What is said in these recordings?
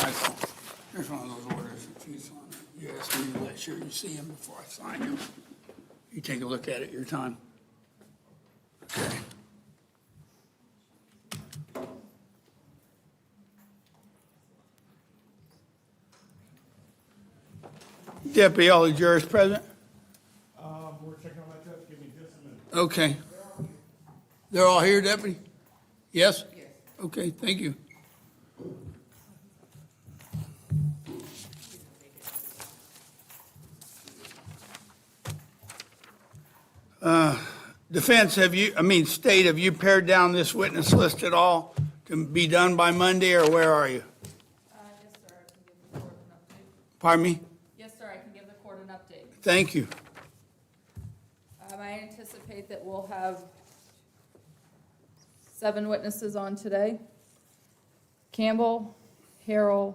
iPhone. Here's one of those orders that you sign. You ask me to make sure you see them before I sign them. You take a look at it, your time. Okay. Deputy, all the jurors present? We're checking on that, Judge. Give me just a minute. Okay. They're all here, Deputy? Yes? Yes. Okay, thank you. Defense, State, have you pared down this witness list at all to be done by Monday, or where are you? Yes, sir, I can give the court an update. Pardon me? Yes, sir, I can give the court an update. Thank you. I anticipate that we'll have 7 witnesses on today. Campbell, Harrell,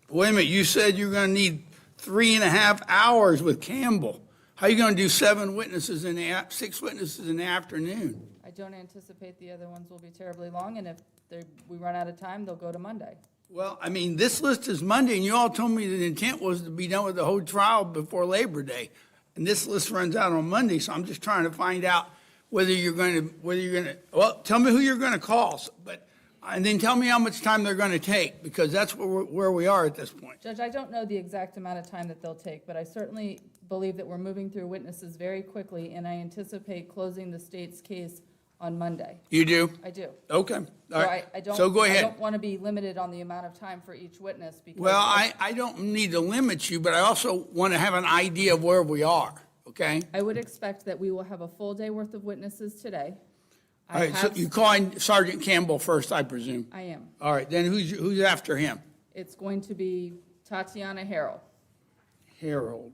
Wait a minute, you said you're gonna need 3.5 hours with Campbell. How are you gonna do 6 witnesses in the afternoon? I don't anticipate the other ones will be terribly long, and if we run out of time, they'll go to Monday. Well, this list is Monday, and you all told me the intent was to be done with the whole trial before Labor Day. And this list runs out on Monday, so I'm just trying to find out whether you're gonna, well, tell me who you're gonna call, and then tell me how much time they're gonna take, because that's where we are at this point. Judge, I don't know the exact amount of time that they'll take, but I certainly believe that we're moving through witnesses very quickly, and I anticipate closing the state's case on Monday. You do? I do. Okay, all So right. I don't. So go I ahead. don't want to be limited on the amount of time for each witness because. Well, I don't need to limit you, but I also want to have an idea of where we are, okay? I would expect that we will have a full day worth of witnesses today. All right, so you're calling Sergeant Campbell first, I presume? I am. All right, then who's after him? It's going to be Tatiana Harrell. Harold.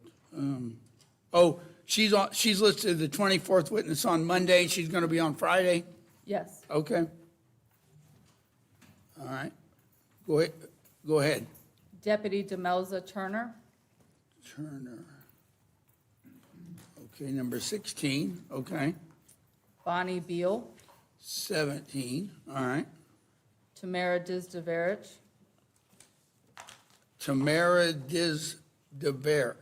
She's listed as the 24th witness on Monday. She's going to be on Friday? Yes. Okay. All right. Go ahead. Deputy Demelza Turner. Turner. Okay, number 16. Okay. Bonnie Beal. 17. All right. Tamara Dizdeverich. Tamara Dizdeverich.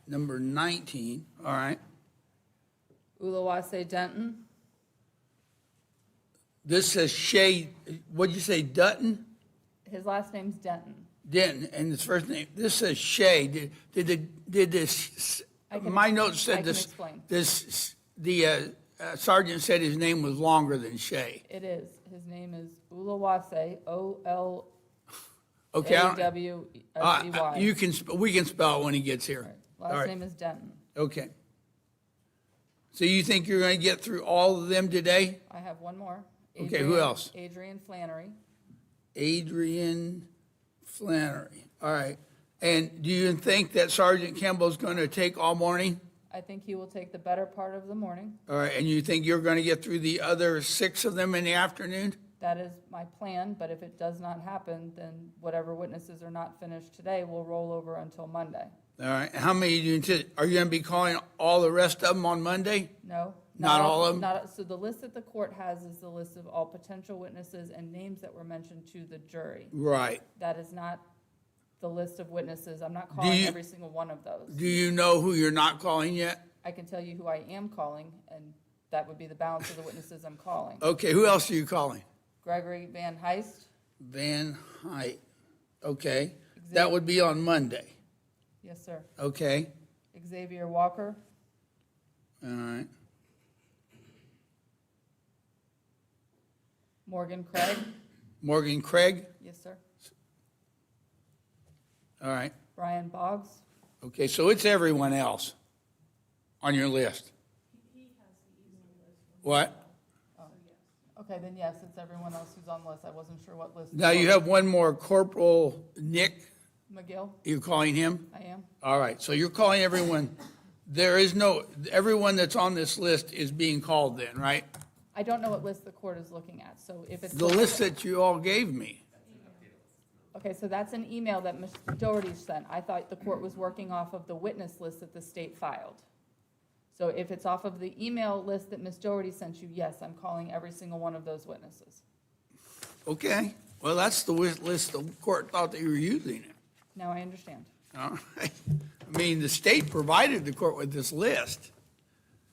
Number 19. All right. Uluwase Denton. This says Shay. What'd you say, Dutton? His last name's Denton. Denton, and his first name. This says Shay. Did this? My notes said I can this. explain. The sergeant said his name was longer than Shay. It is. His name is Uluwase, Okay. O-L-A-W-S-E-Y. We can spell it when he gets here. Last All right. name is Denton. Okay. So you think you're going to get through all of them today? I have one more. Okay, who else? Adrian Flannery. Adrian Flannery. All right. And do you think that Sergeant Campbell's going to take all morning? I think he will take the better part of the morning. All right. And you think you're going to get through the other 6 of them in the afternoon? That is my plan, but if it does not happen, then whatever witnesses are not finished today will roll over until Monday. All right. How many do you anticipate? Are you going to be calling all the rest of them on Monday? No? Not all of them? So the list that the court has is the list of all potential witnesses and names that were mentioned to the jury. Right. That is not the list of witnesses. I'm not calling every single one of those. Do you know who you're not calling yet? I can tell you who I am calling, and that would be the balance of the witnesses I'm calling. Okay. Who else are you calling? Gregory Van Heist. Van Height. Okay. That would be on Monday. Yes, sir. Okay. Xavier Walker. All right. Morgan Craig. Morgan Craig. Yes, sir. All right. Brian Boggs. Okay, so it's everyone else on your list. What? Okay, then yes, it's everyone else who's on the list. I wasn't sure what list. Now you have one more, Corporal Nick. McGill. You're calling him? I am. All right, so you're calling everyone. Everyone that's on this list is being called then, right? I don't know what list the court is looking at, so if it's. The list that you all gave me. Okay, so that's an email that Ms. Doherty sent. I thought the court was working off of the witness list that the state filed. So if it's off of the email list that Ms. Doherty sent you, yes, I'm calling every single one of those witnesses. Okay, well, that's the list the court thought they were using it. Now I understand. All right. I mean, the state provided the court with this list.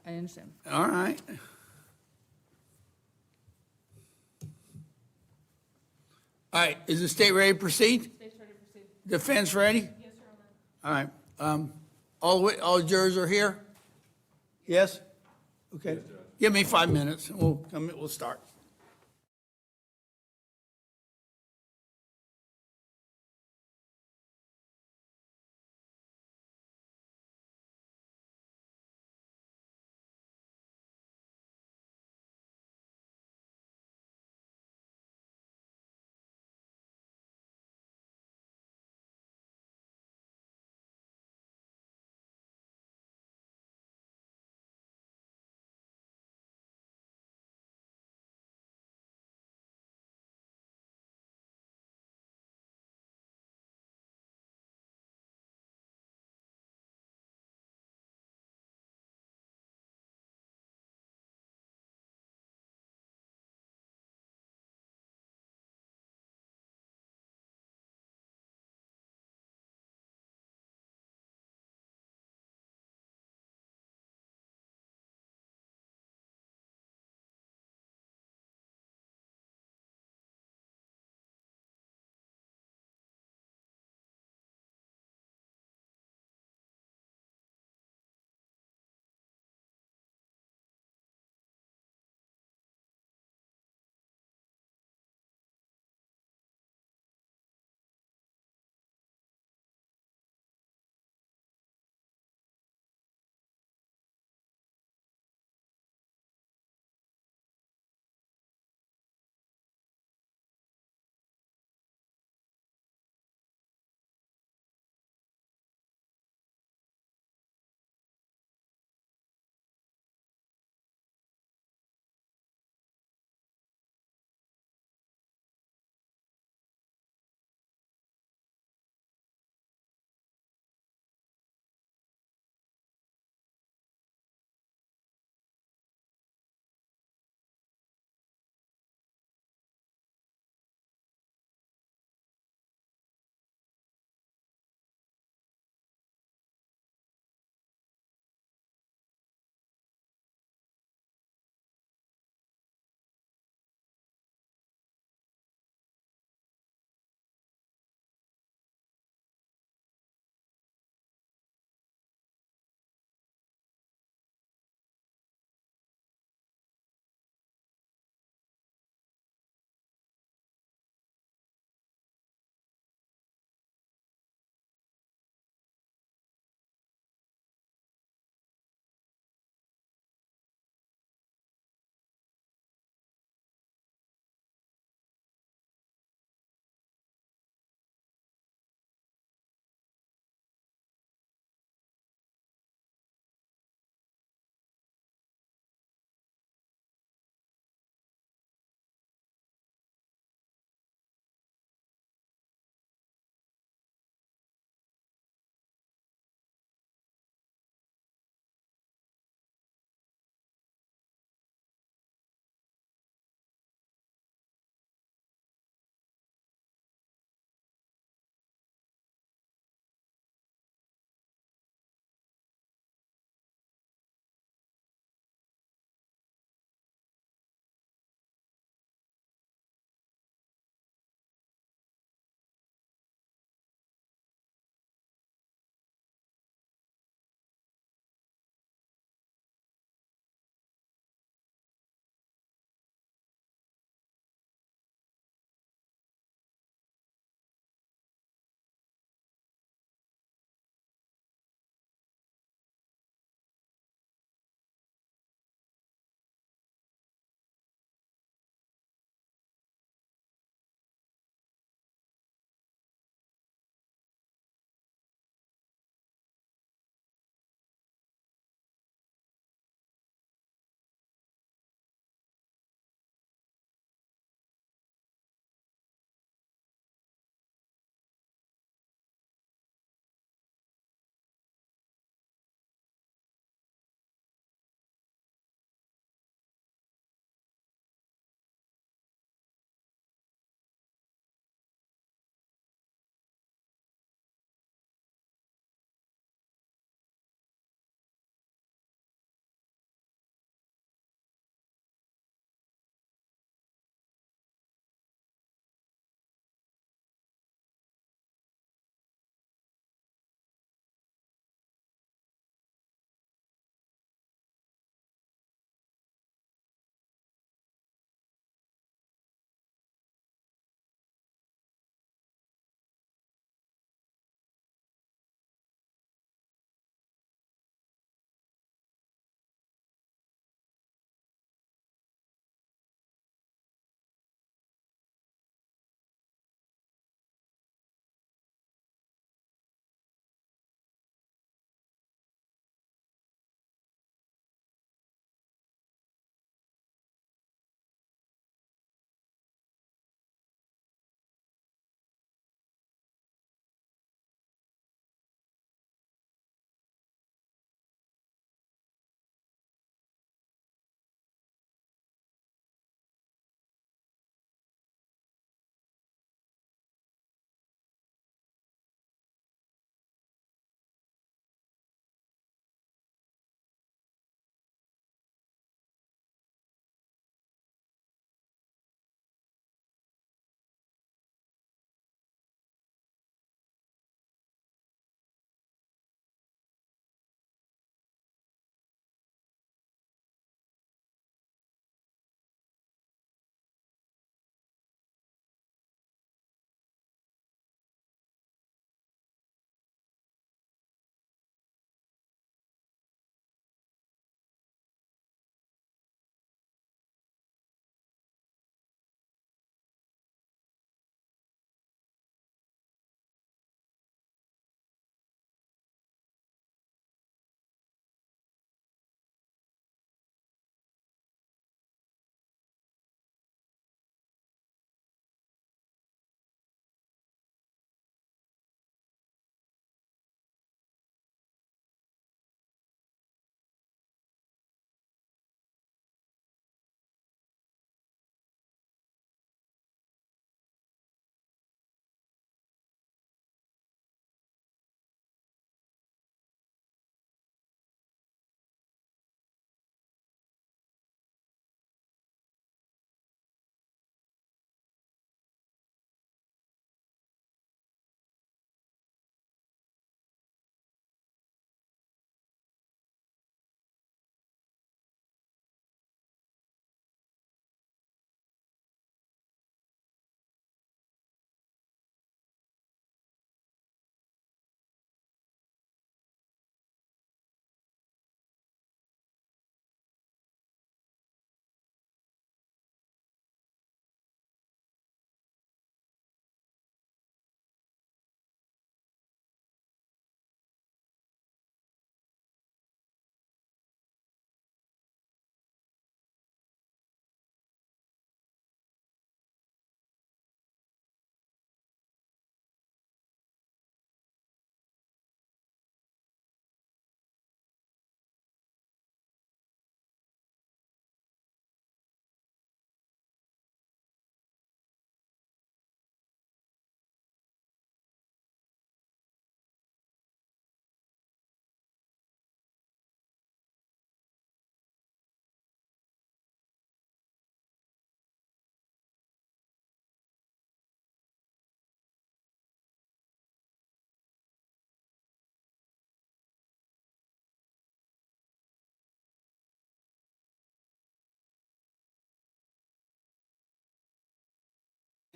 I understand. All right. All right, is the state ready to proceed? State's ready to proceed. Defense ready? Yes, Your Honor. All right. All jurors are here? Yes? Okay. Give me 5 minutes and we'll start.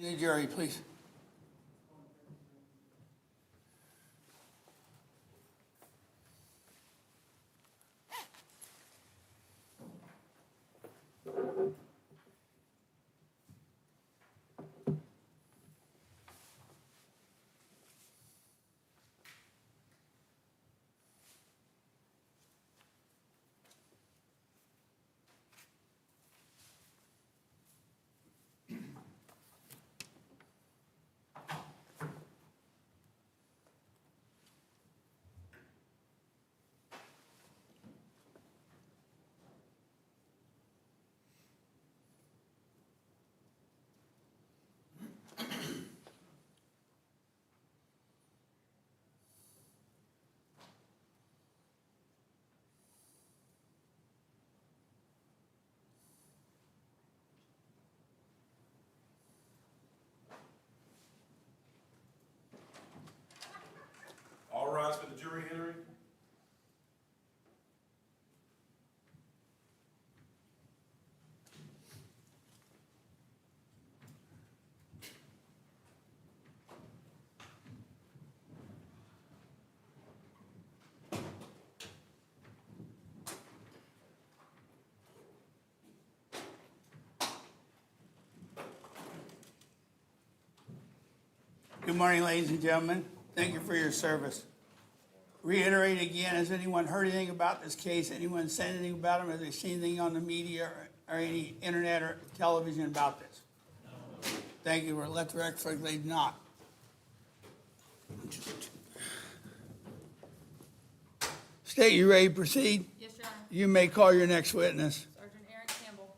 The jury, please. All rise for the jury hearing. Good morning, ladies and gentlemen. Thank you for your service. Reiterate again, has anyone heard anything about this case? Anyone said anything about them? Have they seen anything on the media or any internet or television about this? No. Thank you. Let the record reflect they did not. State, you ready to proceed? Yes, Your Honor. You may call your next witness. Sergeant Aaron Campbell.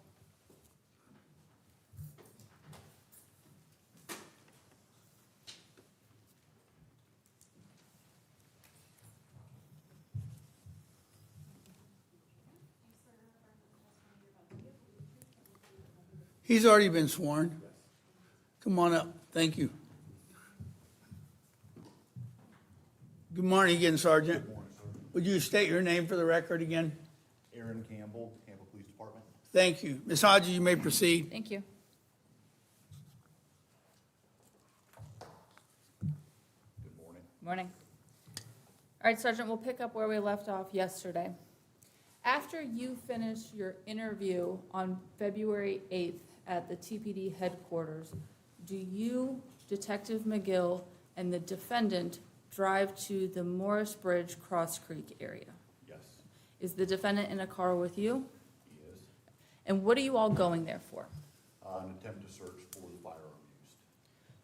He's already been sworn. Come on up. Thank you. Good morning again, Sergeant. Good morning, sir. Would you state your name for the record again? Aaron Campbell, Campbell Police Department. Thank you. Ms. Hodges, you may proceed. Thank you. Good morning. Morning. All right, Sergeant, we'll pick up where we left off yesterday. After you finish your interview on February 8th at the TPD headquarters, do you, Detective McGill, and the defendant drive to the Morris Bridge Cross Creek area? Yes, Is the defendant in a car with you? he is. And what are you all going there for? An attempt to search for the firearm used.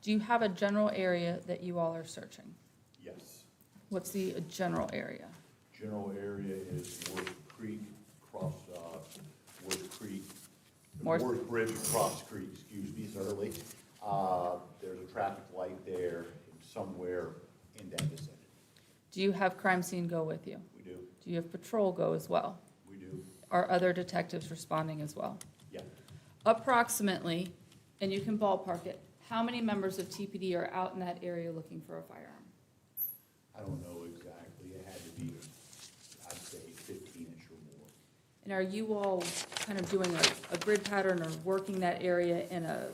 Do you have a general area that you all are searching? Yes. What's the general area? General area is Morris Creek, Morris Creek. Morris- Morris Bridge, Cross Creek, excuse me, Early. There's a traffic light there somewhere in that vicinity. Do you have crime scene go with you? We do, Do you have patrol go as well? we do, Are other detectives responding as well? yeah. Approximately, and you can ballpark it, how many members of TPD are out in that area looking for a firearm? I don't know exactly. It had to be, I'd say 15-ish or more. And are you all kind of doing a grid pattern or working that area in a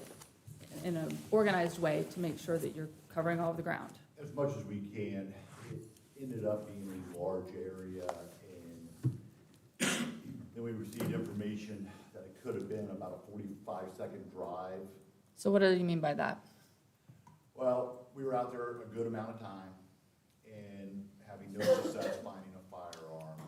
organized way to make sure that you're covering all of the ground? As much as we can. It ended up being a large area, and then we received information that it could have been about a 45-second drive. So what do you mean by that? Well, we were out there a good amount of time, and having no success finding a firearm.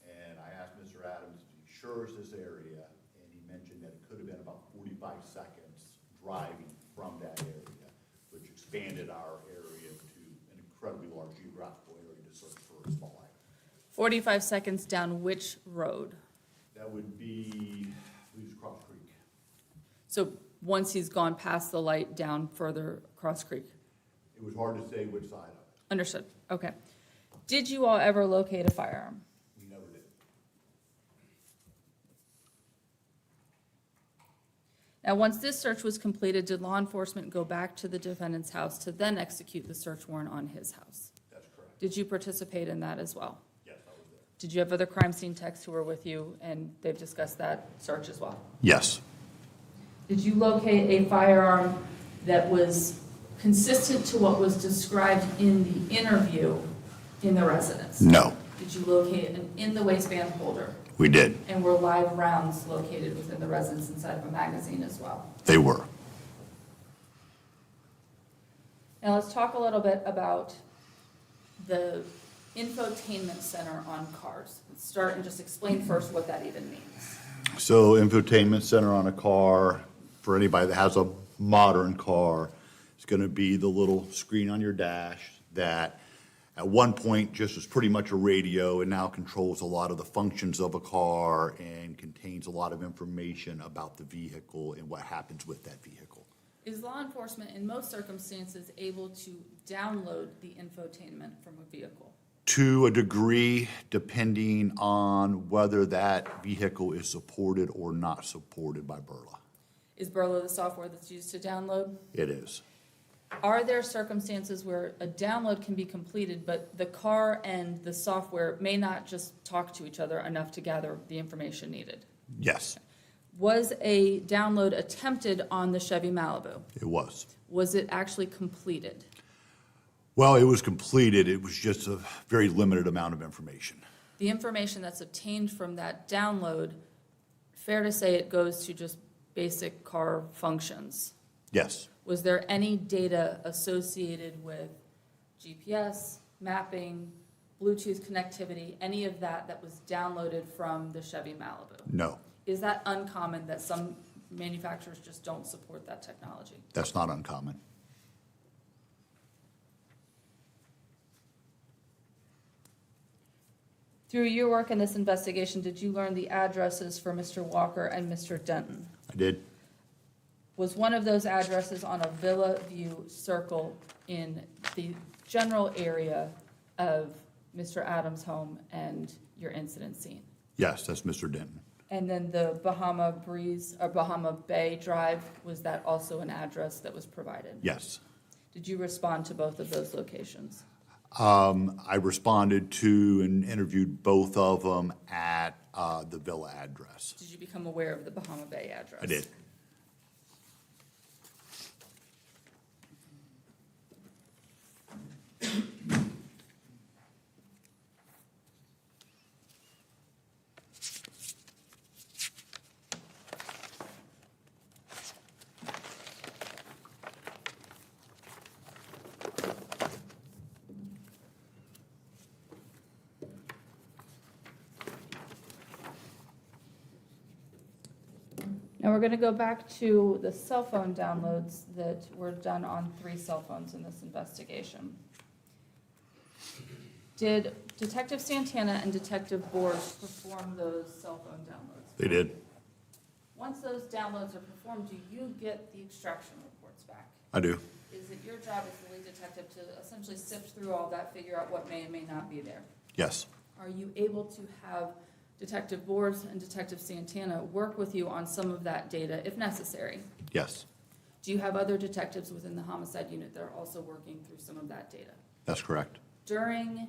And I asked Mr. Adams, to be sure it's this area, and he mentioned that it could have been about 45 seconds driving from that area, which expanded our area to an incredibly large geographical area to search for a small item. 45 seconds down which road? That would be, I believe it's Cross Creek. So once he's gone past the light down further Cross Creek? It was hard to say which side of it. Understood, okay. Did you all ever locate a firearm? We never did. Now, once this search was completed, did law enforcement go back to the defendant's house to then execute the search warrant on his house? That's correct. Did you participate in that as well? Yes, I was there. Did you have other crime scene techs who were with you and they've discussed that search as well? Yes. Did you locate a firearm that was consistent to what was described in the interview in the residence? No, Did you locate an in the waistband holder? we did. And were live rounds located within the residence inside of a magazine as well? They were. Now, let's talk a little bit about the infotainment center on cars. Let's start and just explain first what that even means. So infotainment center on a car, for anybody that has a modern car, it's going to be the little screen on your dash that at one point just was pretty much a radio and now controls a lot of the functions of a car and contains a lot of information about the vehicle and what happens with that vehicle. Is law enforcement in most circumstances able to download the infotainment from a vehicle? To a degree, depending on whether that vehicle is supported or not supported by Burla. Is Burla the software that's used to download? It is. Are there circumstances where a download can be completed, but the car and the software may not just talk to each other enough to gather the information needed? Yes, Was a download attempted on the Chevy Malibu? it was. Was it actually completed? Well, it was completed. It was just a very limited amount of information. The information that's obtained from that download, fair to say it goes to just basic car functions. Yes, Was there any data associated with GPS, mapping, Bluetooth connectivity, any of that that was downloaded from the Chevy Malibu? no, Is that uncommon that some manufacturers just don't support that technology? that's not uncommon. Through your work in this investigation, did you learn the addresses for Mr. Walker and Mr. Denton? I did. Was one of those addresses on a Villa View circle in the general area of Mr. Adams' home and your incident scene? Yes, that's Mr. Denton. And then the Bahama Breeze, or Bahama Bay Drive, was that also an address that was provided? Yes. Did you respond to both of those locations? I responded to and interviewed both of them at the Villa address. Did you become aware of the Bahama Bay address? I did. Now, we're going to go back to the cell phone downloads that were done on 3 cell phones in this investigation. Did Detective Santana and Detective Borges perform those cell phone downloads? They did. Once those downloads are performed, do you get the extraction reports back? I do. Is it your job as the lead detective to essentially sift through all that, figure out what may and may not be there? Yes. Are you able to have Detective Borges and Detective Santana work with you on some of that data if necessary? Yes. Do you have other detectives within the homicide unit that are also working through some of that data? That's correct. During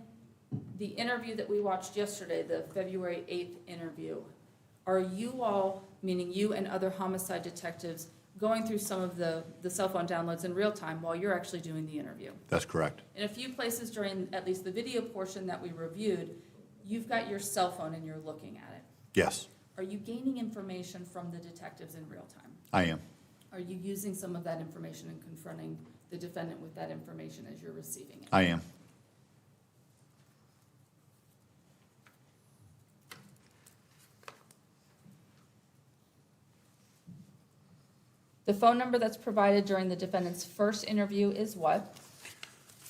the interview that we watched yesterday, the February 8th interview, are you all, meaning you and other homicide detectives, going through some of the cell phone downloads in real time while you're actually doing the interview? That's correct. In a few places during at least the video portion that we reviewed, you've got your cell phone and you're looking at it. Yes, Are you gaining information from the detectives in real time? I am. Are you using some of that information and confronting the defendant with that information as you're receiving it? I am. The phone number that's provided during the defendant's first interview is what?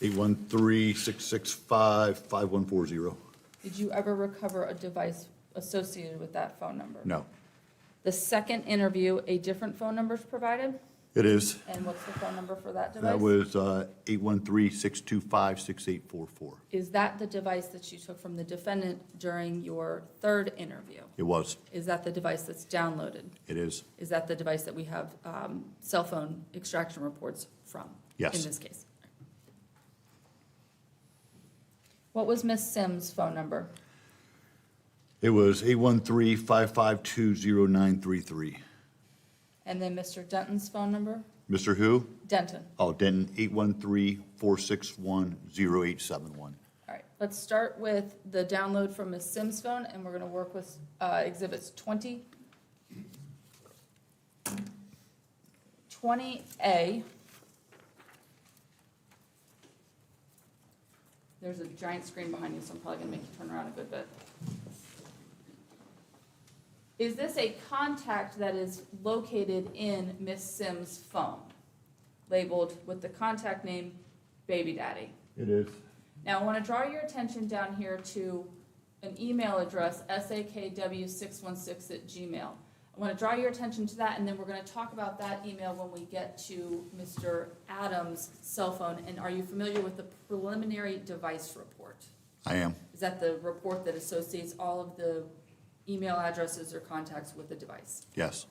813-665-5140. Did you ever recover a device associated with that phone number? No, The second interview, a different phone number is provided? it is. And what's the phone number for that device? That was 813-625-6844. Is that the device that you took from the defendant during your third interview? It was. Is that the device that's downloaded? It is. Is that the device that we have cell phone extraction reports from? Yes. In this case? What was Ms. Sims' phone number? It was 813-552-0933. And then Mr. Denton's phone number? Mr. Who? Denton. Oh, Denton, 813-461-0871. All right, let's start with the download from Ms. Sims' phone, and we're gonna work with exhibits 20A. There's a giant screen behind you, so I'm probably gonna make you turn around a good bit. Is this a contact that is located in Miss Sims' phone, labeled with the contact name Baby Daddy? It is. Now, I want to draw your attention down here to an email address, sakw616@gmail. I want to draw your attention to that, and then we're going to talk about that email when we get to Mr. Adams' cell phone. And are you familiar with the preliminary device report? I am. Is that the report that associates all of the email addresses or contacts with the device? Yes.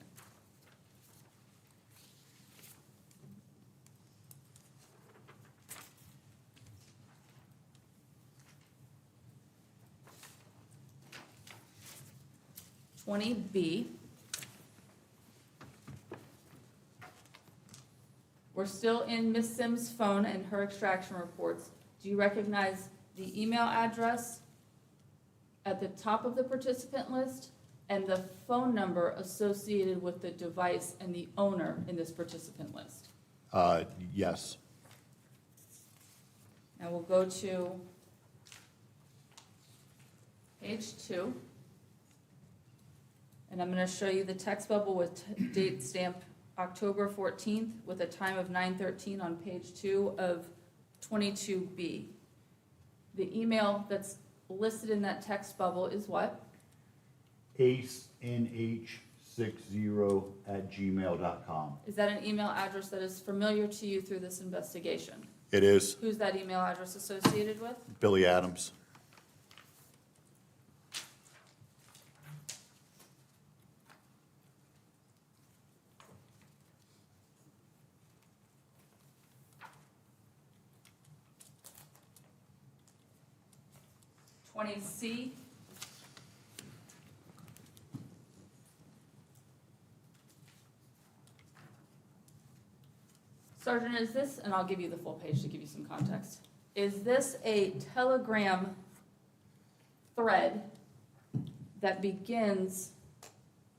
B. We're still in Miss Sims' phone and her extraction reports. Do you recognize the email address at the top of the participant list and the phone number associated with the device and the owner in this participant list? Yes. Now we'll go to page 2. And I'm going to show you the text bubble with date stamp October 14th with a time of 9:13 on page 2 of 22B. The email that's listed in that text bubble is what? acenh60@gmail.com. Is that an email address that is familiar to you through this investigation? It is. Who's that email address associated with? Billy Adams. C. Sergeant, is this, and I'll give you the full page to give you some context. Is this a Telegram thread that begins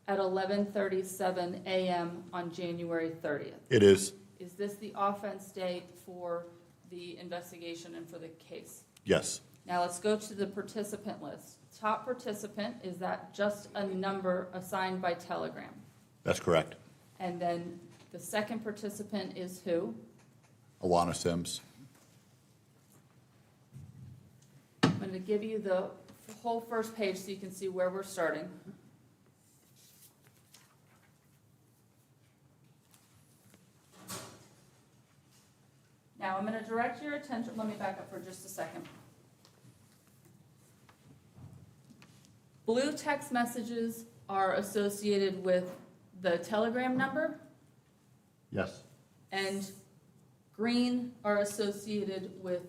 at 11:37 a.m. on January 30th? It is. Is this the offense date for the investigation and for the case? Yes. Now let's go to the participant list. Top participant, is that just a number assigned by Telegram? That's correct. And then the second participant is who? Alana Sims. I'm going to give you the whole first page so you can see where we're starting. Now I'm going to direct your attention, let me back up for just a second. Blue text messages are associated with the Telegram number, Yes. and green are associated with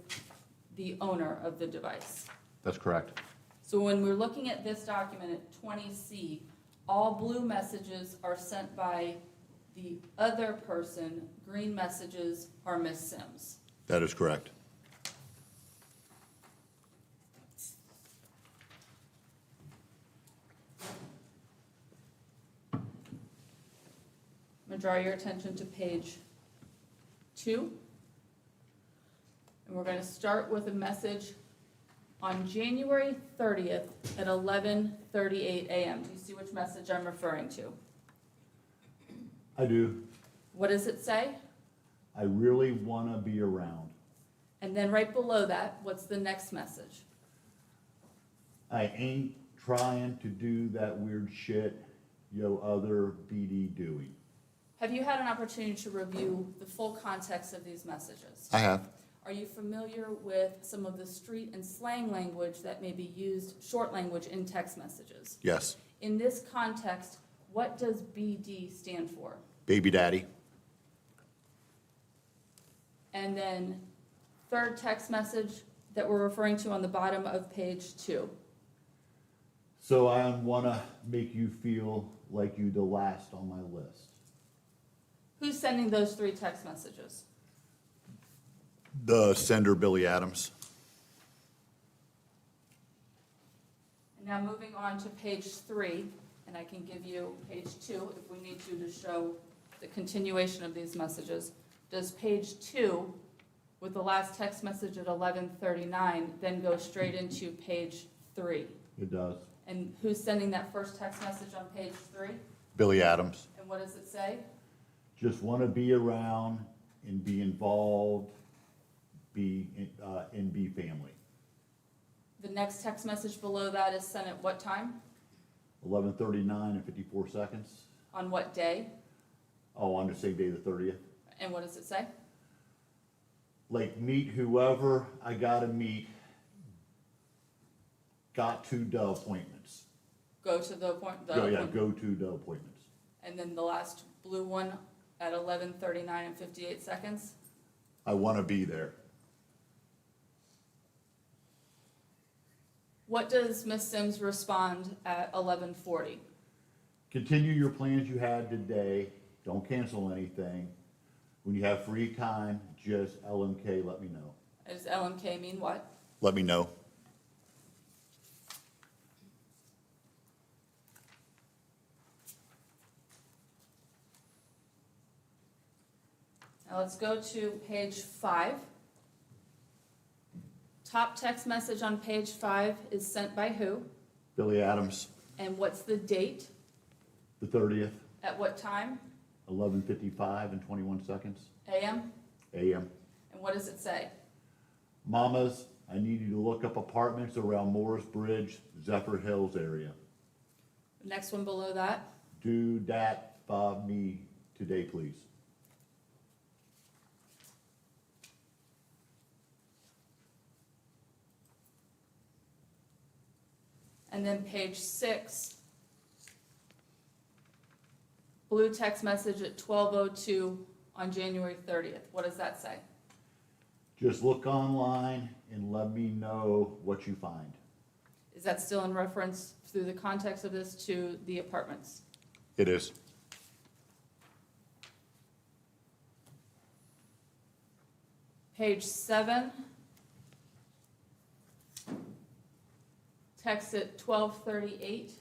the owner of the device. That's correct. So when we're looking at this document at 20C, all blue messages are sent by the other person, green messages are Miss Sims. That is correct. I'm going to draw your attention to page 2. And we're going to start with a message on January 30th at 11:38 a.m. Do you see which message I'm referring to? I do. What does it say? I really want to be around. And then right below that, what's the next message? I ain't trying to do that weird shit yo other BD doing. Have you had an opportunity to review the full context of these messages? I have. Are you familiar with some of the street and slang language that may be used, short language, in text messages? Yes. In this context, what does BD stand for? Baby daddy. And then third text message that we're referring to on the bottom of page 2. So I want to make you feel like you the last on my list. Who's sending those 3 text messages? The sender, Billy Adams. And now moving on to page 3, and I can give you page 2 if we need to show the continuation of these messages. Does page 2, with the last text message at 11:39, then go straight into page 3? It does. And who's sending that first text message on page 3? Billy Adams. And what does it say? Just want to be around and be involved, and be family. The next text message below that is sent at what time? 11:39 and 54 seconds. On what day? Oh, on the same day, the 30th. And what does it say? Like, meet whoever I gotta meet. Got to the appointments. Go to the appointment. Go to the appointments. And then the last blue one at 11:39 and 58 seconds? I want to be there. What does Ms. Sims respond at 11:40? Continue your plans you had today. Don't cancel anything. When you have free time, just LMK, let me know. Does LMK mean what? Let me know. Now let's go to page 5. Top text message on page 5 is sent by who? Billy Adams. And what's the date? The 30th, At what time? 11:55 and 21 seconds. AM? AM. And what does it say? Mamas, I need you to look up apartments around Morris Bridge, Zephyr Hills area. Next one below that. Do that for me today, please. And then page 6. Blue text message at 12:02 on January 30th. What does that say? Just look online and let me know what you find. Is that still in reference through the context of this to the apartments? It is. Page 7. Text at 12:38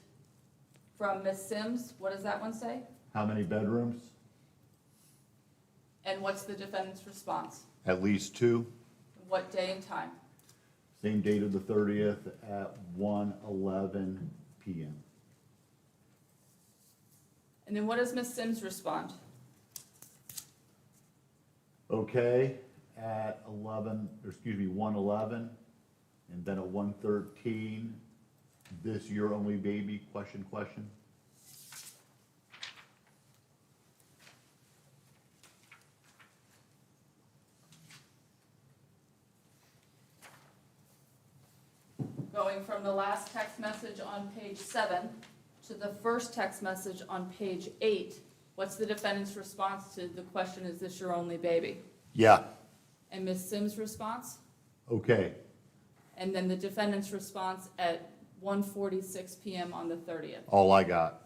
from Ms. Sims. What does that one say? How many bedrooms? And what's the defendant's response? At least 2. What day and time? Same date of the 30th at 1:11 p.m. And then what does Ms. Sims respond? Okay, at 1:11, and then at 1:13, this your only baby, question. Going from the last text message on page 7 to the first text message on page 8, what's the defendant's response to the question, is this your only baby? Yeah. And Ms. Sims' response? Okay, And then the defendant's response at 1:46 PM on the 30th. All I got.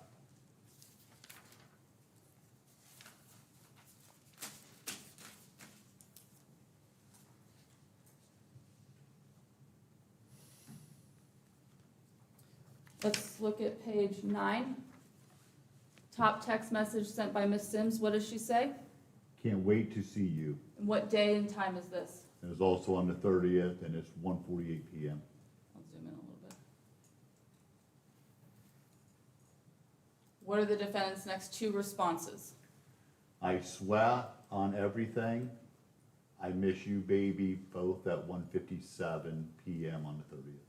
Let's look at page 9. Top text message sent by Ms. Sims. What does she say? can't wait to see you. And what day and time is this? And it's also on the 30th, and it's 1:48 p.m. I'll zoom in a little bit. What are the defendant's next 2 responses? I swear on everything, I miss you, baby, both at 1:57 p.m. on the 30th.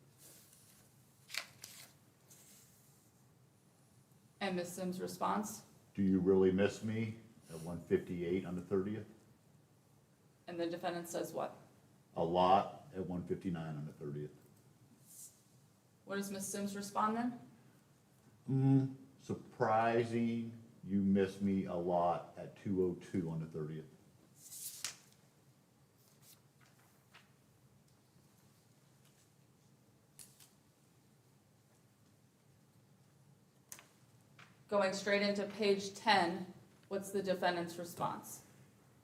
And Ms. Sims' response? Do you really miss me at 1:58 on the 30th? And the defendant says what? A lot at 1:59 on the 30th. What does Ms. Sims respond then? Surprising, you miss me a lot at 2:02 on the 30th. Going straight into page 10, What's the defendant's response?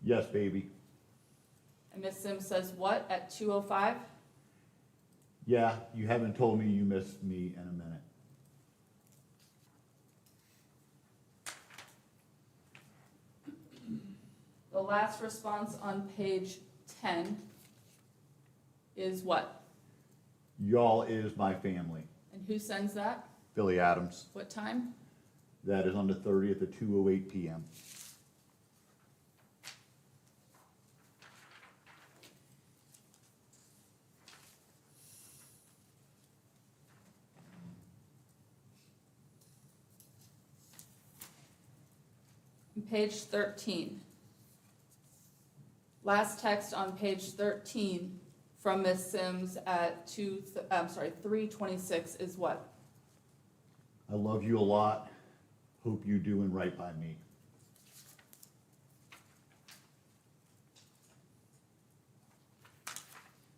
Yes, baby. And Ms. Sims says what at 2:05? Yeah, you haven't told me you missed me in a minute. The last response on page 10 is what? Y'all is my family. And who sends that? Billy Adams. What time? That is on the 30th at 2:08 PM. Page 13. Last text on page 13 from Ms. Sims at 3:26 is what? I love you a lot. Hope you doing right by me.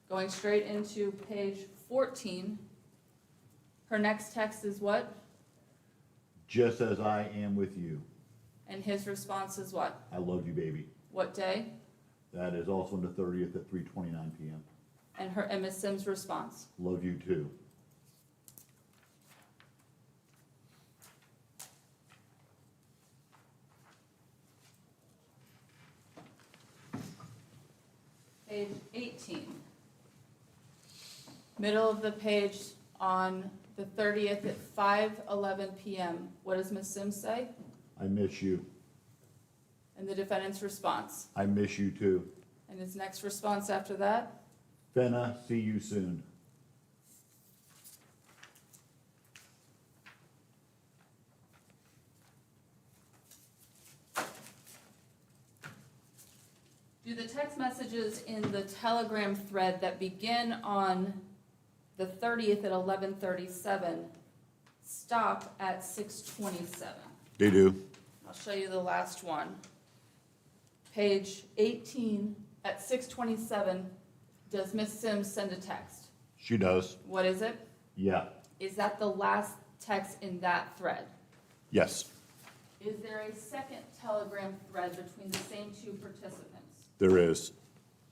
Going straight into page 14. Her next text is what? Just as I am with you. And his response is what? I love you, baby. What day? That is also on the 30th at 3:29 PM. And Ms. Sims' response? Love you too. Page 18. Middle of the page on the 30th at 5:11 PM. What does Ms. Sims say? I miss you. And the defendant's response? I miss you too. And his next response after that? Finna see you soon. Do the text messages in the Telegram thread that begin on the 30th at 11:37 stop at 6:27? They do. I'll show you the last one. Page 18, at 6:27, does Ms. Sims send a text? She does. What is it? Yeah. Is that the last text in that thread? Yes, Is there a second Telegram thread between the same two participants? there is.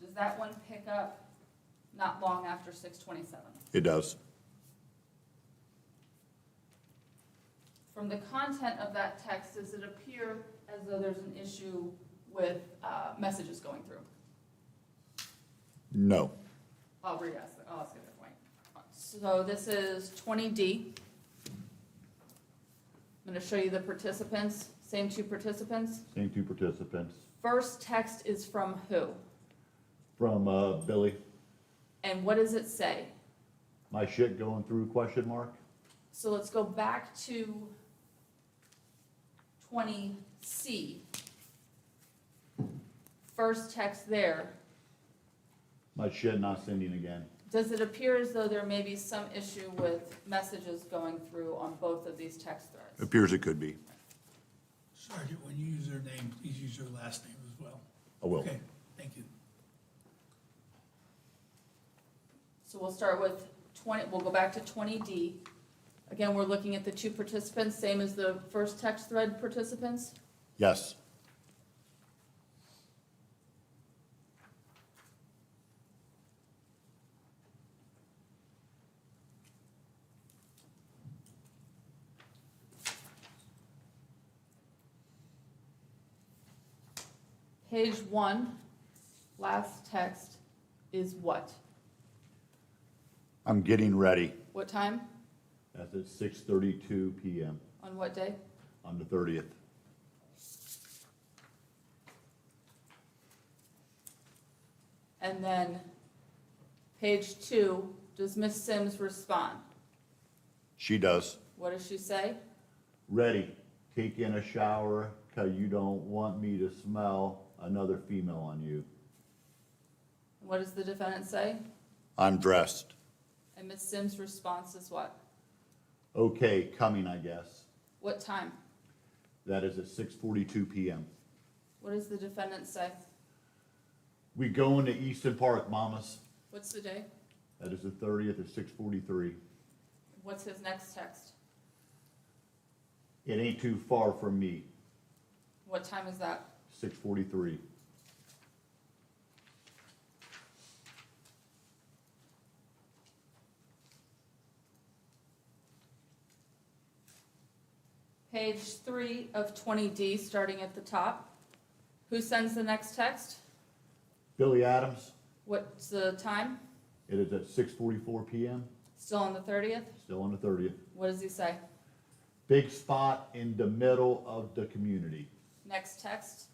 Does that one pick up not long after 6:27? It does. From the content of that text, does it appear as though there's an issue with messages going through? No. I'll ask it a different way. So this is 20D. I'm going to show you the participants, same two participants. Same two participants. First text is from who? From Billy. And what does it say? My shit going through, question mark? So let's go back to 20C. First text there. My shit not sending again. Does it appear as though there may be some issue with messages going through on both of these text threads? Appears it could be. Sergeant, when you use their name, please use their last name as well. I will. Okay, thank you. So we'll start with 20, we'll go back to 20D. Again, we're looking at the two participants, same as the first text thread participants. Yes. Page 1, last text is what? I'm getting ready. What time? That's at 6:32 PM On what day? on the 30th. And then page 2, does Ms. Sims respond? She does. What does she say? Ready. Taking a shower 'cause you don't want me to smell another female on you. What does the defendant say? I'm dressed. And Ms. Sims' response is what? Okay, coming, I guess. What time? That is at 6:42 PM. What does the defendant say? We going to Easton Park, mamas. What's the day? That is the 30th at 6:43. What's his next text? It ain't too far from me. What time is that? 6:43. Page 3 of 20D, starting at the top. Who sends the next text? Billy Adams, What's the time? it is at 6:44 PM, Still on the 30th? still on the 30th. What does he say? Big spot in the middle of the community. Next text.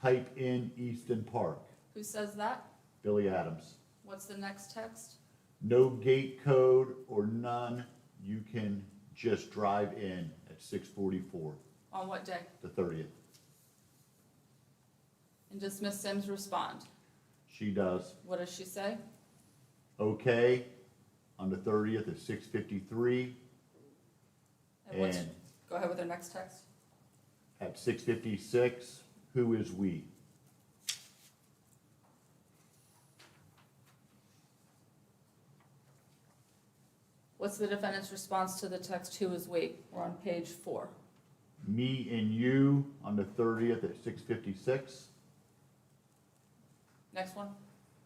Type in Easton Park, Who says that? Billy Adams. What's the next text? No gate code or none, you can just drive in at 6:44, On what day? the 30th. And does Miss Sims respond? She does. What does she say? Okay, on the 30th at 6:53, And what's, and go ahead with her next text. at 6:56, who is we? What's the defendant's response to the text, who is we? We're on page 4. Me and you on the 30th at 6:56. Next one.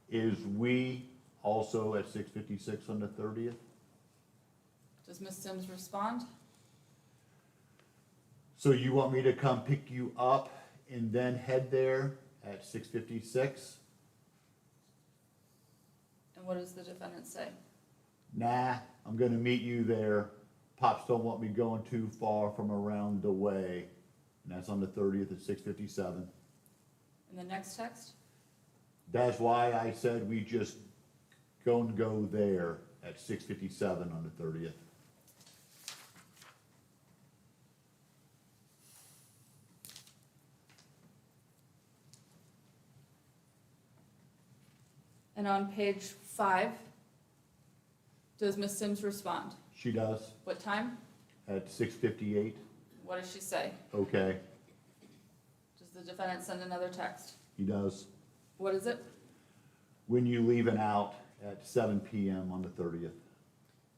Is we also at 6:56 on the 30th? Does Miss Sims respond? So you want me to come pick you up and then head there at 6:56? And what does the defendant say? Nah, I'm gonna meet you there. Pops don't want me going too far from around the way. And that's on the 30th at 6:57. And the next text? That's why I said we just go there at 6:57 on the 30th. And on page 5, does Miss Sims respond? She does What time? at 6:58. What does she say? Okay, Does the defendant send another text? he does. What is it? When you leaving out at 7 PM on the 30th.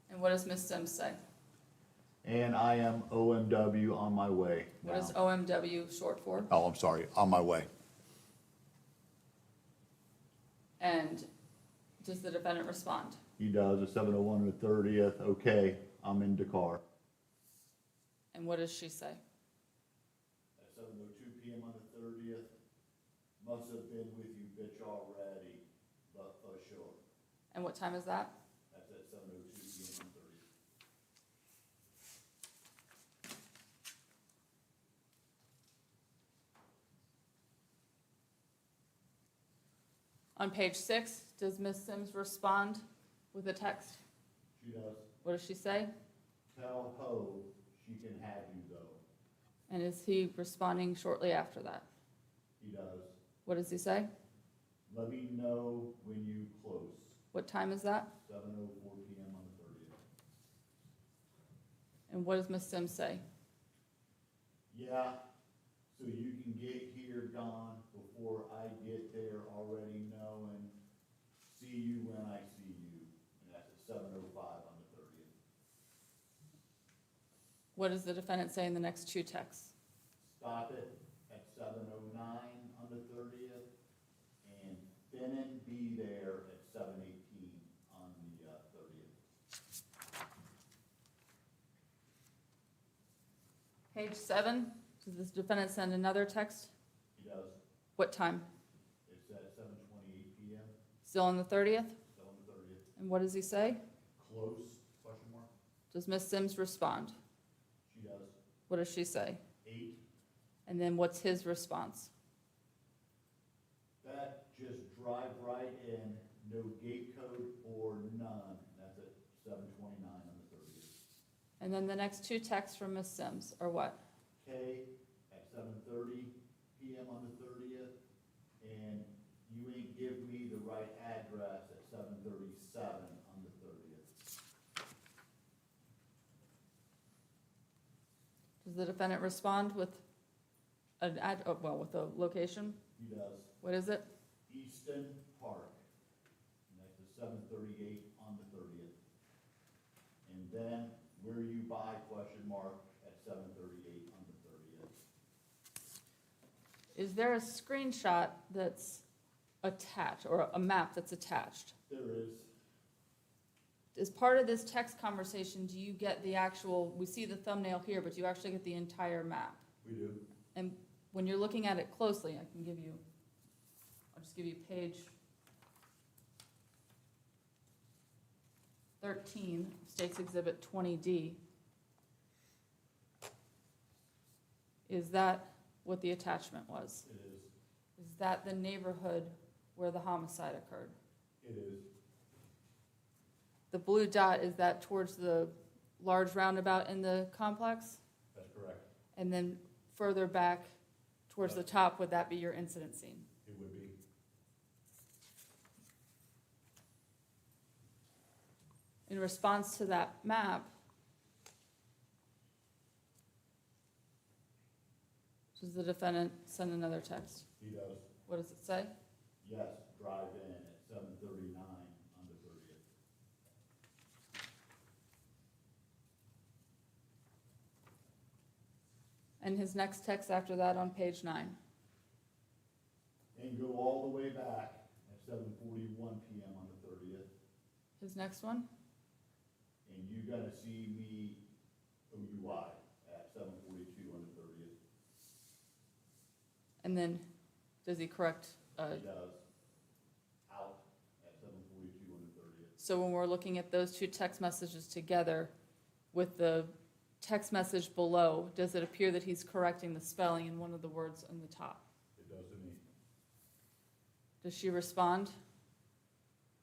And what does Miss Sims say? And I am OMW on my way What now. is OMW short for? Oh, I'm sorry, on my way. And does the defendant respond? He does at 7:01 on the 30th. Okay, I'm in the car. And what does she say? At 7:02 PM on the 30th, must have been with you bitch already, but for sure. And what time is that? That's at 7:02 PM on the 30th. On page 6, does Miss Sims respond with a text? She does. What does she say? Tell Ho she can have you though. And is he responding shortly after that? He does. What does he say? Let me know when you close. What time is that? 7:04 PM on the 30th. And what does Miss Sims say? Yeah, so you can get here, Don, before I get there, already knowing, see you when I see you. And that's at 7:05 on the 30th. What does the defendant say in the next 2 texts? Stop it at 7:09 on the 30th, and Finnan be there at 7:18 on the 30th. Page 7, does this defendant send another text? He does. What time? It's at 7:28 PM, Still on the 30th? still on the 30th. And what does he say? Close, question mark? Does Miss Sims respond? She does. What does she say? 8. And then what's his response? That just drive right in, no gate code or none. That's at 7:29 on the 30th. And then the next 2 texts from Miss Sims are what? K at 7:30 PM on the 30th, and you ain't give me the right address at 7:37 on the 30th. Does the defendant respond with with a location? He does. What is it? Easton Park, and that's at 7:38 on the 30th. And then where you buy question mark at 7:38 on the 30th. is there a screenshot that's attached, or a map that's attached? There is, As part of this text conversation, do you get the actual, we see the thumbnail here, but do you actually get the entire map? we do. And when you're looking at it closely, I can give you, I'll just give you page 13, State's Exhibit 20D. Is that what the attachment was? It is, Is that the neighborhood where the homicide occurred? it is, The blue dot, is that towards the large roundabout in the complex? that's correct. And then further back towards the top, would that be your incident scene? It would be. In response to that map, does the defendant send another text? He does. What does it say? Yes, drive in at 7:39 on the 30th. And his next text after that on page 9. And go all the way back at 7:41 PM on the 30th. His next one? And you gotta see me OUI at 7:42 on the 30th. And then, does he correct? He does. Out at 7:42 on the 30th. So when we're looking at those two text messages together with the text message below, does it appear that he's correcting the spelling in one of the words on the top? It does to me. Does she respond?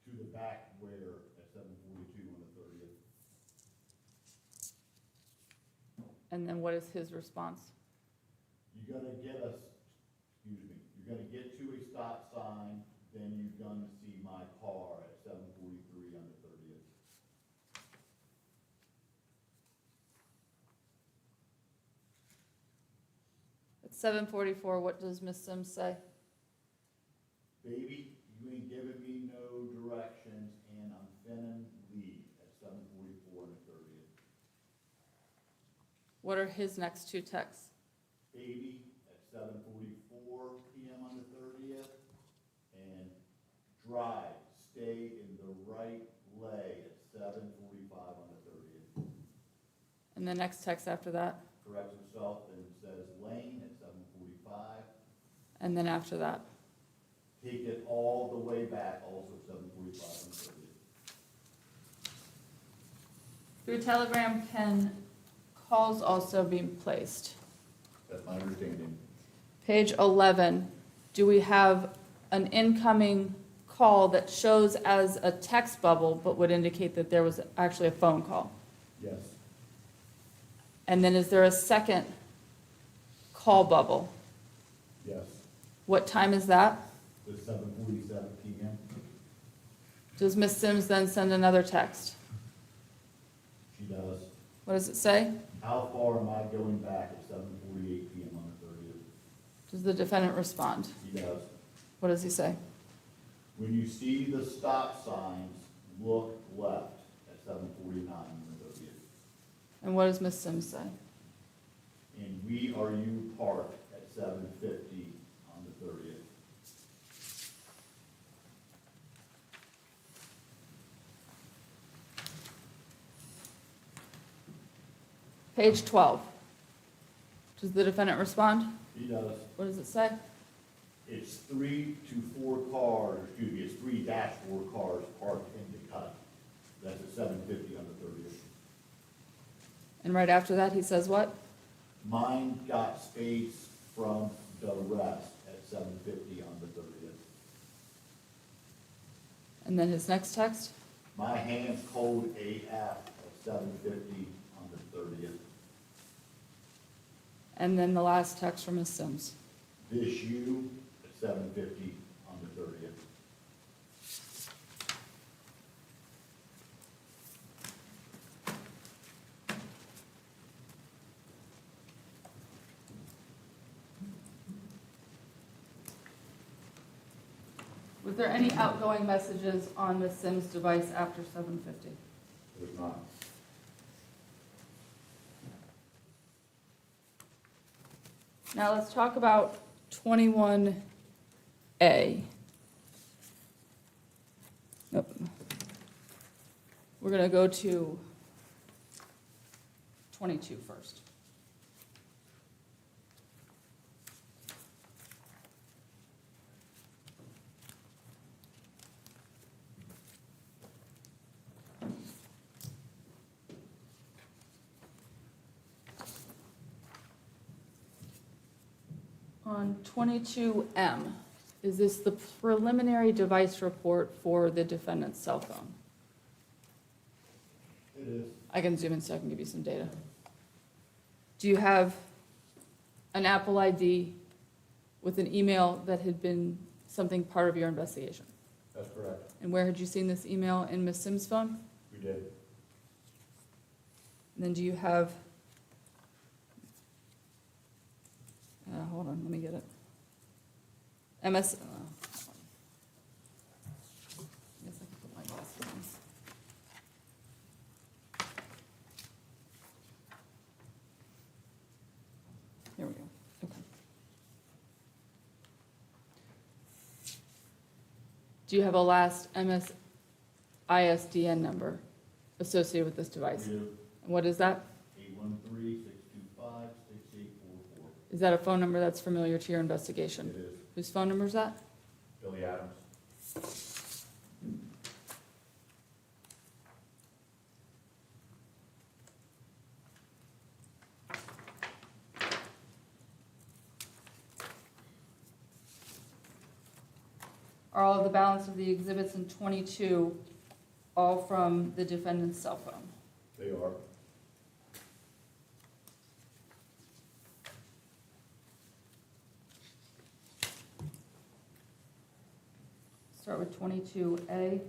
To the back where at 7:42 on the 30th. And then what is his response? You gotta get us, excuse me, you're gonna get to a stop sign, then you're gonna see my car at 7:43 on the 30th. At 7:44, what does Ms. Sims say? Baby, you ain't giving me no directions, and I'm finna leave at 7:44 on the 30th. What are his next two texts? Baby at 7:44 PM on the 30th, and drive, stay in the right lane at 7:45 on the 30th. And the next text after that? Corrects himself and says lane at 7:45. And then after that? Take it all the way back, also 7:45 on the 30th. Through Telegram, can calls also be placed? That's my understanding. Page 11, do we have an incoming call that shows as a text bubble but would indicate that there was actually a phone call? Yes, And then is there a second call bubble? yes. What time is that? The 7:47 PM. Does Ms. Sims then send another text? She does. What does it say? How far am I going back at 7:48 PM on the 30th? Does the defendant respond? He does. What does he say? When you see the stop signs, look left at 7:49 on the 30th. And what does Ms. Sims say? And we are you parked at 7:50 on the 30th. Page 12. Does the defendant respond? He does. What does it say? It's 3 to 4 cars, excuse me, it's 3-4 cars parked in the cut. That's at 7:50 on the 30th. And right after that, he says what? Mine got space from the rest at 7:50 on the 30th. And then his next text? My hand's cold AF at 7:50 on the 30th. And then the last text from Ms. Sims. This you at 7:50 on the 30th. Was there any outgoing messages on Ms. Sims' device after 7:50? There's not. Now let's talk about 21A. Nope. We're gonna go to 22 first. On 22M, is this the preliminary device report for the defendant's cell phone? It is. I can zoom in so I can give you some data. Do you have an Apple ID with an email that had been something part of your investigation? That's correct. And where had you seen this email? In Ms. Sims' phone? We did. And then do you have, hold on, let me get it. MS, hold on. I guess I can put my glasses on. There we go, okay. Do you have a last MS ISDN number associated with this device? We do. And what is that? 813-625-6844. Is that a phone number that's familiar to your It investigation? is. Whose phone number is that? Billy Adams. Are all of the balance of the exhibits in 22 all from the defendant's cell phone? They are. Start with 22A.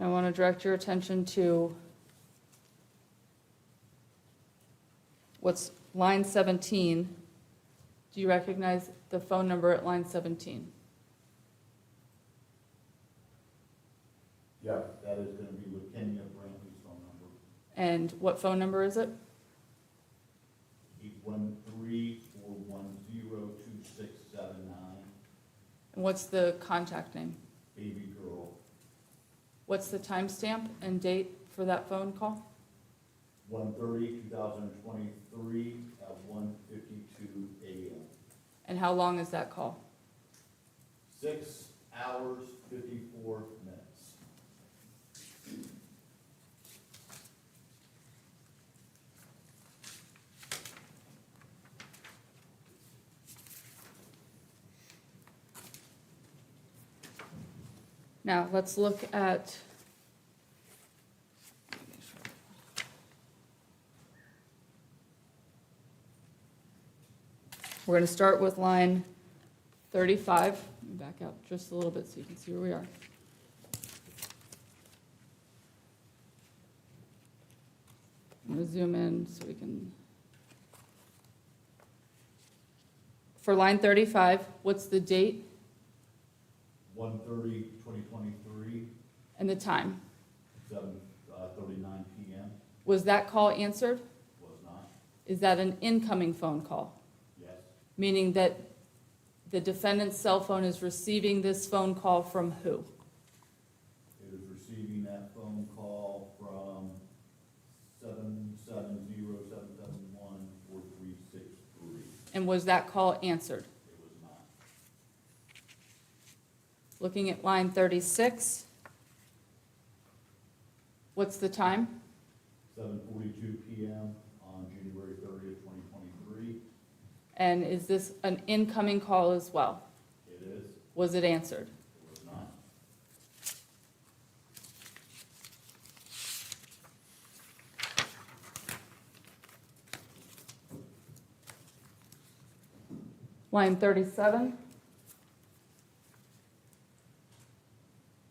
I want to direct your attention to what's line 17. Do you recognize the phone number at line 17? Yeah, that is gonna be with Kenya Brantley's phone number. And what phone number is it? 813-410-2679. And what's the contact name? Baby girl. What's the timestamp and date for that phone call? 1/30/2023 at 1:52 a.m. And how long is that call? 6 hours, 54 minutes. Now, let's look at. We're gonna start with line 35. Let me back out just a little bit so you can see where we are. I'm gonna zoom in so we can. For line 35, what's the date 1/30/2023, and the time? 7:39 p.m. Was that call answered? Was not. Is that an incoming phone call? Yes. Meaning that the defendant's cell phone is receiving this phone call from who? It is receiving that phone call from 770-771-4363. And was that call answered? It was not. Looking at line 36, what's the time? 7:42 p.m. on January 30th, 2023. And is this an incoming call as well? It is. Was it answered? It was not. Line 37?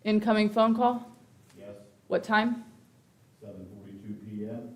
Incoming phone call? Yes. What time? 7:42 p.m.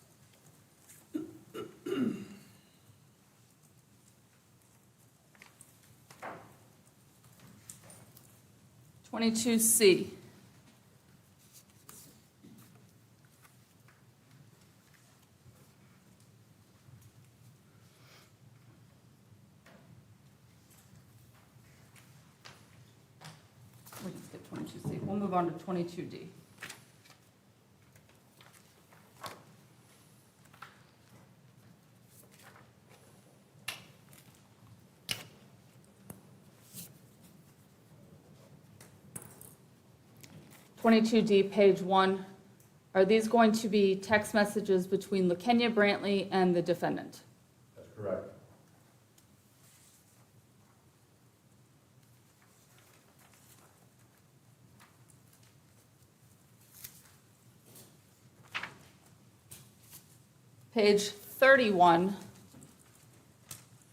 22C. We can skip 22C. We'll move on to 22D. Twenty-two D, page 1. Are these going to be text messages between LaKenya Brantley and the defendant? That's correct. Page 31.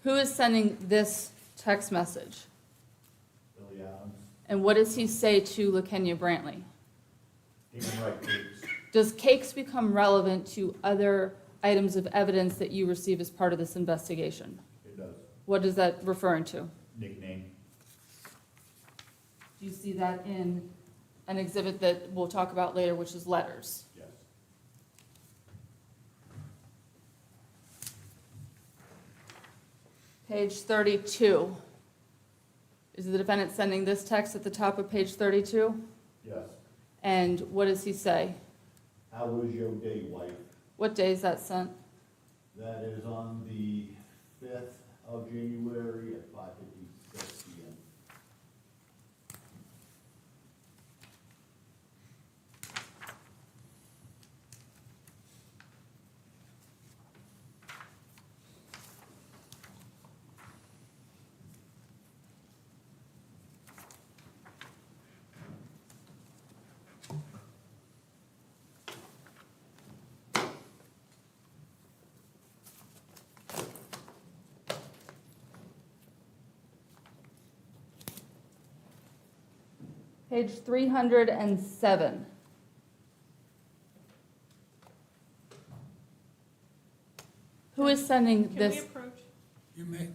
Who is sending this text message? Billy Adams, And what does he say to LaKenya Brantley? Human Rights Groups. Does cakes become relevant to other items of evidence that you receive as part of this investigation? It does. What is that referring to? Nickname. Do you see that in an exhibit that we'll talk about later, which is letters? Yes. Page 32. Is the defendant sending this text at the top of page 32? Yes. And what does he say? How was your day, wife? What day is that sent? That is on the 5th of January at 5:56 p.m. Page 307. Who is sending this? You may,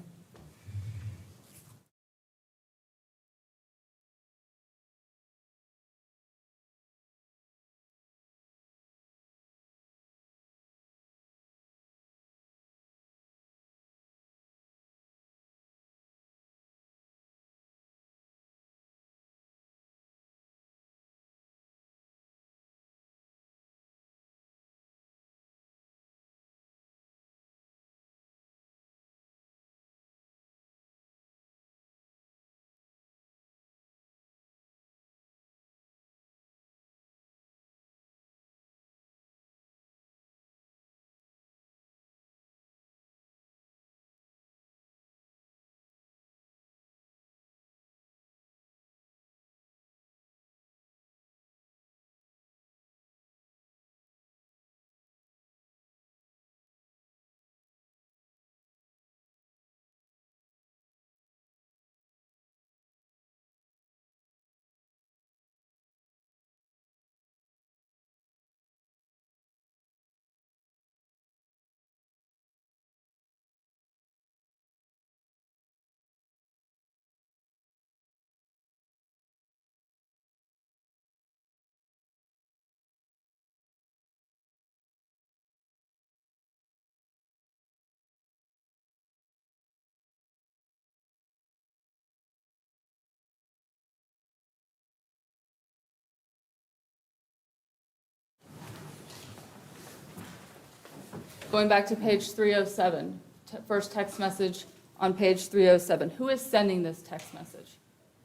Going back to page 307, first text message on page 307. Who is sending this text message?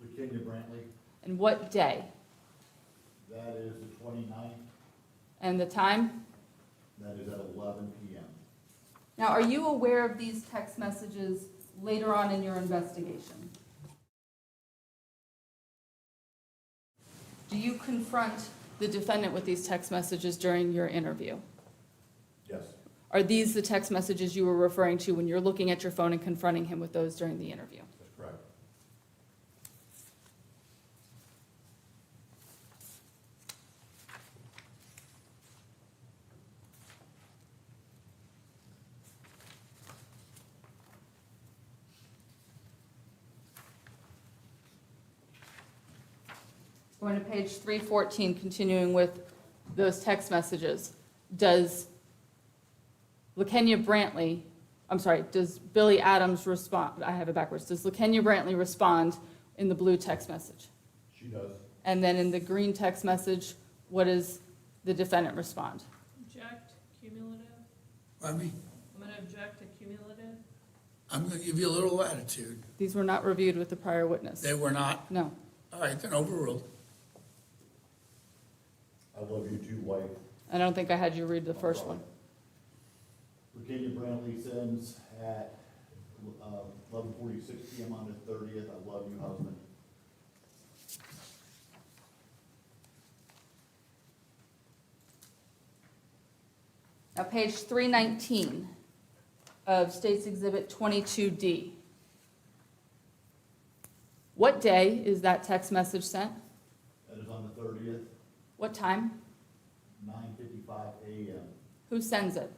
LaKenya Brantley, And what day? that is the 29th, And the time? that is at 11 p.m. Now, are you aware of these text messages later on in your investigation? Do you confront the defendant with these text messages during your interview? Yes. Are these the text messages you were referring to when you're looking at your phone and confronting him with those during the interview? That's correct. Going to page 314, continuing with those text messages. Does LaKenya Brantley, I'm sorry, does Billy Adams respond, I have it backwards, does LaKenya Brantley respond in the blue text message? She does. And then in the green text message, what does the defendant respond? Object, cumulative. Pardon me? I'm gonna object to cumulative. I'm gonna give you a little latitude. These were not reviewed with the prior witness. They were not. No. All right, then overruled. I love you too, wife. I don't think I had you read the first one. Virginia Brantley sends at 11:46 PM on the 30th, I love you, husband. Now, page 319 of State's Exhibit 22D. What day is that text message sent? That is on the 30th, What time? 9:55 AM. Who sends it?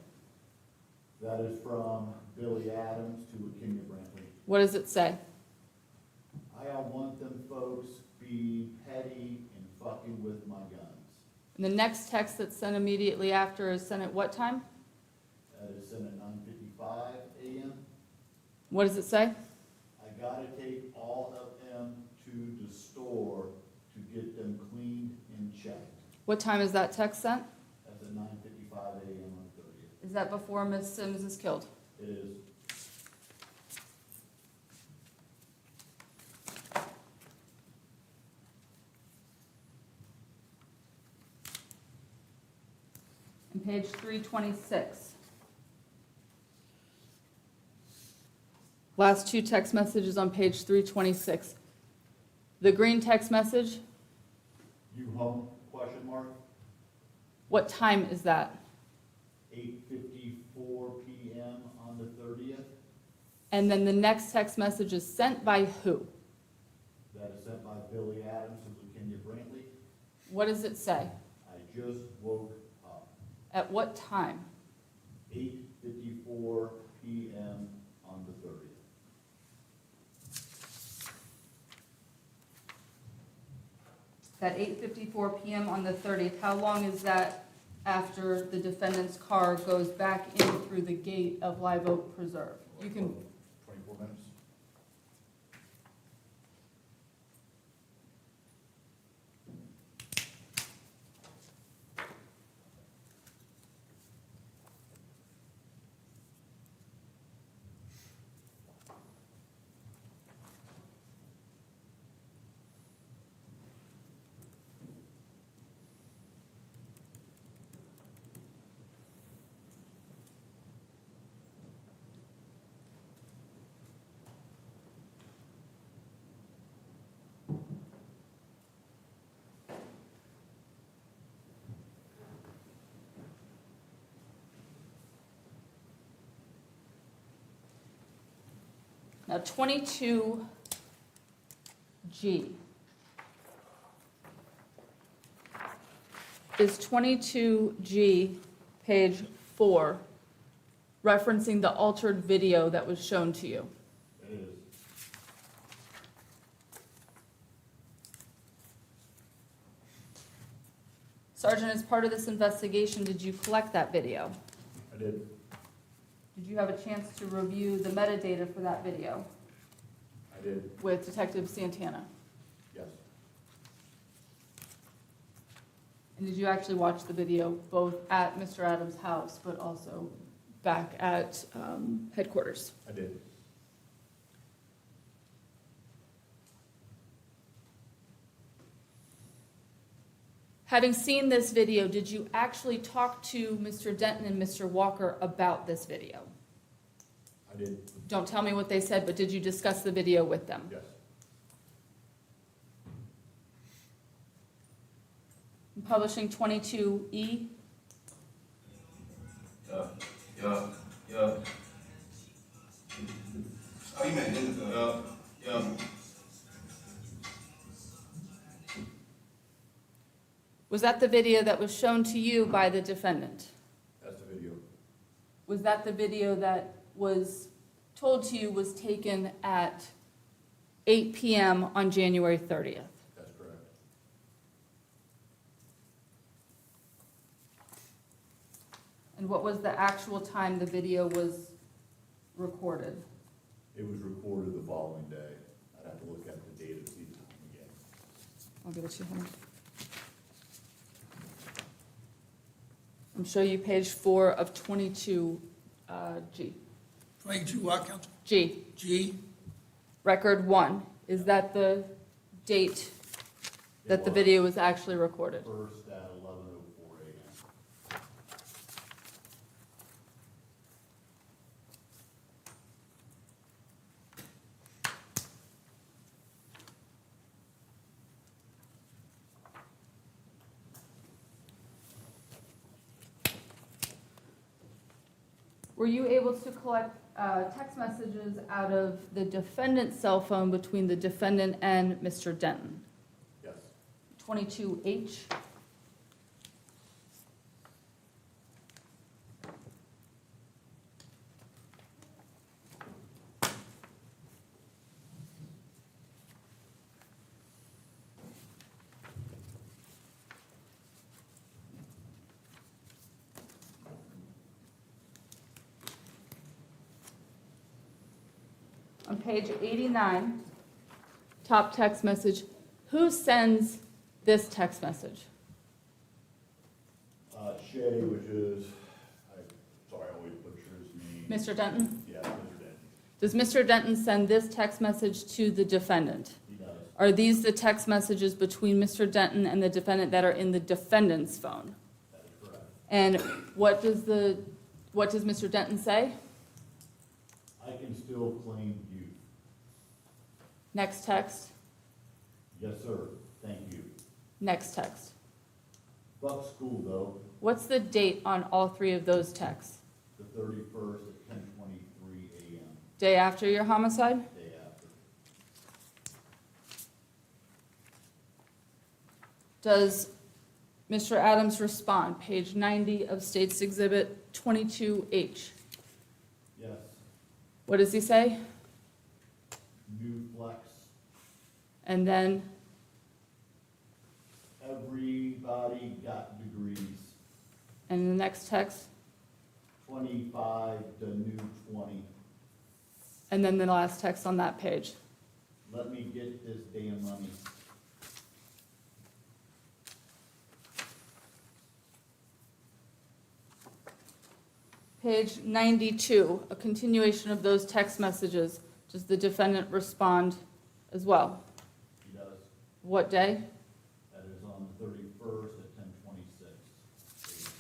That is from Billy Adams to LaKenya Brantley. What does it say? I don't want them folks be petty and fucking with my guns. And the next text that's sent immediately after is sent at what time? That is sent at 9:55 AM. What does it say? I gotta take all of them to the store to get them cleaned and checked. What time is that text sent? That's at 9:55 AM on the 30th. Is that before Ms. Sims is killed? It is. And page 326. Last two text messages on page 326. The green text message, You home, question mark? what time is that? 8:54 PM on the 30th. And then the next text message is sent by who? That is sent by Billy Adams to LaKenya Brantley. What does it say? I just woke up. At what time? 8:54 PM on the 30th. At 8:54 PM on the 30th, how long is that after the defendant's car goes back in through the gate of Live Oak Preserve? You can, 24 minutes. now 22G. Is 22G, page 4, referencing the altered video that was shown to you? It is. Sergeant, as part of this investigation, did you collect that video? I did. Did you have a chance to review the metadata for that video I did. with Detective Santana? Yes. And did you actually watch the video both at Mr. Adams' house, but also back at headquarters? I did. Having seen this video, did you actually talk to Mr. Denton and Mr. Walker about this video? I did. Don't tell me what they said, but did you discuss the video with them? Yes. Publishing 22E, Ja, ja, ja. Amen. Ja, ja. was that the video that was shown to you by the defendant? That's the video. Was that the video that was told to you was taken at 8 PM on January 30th? That's correct. And what was the actual time the video was recorded? It was recorded the following day. I'd have to look at the data to see the time again. I'll give it to him. I'm showing you page 4 of 22, G. 22 what, Council? G, G? record 1. Is that the date that the was. video was actually recorded? First at 11:04 a.m. Were you able to collect text messages out of the defendant's cell phone between the defendant and Mr. Denton? Yes. 22H? On page 89, top text message, who sends this text message? Shay, which is, sorry, I always butcher his name. Mr. Denton? Yeah, Mr. Denton. Does Mr. Denton send this text message to the defendant? He does. Are these the text messages between Mr. Denton and the defendant that are in the defendant's phone? That is correct. And what does Mr. Denton say? I can still claim youth. Next text, Yes, sir, thank you. next text. Fuck school, though, What's the date on all 3 of those texts? the 31st at 10:23 a.m., Day after your homicide? day after. Does Mr. Adams respond? Page 90 of State's Exhibit 22H. Yes, What does he say? new flex, And then, everybody got degrees, and the next text, 25 to new 20. and then the last text on that page. Let me get this damn money. Page 92, a continuation of those text messages. Does the defendant respond as well? He does. What day? That is on the 31st at 10:26.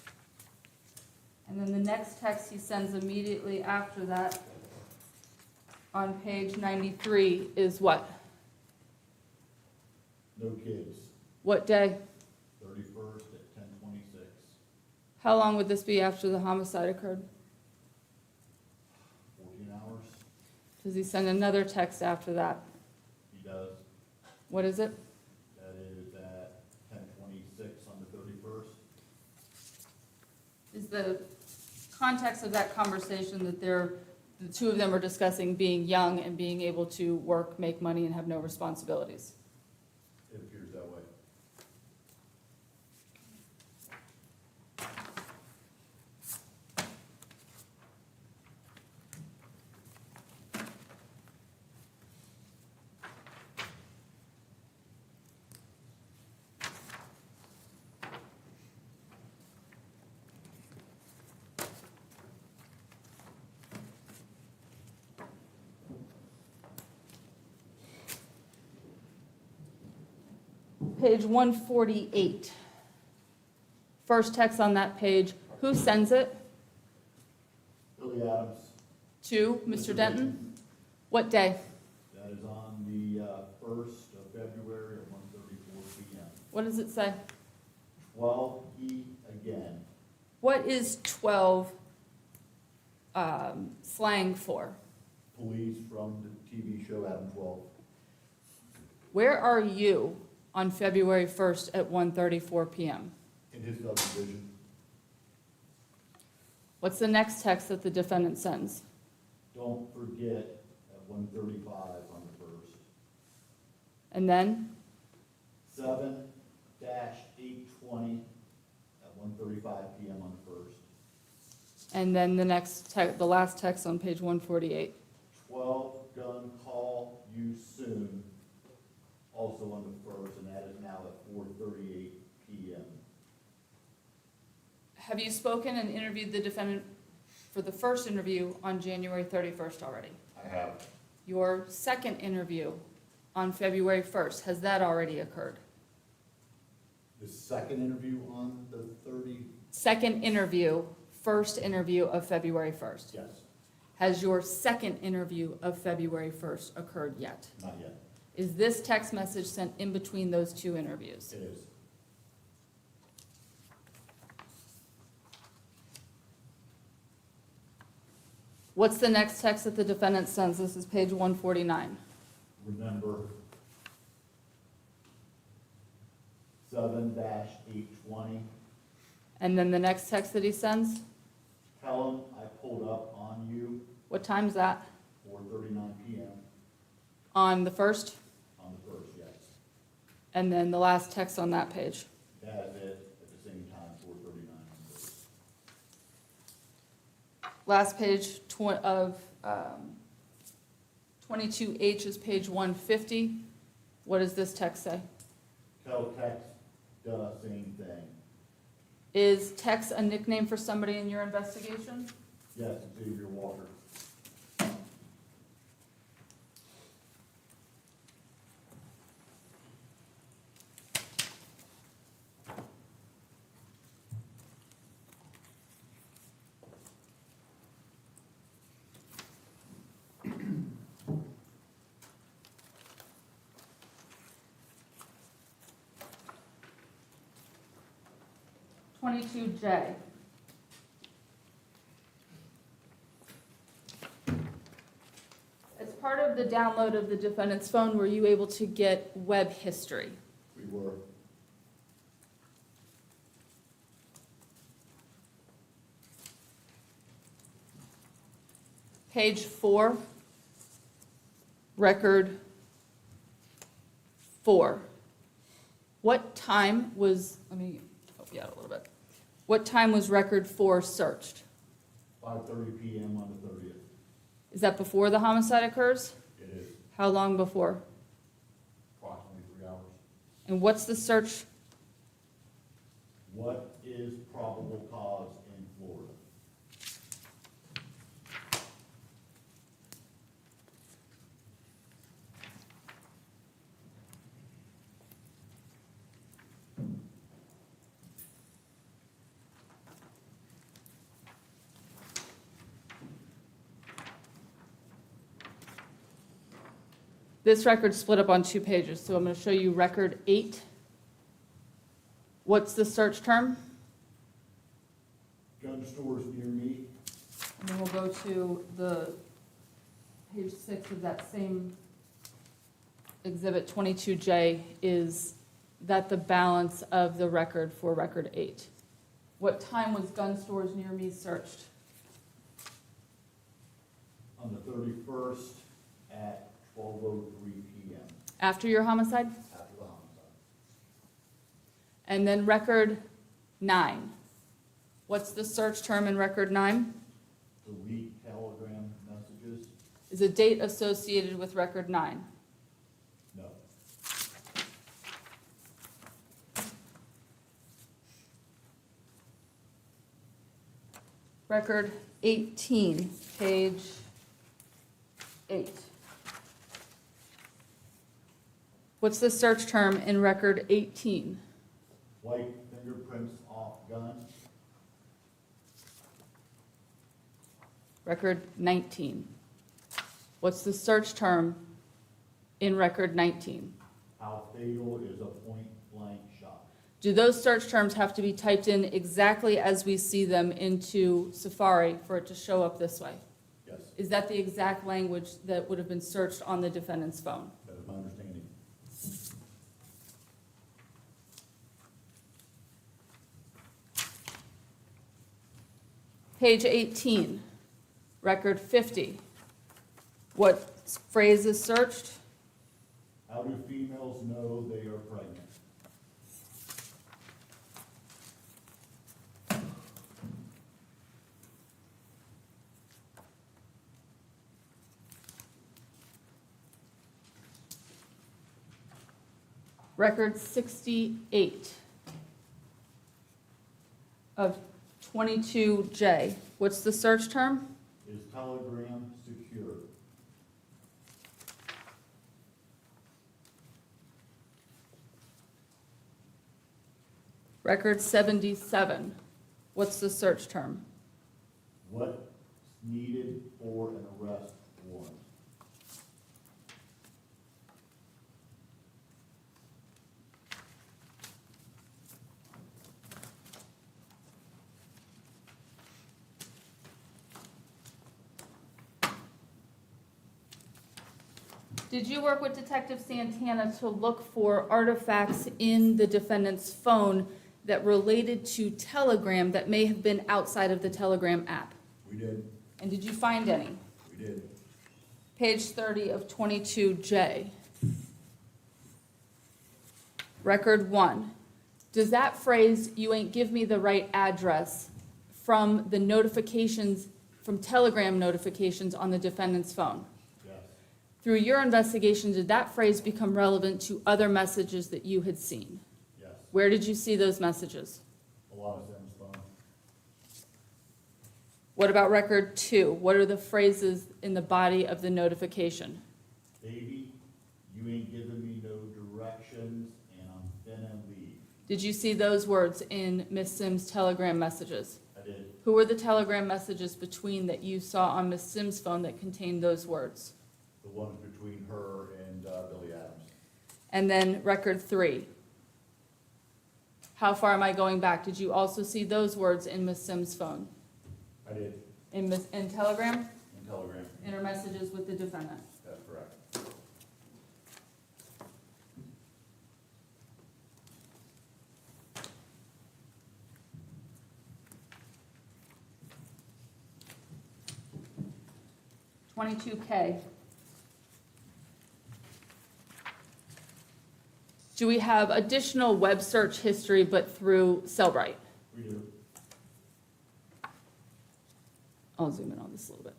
And then the next text he sends immediately after that on page 93 is what? No kids, What day? 31st at 10:26. How long would this be after the homicide occurred? 14 hours. Does he send another text after that? He does. What is it? That is at 10:26 on the 31st. Is the context of that conversation that the 2 of them are discussing being young and being able to work, make money, and have no responsibilities? It appears that way. Page 148. First text on that page, who sends it? Billy Adams, To Mr. Denton? What day? that is on the 1st of February at 1:34 p.m. What does it say? 12E again, What is 12 slang for? Police from the TV show Adam 12. Where are you on February 1st at 1:34 p.m.? In his subdivision, What's the next text that the defendant sends? don't forget at 1:35 on the 1st. And then, 7-820 at 1:35 p.m. on the 1st. And then the the last text on page 148. 12 gun call you soon, also on the first, and that is now at 4:38 PM. Have you spoken and interviewed the defendant for the first interview on January 31st already? I have. Your second interview on February 1st, has that already occurred? The second interview on the 30, Second interview, first interview of February 1st. yes, Has your second interview of February 1st occurred yet? not yet. Is this text message sent in between those two interviews? It is. What's the next text that the defendant sends? This is page 149. Remember 7-820. And then the next text that he sends, Tell him I pulled up on you, what time's that? 4:39 PM On the first? on the first, yes. And then the last text on that page. That is it, at the same time, 4:39 on the first. Last page of 22H is page 150. What does this text say? Tell text the same thing. Is Tex a nickname for somebody in your investigation? Yes, Xavier Walker. Twenty-two J. As part of the download of the defendant's phone, were you able to get web history? We were. Page 4, record 4. What time was, let me help you out a little bit. What time was record 4 searched? 5:30 PM on the 30th. Is that before the homicide occurs? It is How long before? approximately 3 hours. And what's the search? What is probable cause in Florida? This record's split up on 2 pages, so I'm going to show you record 8. What's the search term? Gun stores near me. And then we'll go to the page 6 of that same exhibit 22J. Is that the balance of the record for record 8? What time was gun stores near me searched? On the 31st at 12:03 PM After your homicide? after the homicide. And then record 9. What's the search term in record 9? Delete telegram messages? Is a date associated with record 9? No. Record 18, page 8. What's the search term in record 18? White fingerprints off gun? Record 19. What's the search term in record 19? How fatal is a point blank shot? Do those search terms have to be typed in exactly as we see them into Safari for it to show up this way? Yes, Is that the exact language that would have been searched on the defendant's phone? that is my understanding. Page 18, record 50. What phrase is searched? How do females know they are pregnant? Record 68 of 22J. What's the search term? Is Telegram secure? Record 77. What's the search term? What's needed for an arrest warrant? Did you work with Detective Santana to look for artifacts in the defendant's phone that related to Telegram that may have been outside of the Telegram app? We did, And did you find any? we did. Page 30 of 22J. Record 1. Does that phrase, "you ain't give me the right address," from the notifications, from Telegram notifications on the defendant's phone? Yes, Through your investigation, did that phrase become relevant to other messages that you had seen? yes. Where did you see those messages? A lot of Sam's phone. What about record 2? What are the phrases in the body of the notification? Baby, you ain't giving me no directions, and I'm finna leave. Did you see those words in Miss Sims' Telegram messages? I did. Who were the Telegram messages between that you saw on Miss Sims' phone that contained those words? The ones between her and Billy Adams. And then record 3. How far am I going back? Did you also see those words in Miss Sims' phone? I did. In Telegram? In Telegram. In her messages with the defendant? That's correct. $22K. Do we have additional web search history but through Cellbrite? We do. I'll zoom in on this a little bit.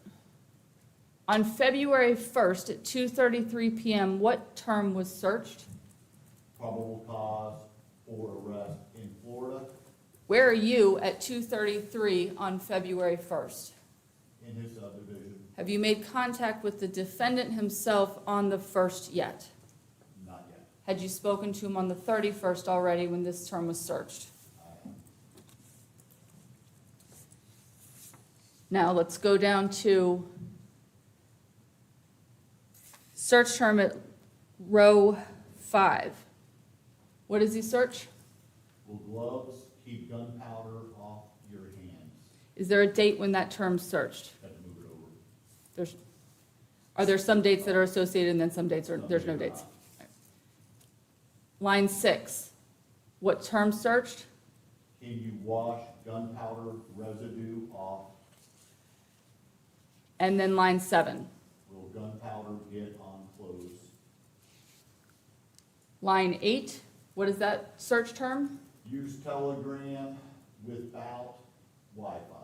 On February 1st at 2:33 PM, what term was searched? Probable cause for arrest in Florida, Where are you at 2:33 on February 1st? in his subdivision. Have you made contact with the defendant himself on the 1st yet? Not yet. Had you spoken to him on the 31st already when this term was searched? Now, let's go down to search term at row 5. What does he search? Will gloves keep gunpowder off your hands? Is there a date when that term's searched? Had to move it over. There's, are there some dates that are associated and then some dates are, there's no dates? Line 6, what term searched? Can you wash gunpowder residue off? And then line 7. Will gunpowder get on clothes? Line 8, what is that search term? Use Telegram without Wi-Fi.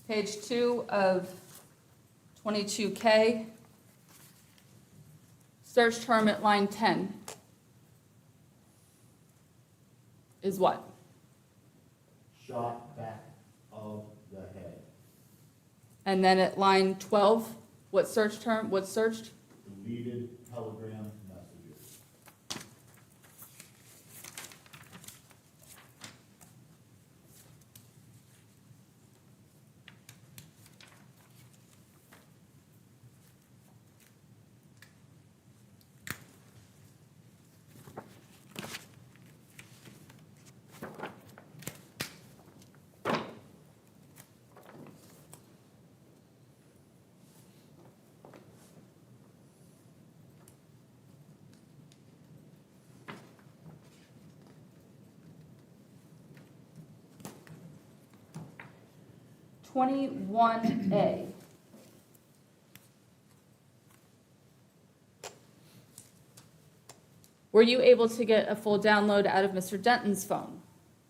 Page 2 of 22K. Search term at line 10 is what? Shot back of the head. And then at line 12, what search term, what's searched? Deleted Telegram messages. $21A. Were you able to get a full download out of Mr. Denton's phone?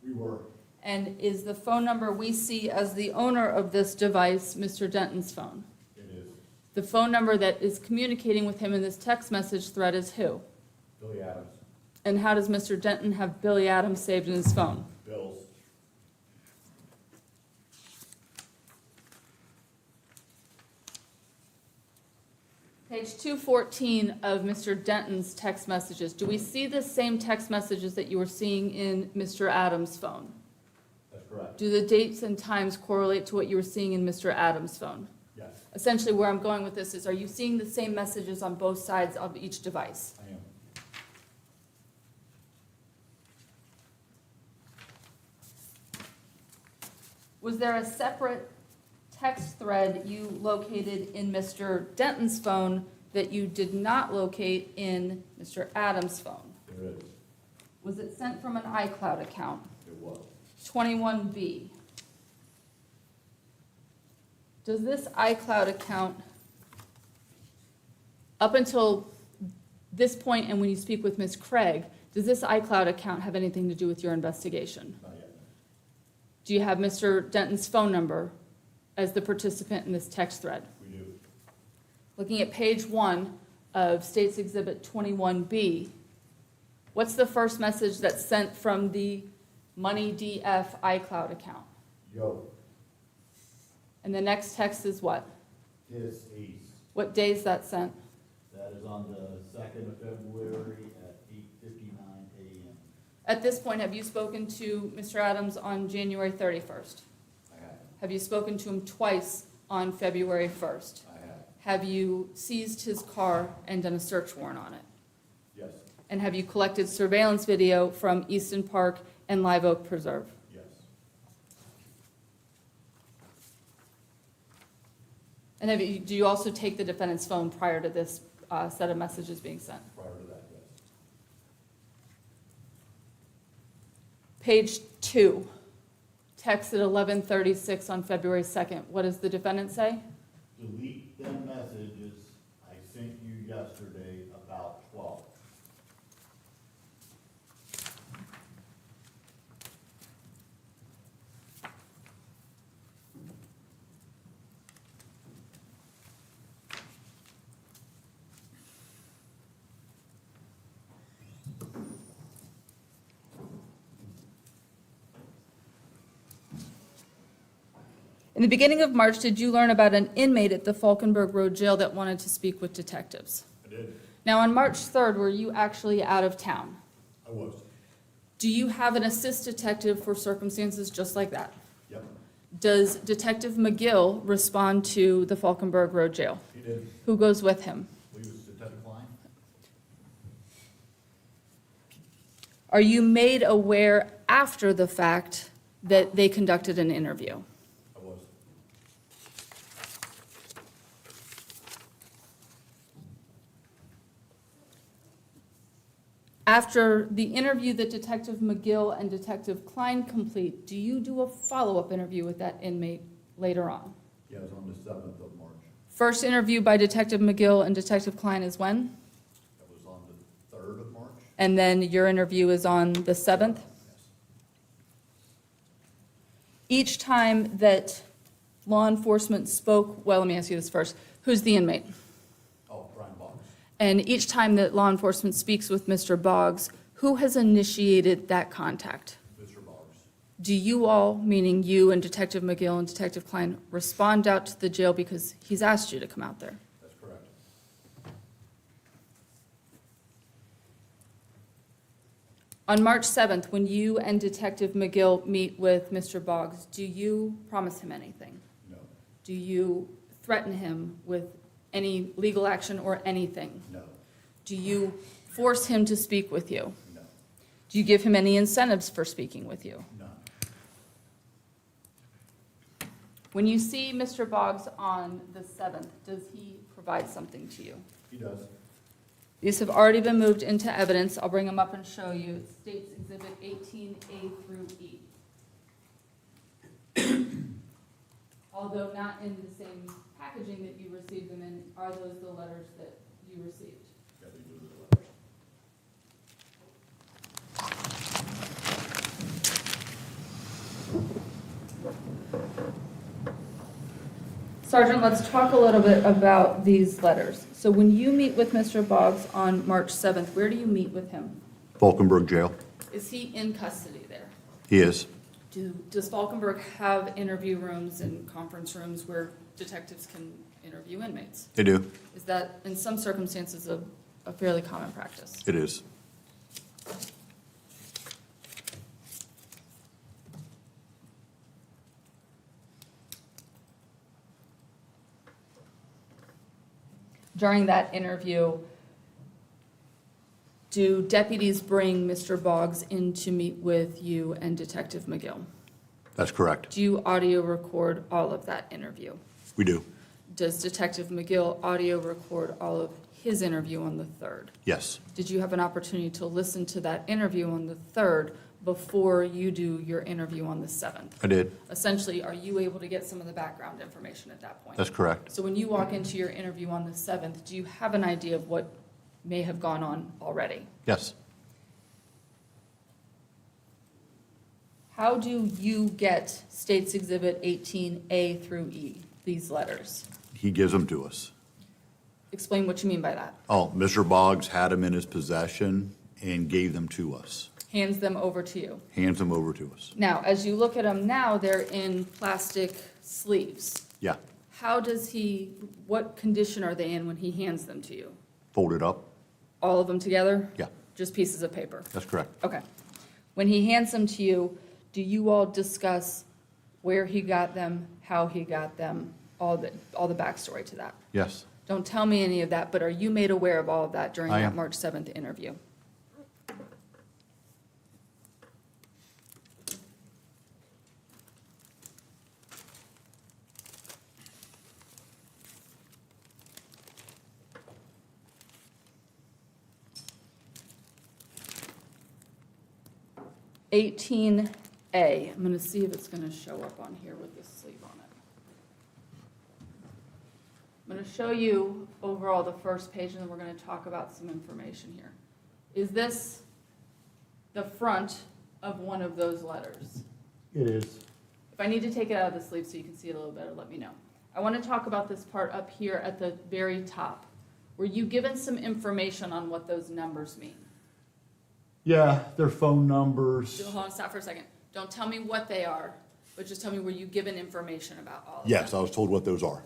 We were. And is the phone number we see as the owner of this device Mr. Denton's phone? It is The phone number that is communicating with him in this text message thread is who? Billy Adams, And how does Mr. Denton have Billy Adams saved in his phone? Bill's. Page 214 of Mr. Denton's text messages. Do we see the same text messages that you were seeing in Mr. Adams' phone? That's correct. Do the dates and times correlate to what you were seeing in Mr. Adams' phone? Yes, Essentially, where I'm going with this is, are you seeing the same messages on both sides of each device? I am. Was there a separate text thread you located in Mr. Denton's phone that you did not locate in Mr. Adams' phone? There is. Was it sent from an iCloud account? It was. 21B. Does this iCloud account, up until this point and when you speak with Ms. Craig, does this iCloud account have anything to do with your investigation? Not yet. Do you have Mr. Denton's phone number as the participant in this text thread? We do. Looking at page 1 of State's Exhibit 21B, what's the first message that's sent from the MoneyDF iCloud account? Yo, And the next text is what? this east. What day is that sent? That is on the 2nd of February at 8:59 a.m. At this point, have you spoken to Mr. Adams on January 31st? I have. Have you spoken to him twice on February 1st? I have. Have you seized his car and done a search warrant on it? Yes. And have you collected surveillance video from Easton Park and Live Oak Preserve? Yes. And do you also take the defendant's phone prior to this set of messages being sent? Prior to that, yes. Page 2, text at 11:36 on February 2nd. What does the defendant say? Delete them messages I sent you yesterday about 12. In the beginning of March, did you learn about an inmate at the Falkenberg Road Jail that wanted to speak with detectives? I did. Now, on March 3rd, were you actually out of town? I was. Do you have an assist detective for circumstances just like that? Yep. Does Detective McGill respond to the Falkenberg Road Jail? He did. Who goes with him? We was Detective Klein. Are you made aware after the fact that they conducted an interview? I was. After the interview that Detective McGill and Detective Klein complete, do you do a follow-up interview with that inmate later on? Yeah, it was on the 7th of March. First interview by Detective McGill and Detective Klein is when? That was on the 3rd of March. And then your interview is on the 7th? Yes. Each time that law enforcement spoke, well, let me ask you this first. Who's the inmate? Oh, Brian Boggs. And each time that law enforcement speaks with Mr. Boggs, who has initiated that contact? Mr. Boggs. Do you all, meaning you and Detective McGill and Detective Klein, respond out to the jail because he's asked you to come out there? That's correct. On March 7th, when you and Detective McGill meet with Mr. Boggs, do you promise him anything? No. Do you threaten him with any legal action or anything? No. Do you force him to speak with you? No. Do you give him any incentives for speaking with you? None. When you see Mr. Boggs on the 7th, does he provide something to you? He does. These have already been moved into evidence. I'll bring them up and show you. It's State's Exhibit 18A through E. Although not in the same packaging that you received them in, are those the letters that you received? Yeah, they do the letters. Sergeant, let's talk a little bit about these letters. So when you meet with Mr. Boggs on March 7th, where do you meet with him? Falkenberg Jail. Is he in custody there? He is. Does Falkenberg have interview rooms and conference rooms where detectives can interview inmates? They do. Is that, in some circumstances, a fairly common practice? It is. During that interview, do deputies bring Mr. Boggs in to meet with you and Detective McGill? That's correct. Do you audio record all of that interview? We do. Does Detective McGill audio record all of his interview on the 3rd? Yes. Did you have an opportunity to listen to that interview on the 3rd before you do your interview on the 7th? I did. Essentially, are you able to get some of the background information at that point? That's correct. So when you walk into your interview on the 7th, do you have an idea of what may have gone on already? Yes. How do you get States Exhibit 18A through E, these letters? He gives them to us. Explain what you mean by that. Oh, Mr. Boggs had them in his possession and gave them to us. Hands them over to you. Hands them over to us. Now, as you look at them now, they're in plastic sleeves. Yeah. How does he, what condition are they in when he hands them to you? Folded up. All of them together? Yeah. Just pieces of paper? That's correct. Okay. When he hands them to you, do you all discuss where he got them, how he got them, all the backstory to that? Yes. Don't tell me any of that, but are you made aware of all of that during I that am. March 7th interview? $18A, I'm gonna see if it's gonna show up on here with the sleeve on it. I'm gonna show you overall the first page, and then we're gonna talk about some information here. Is this the front of one of those letters? It is. If I need to take it out of the sleeve so you can see it a little better, let me know. I wanna talk about this part up here at the very top. Were you given some information on what those numbers mean? Yeah, their phone numbers. Hold on, stop for a second. Don't tell me what they are, but just tell me, were you given information about all of them? Yes, I was told what those are.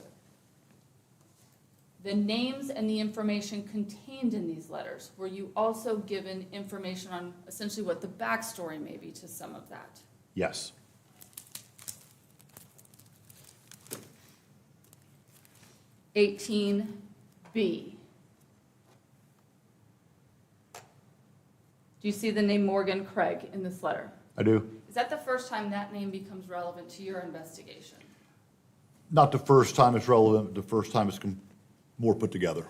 The names and the information contained in these letters, were you also given information on essentially what the backstory may be to some of that? Yes. $18B. Do you see the name Morgan Craig in this letter? I do. Is that the first time that name becomes relevant to your investigation? Not the first time it's relevant, the first time it's more put together.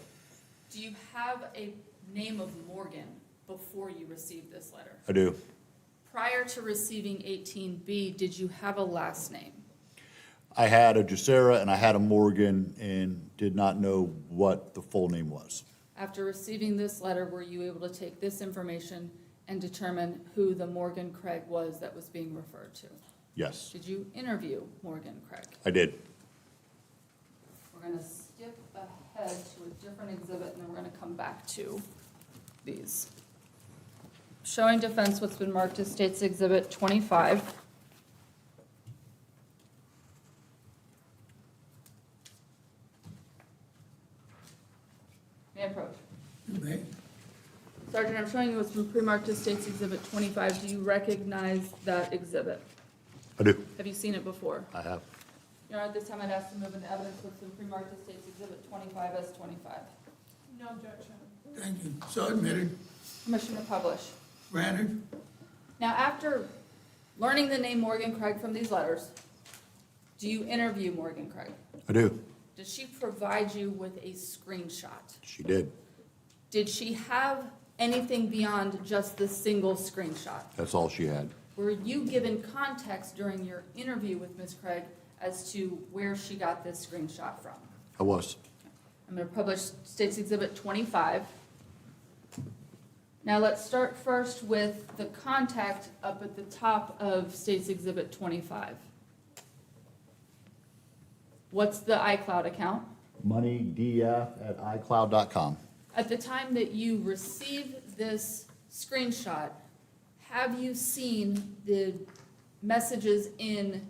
Do you have a name of Morgan before you received this letter? I do. Prior to receiving 18B, did you have a last name? I had a Jussera and I had a Morgan and did not know what the full name was. After receiving this letter, were you able to take this information and determine who the Morgan Craig was that was being referred to? Yes, Did you interview Morgan Craig? I did. We're going to skip ahead to a different exhibit, and then we're going to come back to these. Showing defense what's been marked as State's Exhibit 25. May I approach? Okay. Sergeant, I'm showing you what's been pre-marked as State's Exhibit 25. Do you recognize that exhibit? I do. Have you seen it before? I have. Your Honor, at this time I'd ask to move into evidence what's been pre-marked as State's Exhibit 25 as 25. No objection. Thank you. So admitted, Permission to publish. granted. Now, after learning the name Morgan Craig from these letters, do you interview Morgan Craig? I do. Does she provide you with a screenshot? She did. Did she have anything beyond just the single screenshot? That's all she had. Were you given context during your interview with Ms. Craig as to where she got this screenshot from? I was. I'm going to publish State's Exhibit 25. Now let's start first with the contact up at the top of State's Exhibit 25. What's the iCloud account? moneydf@icloud.com. At the time that you received this screenshot, have you seen the messages in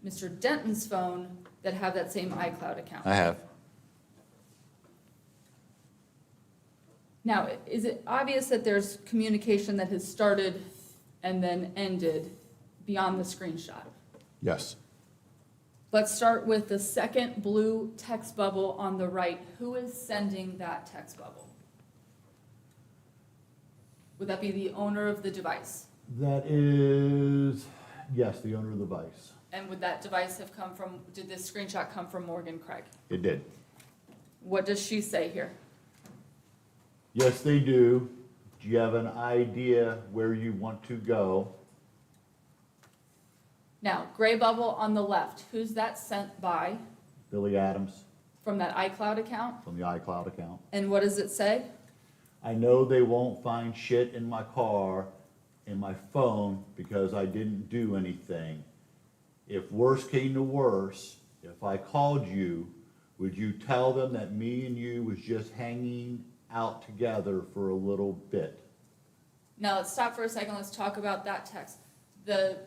Mr. Denton's phone that have that same iCloud account? I have. Now, is it obvious that there's communication that has started and then ended beyond the screenshot? Yes. Let's start with the second blue text bubble on the right. Who is sending that text bubble? Would that be the owner of the device? That is, yes, the owner of the device. And would that device have come from, did this screenshot come from Morgan Craig? It did. What does she say here? Yes, they do. Do you have an idea where you want to go? Now, gray bubble on the left, who's that sent by Billy Adams from that iCloud account? from the iCloud account. And what does it say? I know they won't find shit in my car, in my phone, because I didn't do anything. If worse came to worse, if I called you, would you tell them that me and you was just hanging out together for a little bit? Now, let's stop for a second, let's talk about that text. The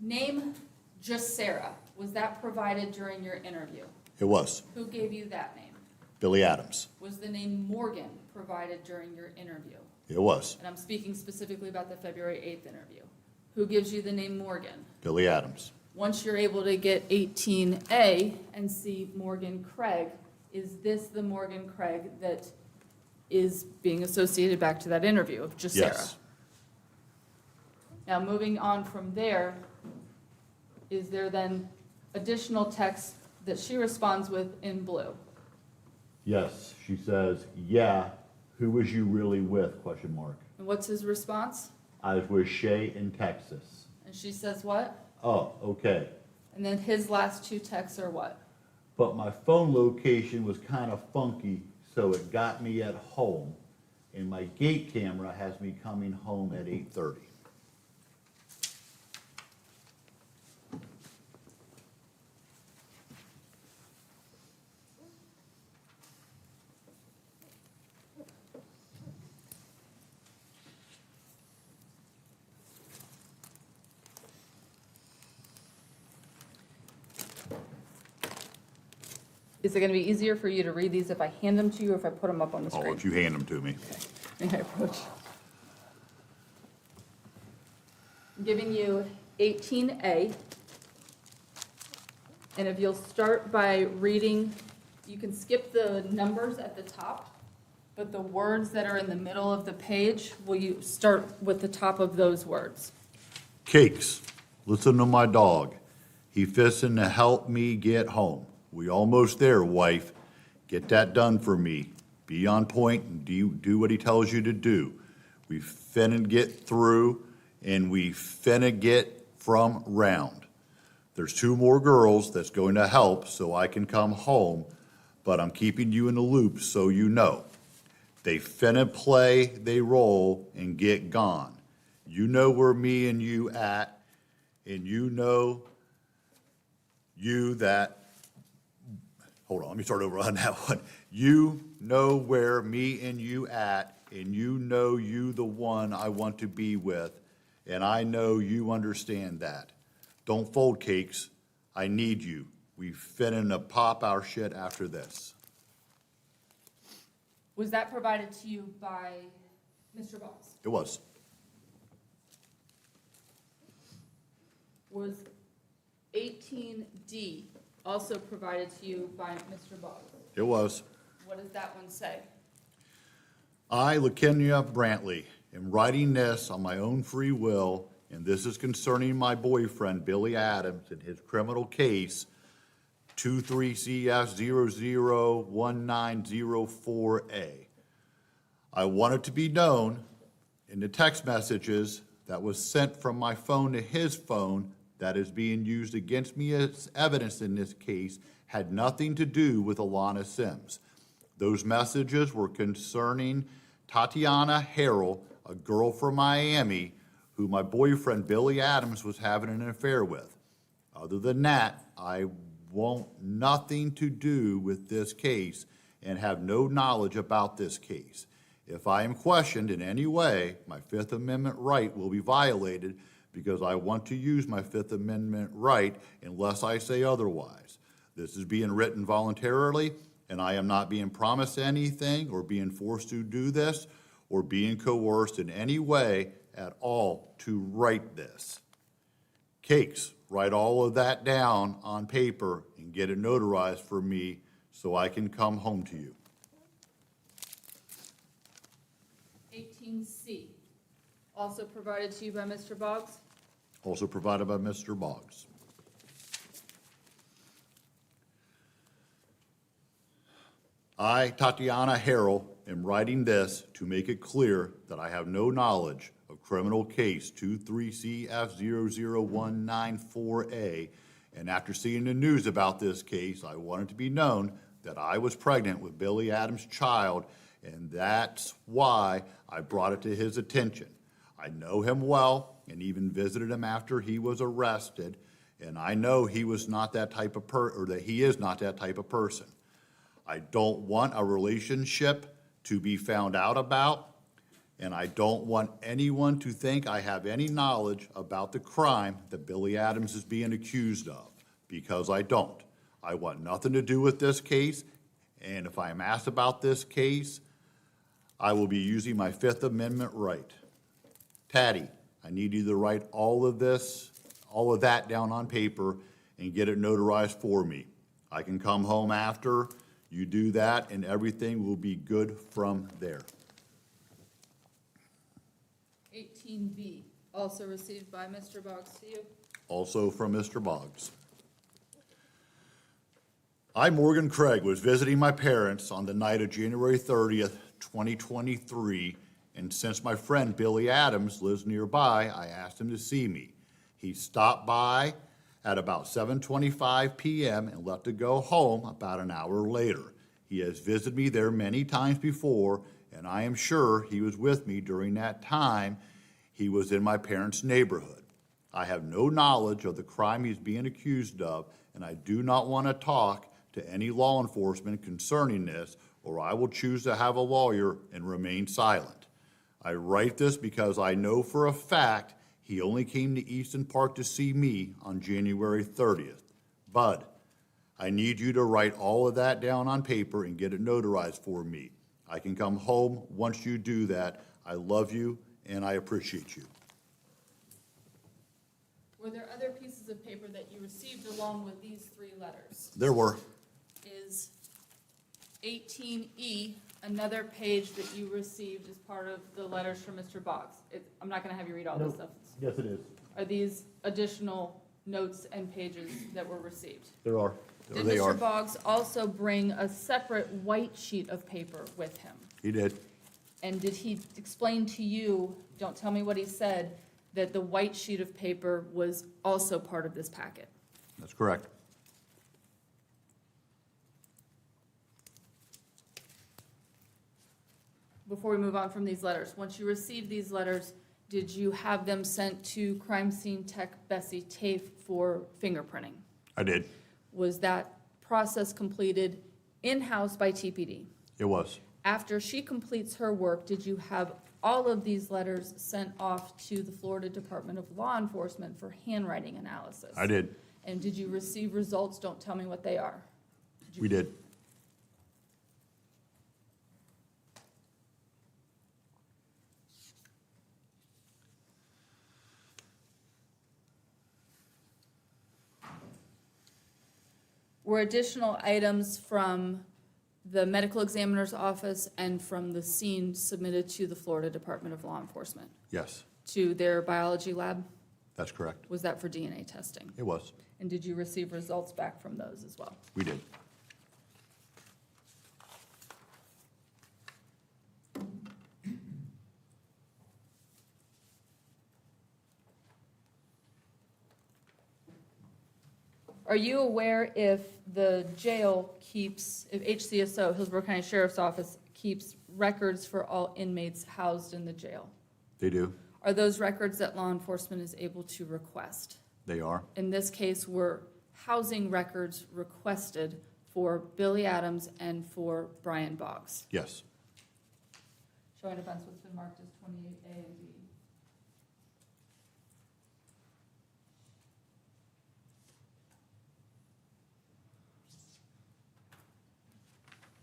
name Just Sarah, was that provided during your interview? It was. Who gave you that name? Billy Adams. Was the name Morgan provided during your interview? It was. And I'm speaking specifically about the February 8th interview. Who gives you the name Morgan? Billy Adams. Once you're able to get 18A and see Morgan Craig, is this the Morgan Craig that is being associated back to that interview of Just Sarah? Yes. Now, moving on from there, is there then additional text that she responds with in blue? Yes, she says, yeah, who was you really with, question mark. And what's his response? I was with Shay in Texas. And she says what? Oh, okay. And then his last two texts are what? But my phone location was kind of funky, so it got me at home. And my gate camera has me coming home at 8:30. Is it gonna be easier for you to read these if I hand them to you or if I put them up on the Oh, screen? if you hand them to me. May I approach? I'm giving you 18A. And if you'll start by reading, you can skip the numbers at the top, but the words that are in the middle of the page, will you start with the top of those words? Cakes, listen to my dog. He fissin' to help me get home. We almost there, wife. Get that done for me. Be on point and do what he tells you to do. We finna get through and we finna get from round. There's 2 more girls that's going to help so I can come home, but I'm keeping you in the loop so you know. They finna play they role and get gone. You know where me and you at, and you know you that, hold on, let me start over on that one. You know where me and you at, and you know you the one I want to be with, and I know you understand that. Don't fold, Cakes. I need you. We finna pop our shit after this. Was that provided to you by Mr. Balls? It was. Was 18D also provided to you by Mr. Balls? It was. What does that one say? I, LaKenya Brantley, am writing this on my own free will, and this is concerning my boyfriend, Billy Adams, and his criminal case, 23CS001904A. I want it to be known in the text messages that was sent from my phone to his phone that is being used against me as evidence in this case had nothing to do with Alana Sims. Those messages were concerning Tatiana Harrell, a girl from Miami, who my boyfriend Billy Adams was having an affair with. Other than that, I want nothing to do with this case and have no knowledge about this case. If I am questioned in any way, my Fifth Amendment right will be violated because I want to use my Fifth Amendment right unless I say otherwise. This is being written voluntarily, and I am not being promised anything or being forced to do this or being coerced in any way at all to write this. Cakes, write all of that down on paper and get it notarized for me so I can come home to you. 18C, also provided to you by Mr. Boggs. Also provided by Mr. Boggs. I, Tatiana Harrell, am writing this to make it clear that I have no knowledge of criminal case 23CF00194A, and after seeing the news about this case, I wanted to be known that I was pregnant with Billy Adams' child, and that's why I brought it to his attention. I know him well and even visited him after he was arrested, and I know he was not that type of that he is not that type of person. I don't want a relationship to be found out about, and I don't want anyone to think I have any knowledge about the crime that Billy Adams is being accused of, because I don't. I want nothing to do with this case, and if I am asked about this case, I will be using my Fifth Amendment right. Tatty, I need you to write all of that down on paper and get it notarized for me. I can come home after you do that, and everything will be good from there. 18B, also received by Mr. Boggs to you. Also from Mr. Boggs. I, Morgan Craig, was visiting my parents on the night of January 30th, 2023, and since my friend Billy Adams lives nearby, I asked him to see me. He stopped by at about 7:25 p.m. and left to go home about an hour later. He has visited me there many times before, and I am sure he was with me during that time he was in my parents' neighborhood. I have no knowledge of the crime he's being accused of, and I do not want to talk to any law enforcement concerning this, or I will choose to have a lawyer and remain silent. I write this because I know for a fact he only came to Easton Park to see me on January 30th. Bud, I need you to write all of that down on paper and get it notarized for me. I can come home once you do that. I love you and I appreciate you. Were there other pieces of paper that you received along with these three letters? There were. Is 18E another page that you received as part of the letters from Mr. Boggs? I'm not going to have you read all this stuff. Yes, it is. Are these additional notes and pages that were received? There are. There Did they are. Mr. Boggs also bring a separate white sheet of paper with him? He did. And did he explain to you, don't tell me what he said, that the white sheet of paper was also part of this packet? That's correct. Before we move on from these letters, once you received these letters, did you have them sent to Crime Scene Tech Bessie Tafe for fingerprinting? I did. Was that process completed in-house by TPD? It was. After she completes her work, did you have all of these letters sent off to the Florida Department of Law Enforcement for handwriting analysis? I did. And did you receive results? Don't tell me what they are. We did. Were additional items from the medical examiner's office and from the scene submitted to the Florida Department of Law Enforcement, Yes, to their biology lab? that's correct. Was that for DNA testing? It was. And did you receive results back from those as well? We did. Are you aware if the jail keeps, if HCSO, Hillsborough County Sheriff's Office, keeps records for all inmates housed in the jail? They do. Are those records that law enforcement is able to request? They are. In this case, were housing records requested for Billy Adams and for Brian Boggs. Yes. Showing offense what's been marked as 28A and B.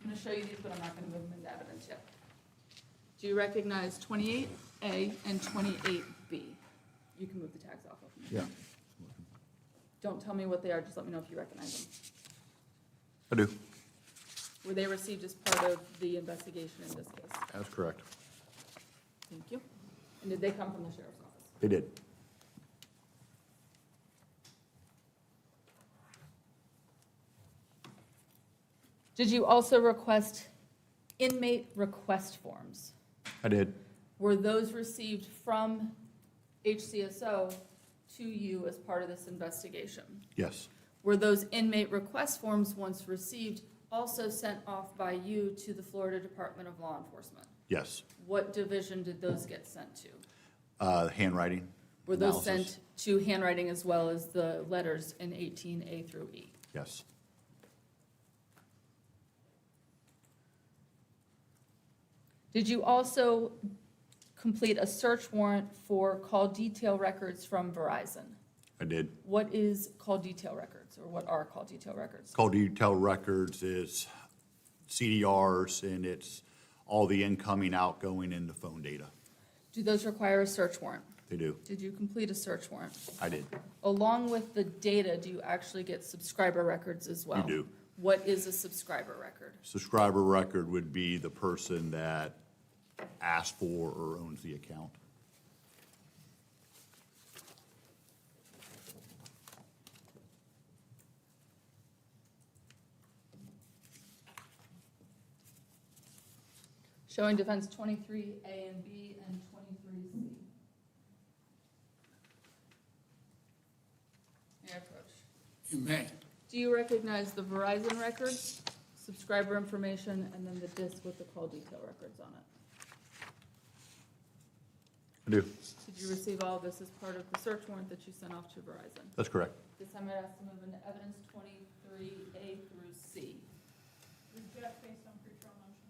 I'm going to show you these, but I'm not going to move them into evidence yet. Do you recognize 28A and 28B? You can move the tags off of them. Yeah. Don't tell me what they are, just let me know if you recognize them. I do. Were they received as part of the investigation in this case? That's correct. Thank you. And did they come from the sheriff's office? They did. Did you also request inmate request forms? I did. Were those received from HCSO to you as part of this investigation? Yes. Were those inmate request forms, once received, also sent off by you to the Florida Department of Law Enforcement? Yes. What division did those get sent to? Handwriting. Were those analysis. sent to handwriting as well as the letters in 18A through E? Yes. Did you also complete a search warrant for call detail records from Verizon? I did. What is call detail records, or what are call detail records? Call detail records is CDRs, and it's all the incoming, outgoing, and the phone data. Do those require a search warrant? They do. Did you complete a search warrant? I did. Along with the data, do you actually get subscriber records as well? We do. What is a subscriber record? Subscriber record would be the person that asked for or owns the account. Showing defense 23A and B and 23C. May I approach? You may. Do you recognize the Verizon records, subscriber information, and then the disc with the call detail records on it? I do. Did you receive all of this as part of the search warrant that you sent off to Verizon? That's correct. This time I'd ask to move into evidence 23A through C. Reject based on pretrial motion.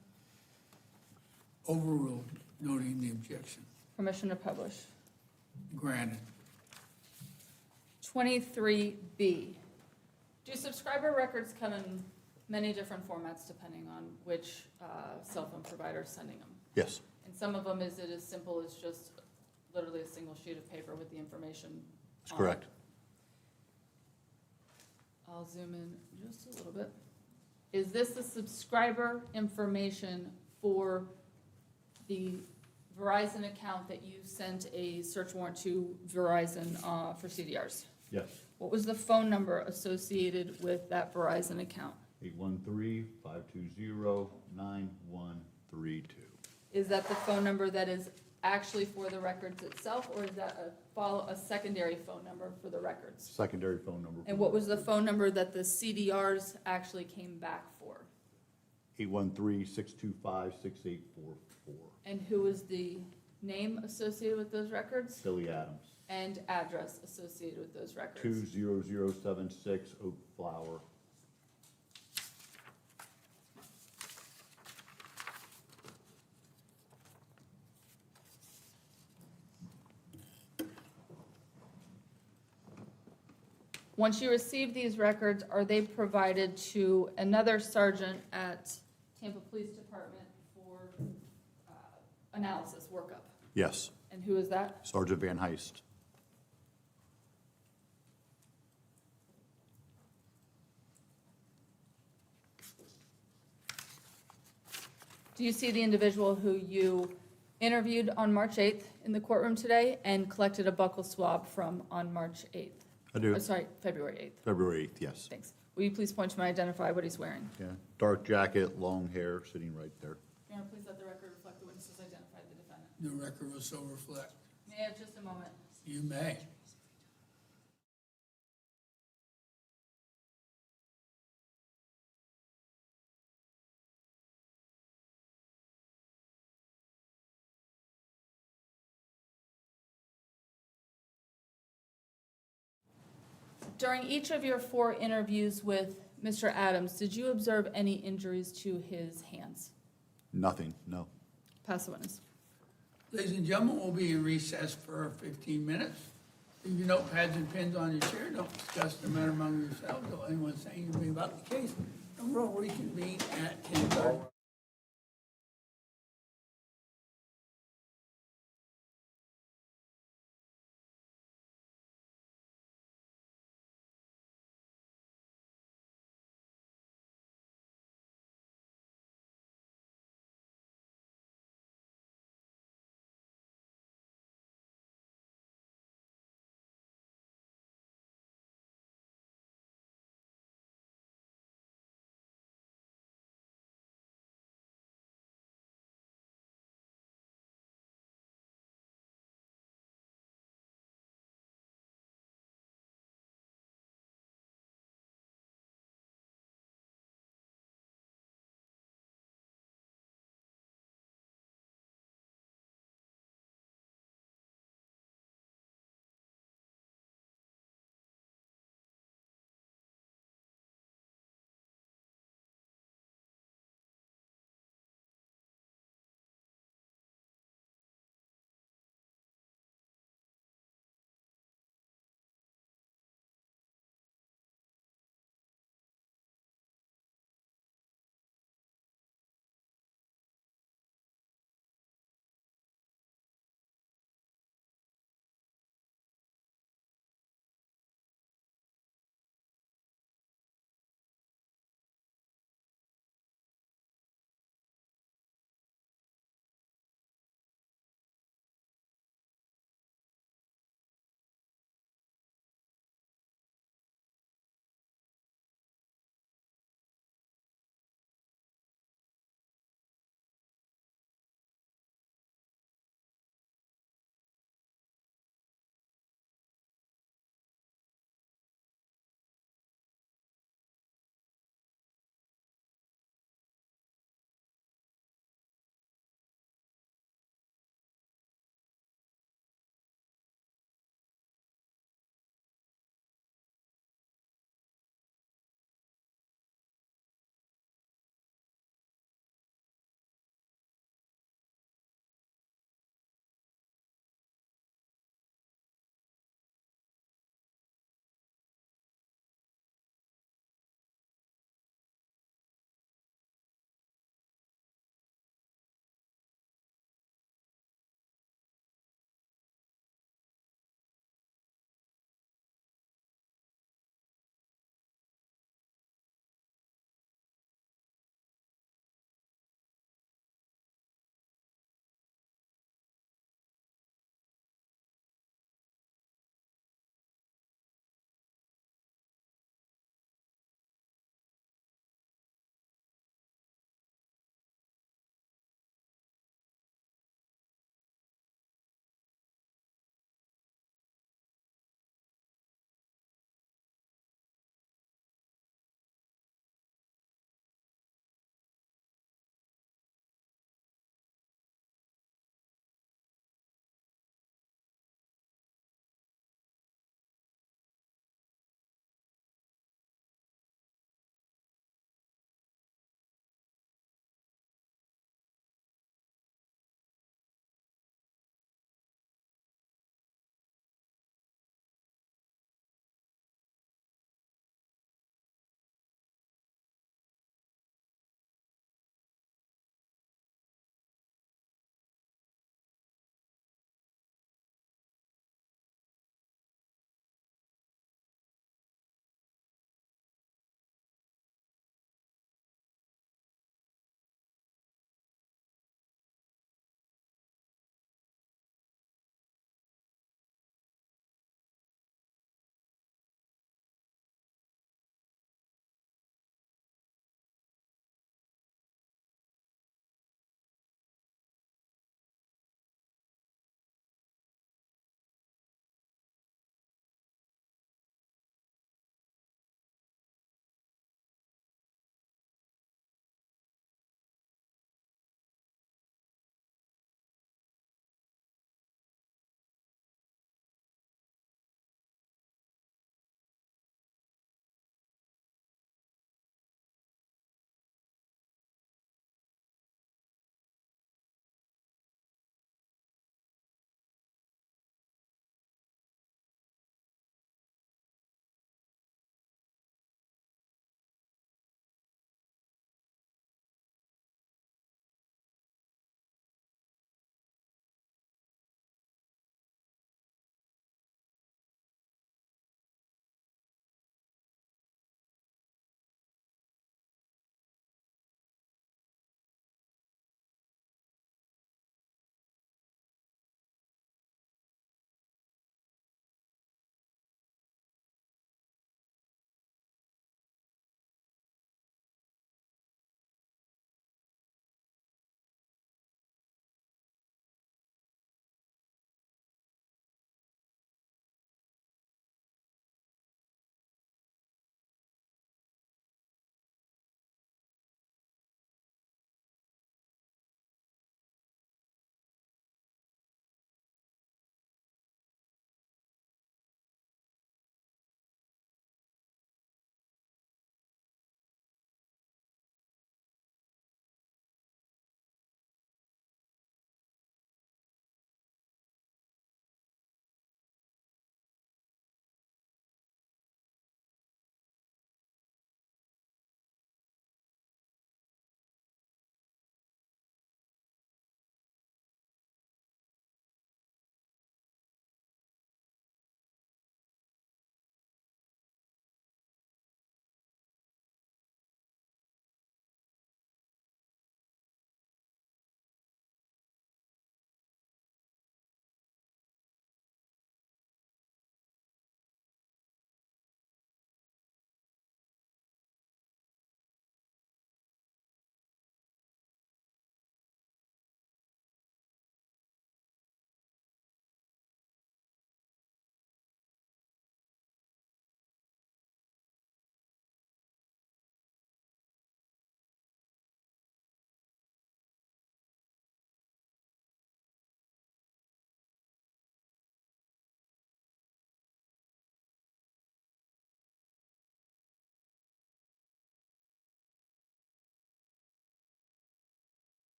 Overruled, noting the objection. Permission to publish. Granted. 23B. Do subscriber records come in many different formats depending on which cell phone provider is sending them? Yes. And some of them, is it as simple as just literally a single sheet of paper with the information That's on it? correct. I'll zoom in just a little bit. Is this the subscriber information for the Verizon account that you sent a search warrant to Verizon for CDRs? Yes. What was the phone number associated with that Verizon account? 813-520-9132. Is that the phone number that is actually for the records itself, or is that a secondary phone number for the records? Secondary phone number. And what was the phone number that the CDRs actually came back for? 813-625-6844. And who was the name associated with those records? Billy Adams. And address associated with those records? 20076 Oak Flower. Once you receive these records, are they provided to another sergeant at Tampa Police Department for analysis, workup? Yes. And who is that? Sergeant Van Heist. Do you see the individual who you interviewed on March 8th in the courtroom today and collected a buccal swab from on March 8th? I do. Sorry, February 8th. February 8th, yes. Thanks. Will you please point to me and identify what he's wearing? Yeah. Dark jacket, long hair, sitting right there. Mayor, please let the record reflect the witnesses identified the defendant. The record will so reflect. May I have just a moment? You may. During each of your 4 interviews with Mr. Adams, did you observe any injuries to his hands? Nothing, no. Pass the witness. Ladies and gentlemen, we'll be in recess for 15 minutes. Leave your notepads and pens on your chair. Don't discuss the matter among yourselves. Don't anyone say anything about the case. And we'll reconvene at 10:30.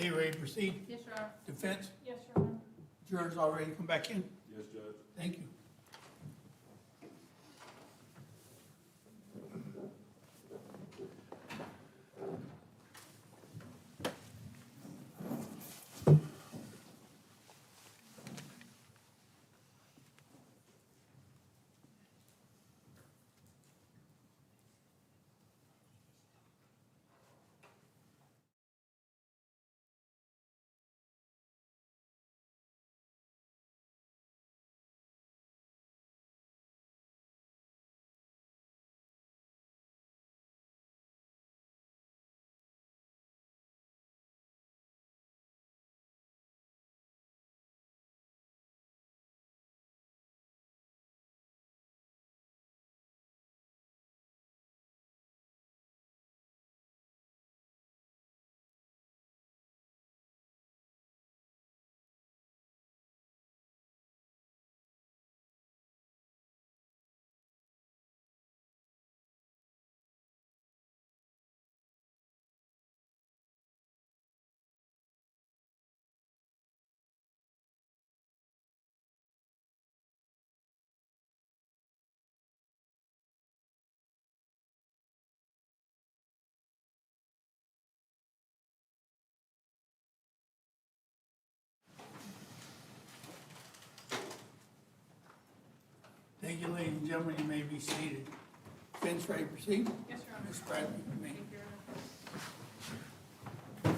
Okay, ready to proceed? Yes, Your Honor. Defense? Yes, Your Honor. Jurors all ready to come back in? Yes, Judge. Thank you. Thank you, ladies and gentlemen, you may be seated. Defense ready to proceed? Yes, Your Honor. Ms. Bradley, you may. Thank you, Your Honor.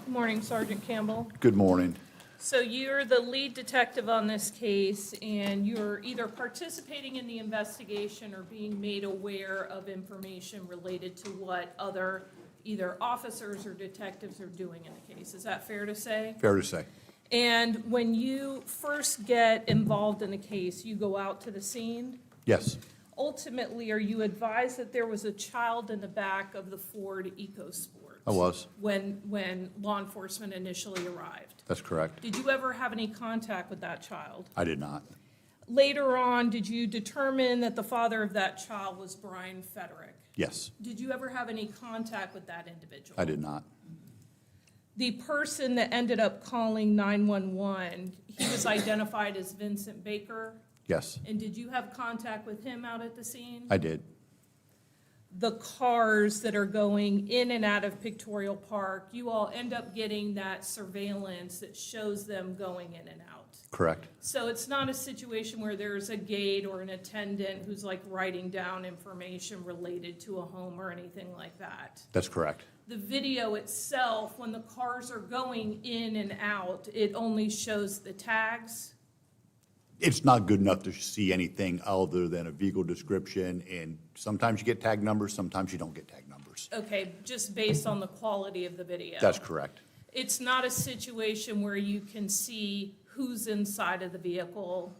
Good morning, Sergeant Campbell. Good morning. So you're the lead detective on this case, and you're either participating in the investigation or being made aware of information related to what other either officers or detectives are doing in the case. Is that fair to say? Fair to say. And when you first get involved in the case, you go out to the scene? Yes, Ultimately, are you advised that there was a child in the back of the Ford EcoSport? I was. When law enforcement initially arrived? That's correct. Did you ever have any contact with that child? I did not. Later on, did you determine that the father of that child was Brian Federick? Yes, Did you ever have any contact with that individual? I did not. The person that ended up calling 911, he was identified as Vincent Baker? Yes, And did you have contact with him out at the scene? I did. The cars that are going in and out of Pictorial Park, you all end up getting that surveillance that shows them going in and out. Correct. So it's not a situation where there's a gate or an attendant who's like writing down information related to a home or anything like that. That's correct. The video itself, when the cars are going in and out, it only shows the tags. It's not good enough to see anything other than a vehicle description, and sometimes you get tag numbers, sometimes you don't get tag numbers. Okay, just based on the quality of the video. That's correct. It's not a situation where you can see who's inside of the vehicle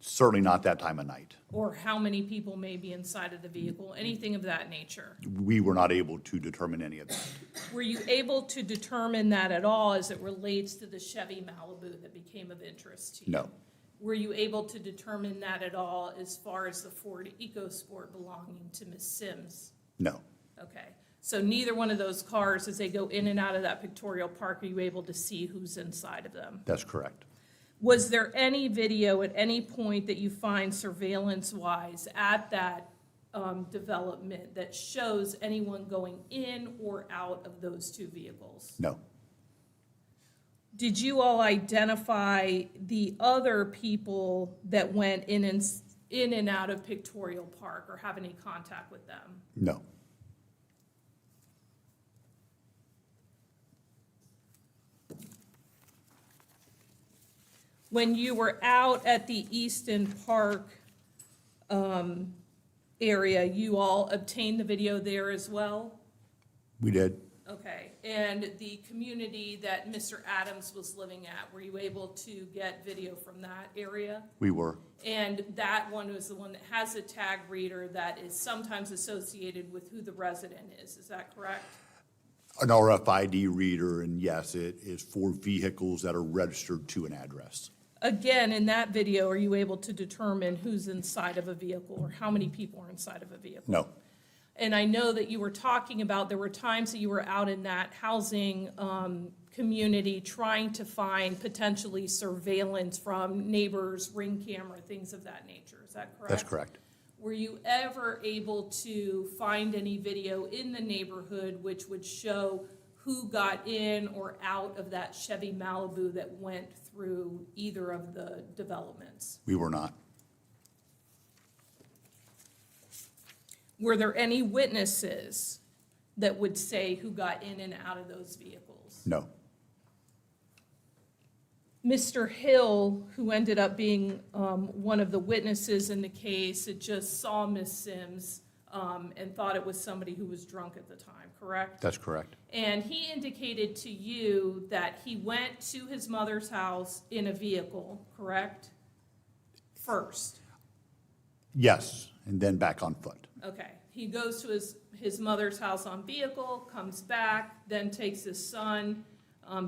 Certainly not that time of night. or how many people may be inside of the vehicle, anything of that nature. We were not able to determine any of that. Were you able to determine that at all as it relates to the Chevy Malibu that became of interest to you? No, Were you able to determine that at all as far as the Ford EcoSport belonging to Ms. Sims? no, Okay, so neither one of those cars, as they go in and out of that Pictorial Park, are you able to see who's inside of them? that's correct. Was there any video at any point that you find surveillance-wise at that development that shows anyone going in or out of those two vehicles? No, Did you all identify the other people that went in and out of Pictorial Park or have any contact with them? no, When you were out at the Easton Park area, you all obtained the video there as well? we did. Okay, and the community that Mr. Adams was living at, were you able to get video from that area? We were. And that one was the one that has a tag reader that is sometimes associated with who the resident is that correct? An RFID reader, and yes, it is for vehicles that are registered to an address. Again, in that video, are you able to determine who's inside of a vehicle or how many people are inside of a vehicle? No, And I know that you were talking about, there were times that you were out in that housing community trying to find potentially surveillance from neighbors, ring camera, things of that nature. Is that correct? That's correct. Were you ever able to find any video in the neighborhood which would show who got in or out of that Chevy Malibu that went through either of the developments? We were not. Were there any witnesses that would say who got in and out of those vehicles? No. Mr. Hill, who ended up being one of the witnesses in the case, it just saw Miss Sims and thought it was somebody who was drunk at the time, correct? That's correct. And he indicated to you that he went to his mother's house in a vehicle, correct? First. Yes, and then back on foot. Okay, he goes to his mother's house on vehicle, comes back, then takes his son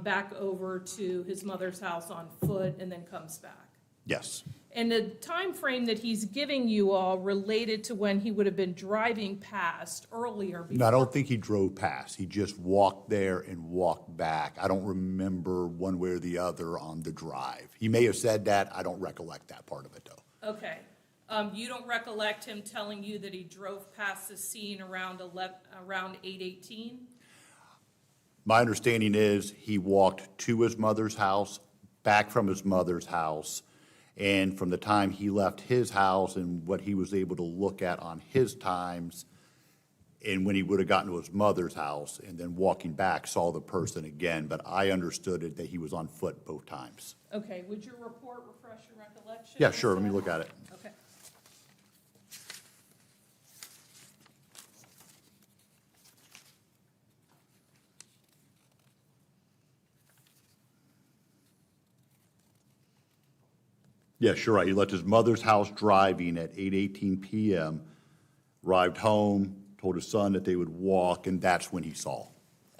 back over to his mother's house on foot, and then comes back. Yes. And the time frame that he's giving you all related to when he would have been driving past earlier. No, I don't think he drove past. He just walked there and walked back. I don't remember one way or the other on the drive. He may have said that. I don't recollect that part of it, though. Okay. You don't recollect him telling you that he drove past the scene around 8:18? My understanding is he walked to his mother's house, back from his mother's house, and from the time he left his house and what he was able to look at on his times, and when he would have gotten to his mother's house, and then walking back, saw the person again, but I understood it that he was on foot both times. Okay, would your report refresh your recollection? Yeah, sure, let me look at it. Okay. Yes, you're right. He left his mother's house driving at 8:18 PM, arrived home, told his son that they would walk, and that's when he saw.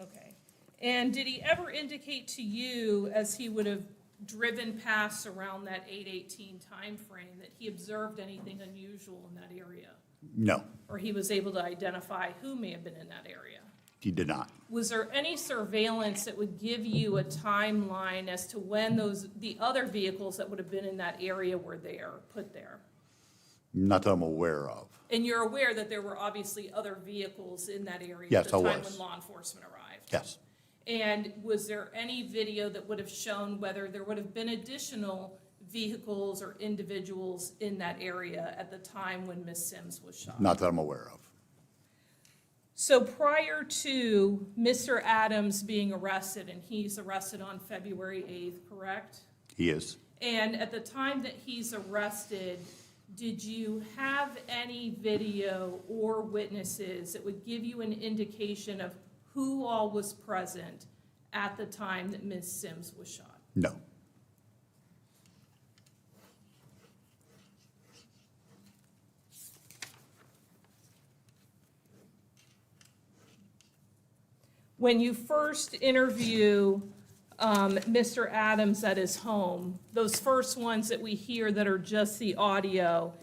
Okay. And did he ever indicate to you, as he would have driven past around that 8:18 timeframe, that he observed anything unusual in that area? No, Or he was able to identify who may have been in that area? he did not. Was there any surveillance that would give you a timeline as to when the other vehicles that would have been in that area were put there? Not that I'm aware of. And you're aware that there were obviously other vehicles in that area Yes, at the I time was. when law enforcement arrived? Yes. And was there any video that would have shown whether there would have been additional vehicles or individuals in that area at the time when Miss Sims was shot? Not that I'm aware of. So prior to Mr. Adams being arrested, and he's arrested on February 8th, correct? He is. And at the time that he's arrested, did you have any video or witnesses that would give you an indication of who all was present at the time that Ms. Sims was shot? No. When you first interview Mr. Adams at his home, those first ones that we hear that are just the audio,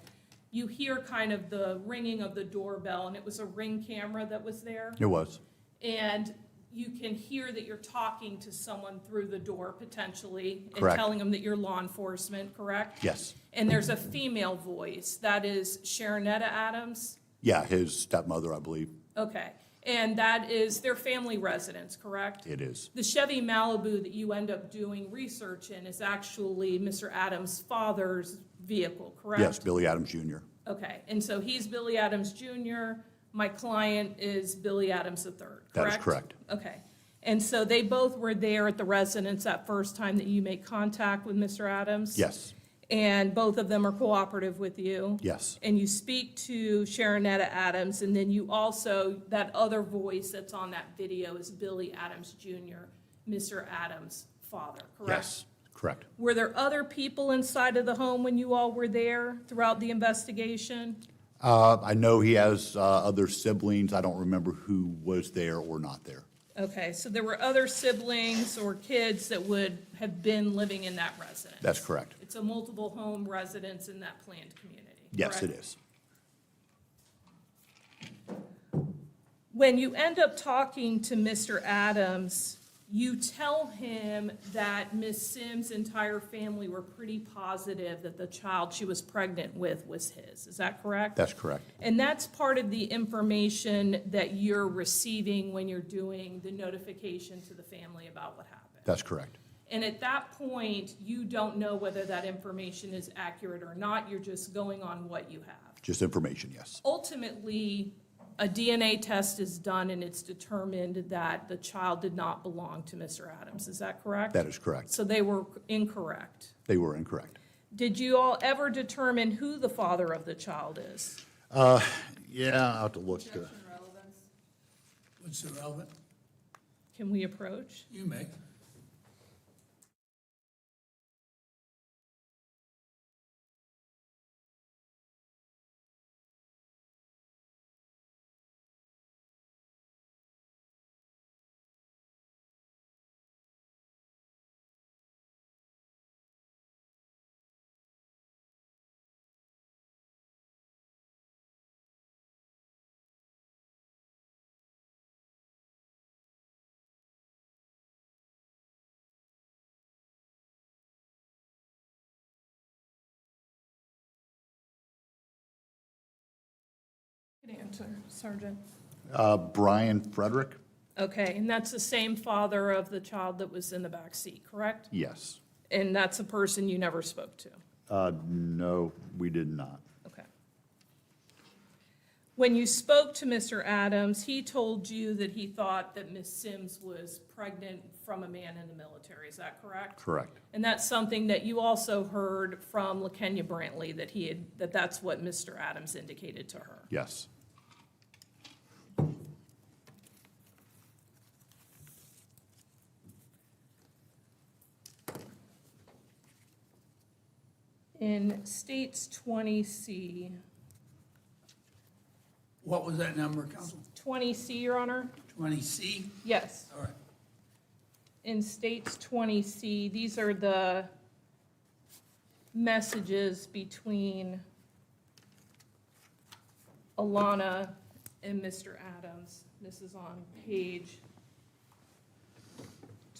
you hear kind of the ringing of the doorbell, and it was a Ring camera that was there. It was. And you can hear that you're talking to someone through the door potentially. And Correct. telling them that you're law enforcement, correct? Yes. And there's a female voice, that is Sharonetta Adams? Yeah, his stepmother, I believe. Okay, and that is their family residence, correct? It is. The Chevy Malibu that you end up doing research in is actually Mr. Adams' father's vehicle, correct? Yes, Billy Adams Jr. Okay, and so he's Billy Adams Jr., my client is Billy Adams III, correct? That is correct. Okay, and so they both were there at the residence that first time that you made contact with Mr. Adams? Yes. And both of them are cooperative with you? Yes. And you speak to Sharonetta Adams, and then you also, that other voice that's on that video is Billy Adams Jr., Mr. Adams' father, correct? Yes. Correct. Were there other people inside of the home when you all were there throughout the investigation? I know he has other siblings. I don't remember who was there or not there. Okay, so there were other siblings or kids that would have been living in that residence? That's correct. It's a multiple home residence in that planned community, Yes, it correct? is. when you end up talking to Mr. Adams, you tell him that Ms. Sims' entire family were pretty positive that the child she was pregnant with was his. Is that correct? That's correct. And that's part of the information that you're receiving when you're doing the notification to the family about what happened. That's correct. And at that point, you don't know whether that information is accurate or not. You're just going on what you have. Just information, yes. Ultimately, a DNA test is done and it's determined that the child did not belong to Mr. Adams. Is that correct? That is correct. So they were incorrect. They were incorrect. Did you all ever determine who the father of the child is? Yeah, I'll have to look. Objection relevance. What's irrelevant? Can we approach? You may. Good answer, Sergeant. Brian Frederick? Okay, and that's the same father of the child that was in the back seat, correct? Yes. And that's a person you never spoke to? No, we did not. Okay. When you spoke to Mr. Adams, he told you that he thought that Ms. Sims was pregnant from a man in the military, is that correct? Correct. And that's something that you also heard from LaKenya Brantley, that that's what Mr. Adams indicated to her? Yes. In States 20C, What was that number, Counsel? 20C, Your Honor? 20C? Yes. All right. In States 20C, these are the messages between Alana and Mr. Adams. This is on page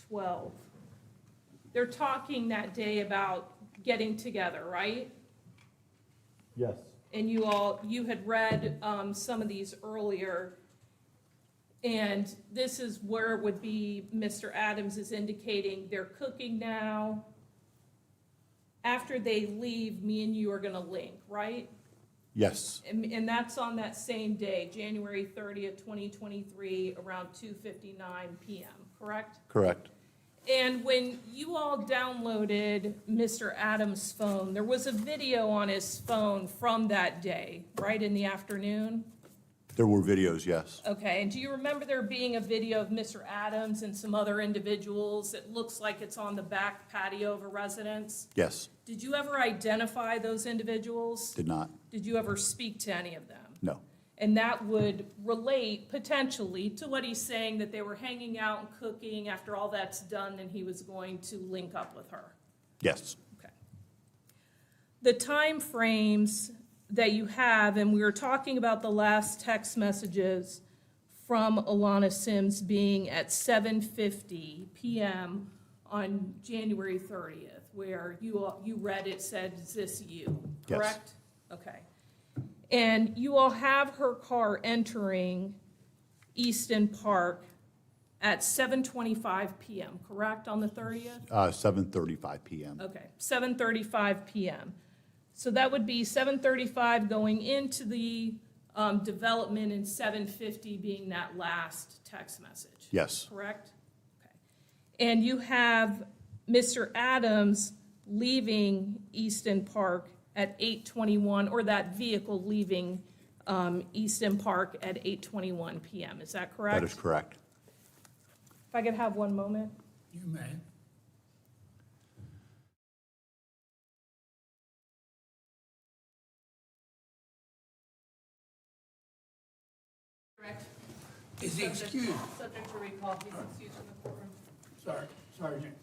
12. They're talking that day about getting together, right? Yes. And you had read some of these earlier. And this is where it would be, Mr. Adams is indicating they're cooking now. After they leave, me and you are gonna link, right? Yes. And that's on that same day, January 30th, 2023, around 2:59 PM, correct? Correct. And when you all downloaded Mr. Adams' phone, there was a video on his phone from that day, right, in the afternoon? There were videos, yes. Okay, and do you remember there being a video of Mr. Adams and some other individuals? It looks like it's on the back patio of a residence. Yes. Did you ever identify those individuals? Did not. Did you ever speak to any of them? No. And that would relate potentially to what he's saying, that they were hanging out and cooking. After all that's done, then he was going to link up with her. Yes. Okay. The time frames that you have, and we were talking about the last text messages from Alana Sims being at 7:50 PM on January 30th, where you read it said, "Is this you?" Yes. Correct? Okay. And you all have her car entering Easton Park at 7:25 PM, correct, on the 30th? 7:35 PM. Okay, 7:35 PM. So that would be 7:35 going into the development and 7:50 being that last text message. Yes. Correct? Okay. And you have Mr. Adams leaving Easton Park at 8:21, or that vehicle leaving Easton Park at 8:21 PM. Is that correct? That is correct. If I could have one moment. You may. Correct. Is he excused? Subject to recall, he's excused from the courtroom. Sorry, Sergeant,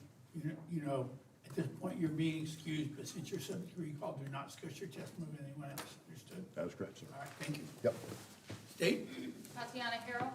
you know, at this point, you're being excused, but since you're subject to recall, do not discuss your testimony with anyone else. Understood? That is correct, sir. All right, thank you. Yep. State? Tatiana Harrell.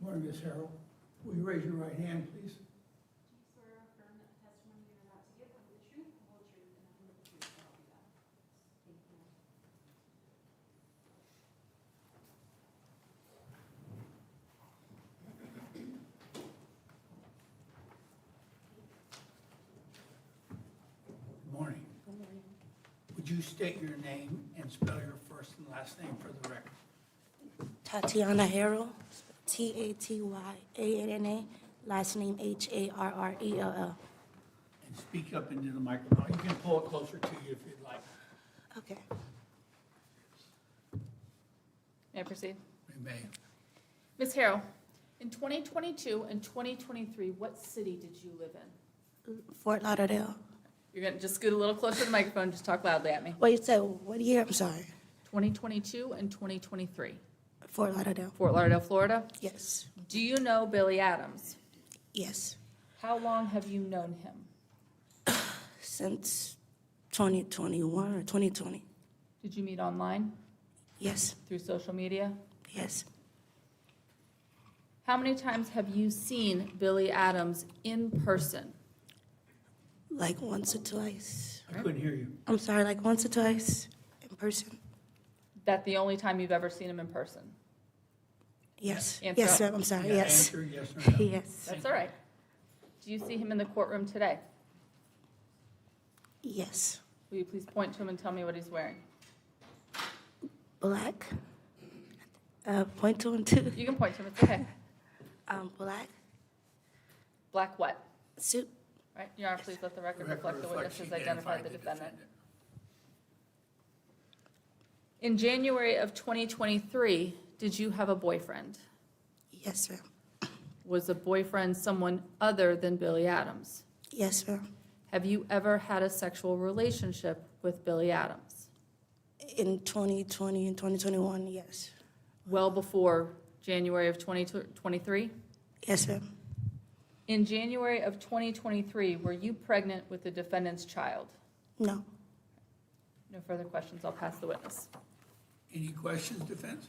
Morning, Ms. Harrell. Will you raise your right hand, please? Swear or affirm that the testimony you're about to give will be the truth, the whole truth, and nothing but the truth, so help you God. Thank you. Good morning. Would you state your name and spell your first and last name for the record? Tatiana Harrell, Tatyana, last name Harrell. And speak up into the microphone. You can pull it closer to you if you'd like. Okay. May I proceed? We may. Ms. Harrell, in 2022 and 2023, what city did you live in? Fort Lauderdale. You're gonna just scoot a little closer to the microphone, just talk loudly at me. Wait, so what year? I'm sorry. 2022 and 2023. Fort Lauderdale. Fort Lauderdale, Florida. Yes. Do you know Billy Adams? Yes. How long have you known him? Since 2021 or 2020. Did you meet online, Yes. through social media? Yes. How many times have you seen Billy Adams in person? Like once or twice. I couldn't hear you. I'm sorry, like once or twice in person. That the only time you've ever seen him in person? Yes. Answer Yes, up. ma'am. I'm sorry. Yeah, Yes. Answer yes or no. Yes. That's all right. Do you see him in the courtroom today? Yes. Will you please point to him and tell me what he's wearing? Black. Point to him too. You can point to him, it's okay. Black Black what? suit. Right, Your Honor, please let the record Record reflect the reflects witnesses he identified the defendant. defendant. In January of 2023, did you have a boyfriend? Yes, ma'am. Was the boyfriend someone other than Billy Adams? Yes, ma'am. Have you ever had a sexual relationship with Billy Adams? In 2020 and 2021, yes. Well before January of 2023? Yes, ma'am. In January of 2023, were you pregnant with the defendant's child? No. No further questions, I'll pass the witness. Any questions, defense?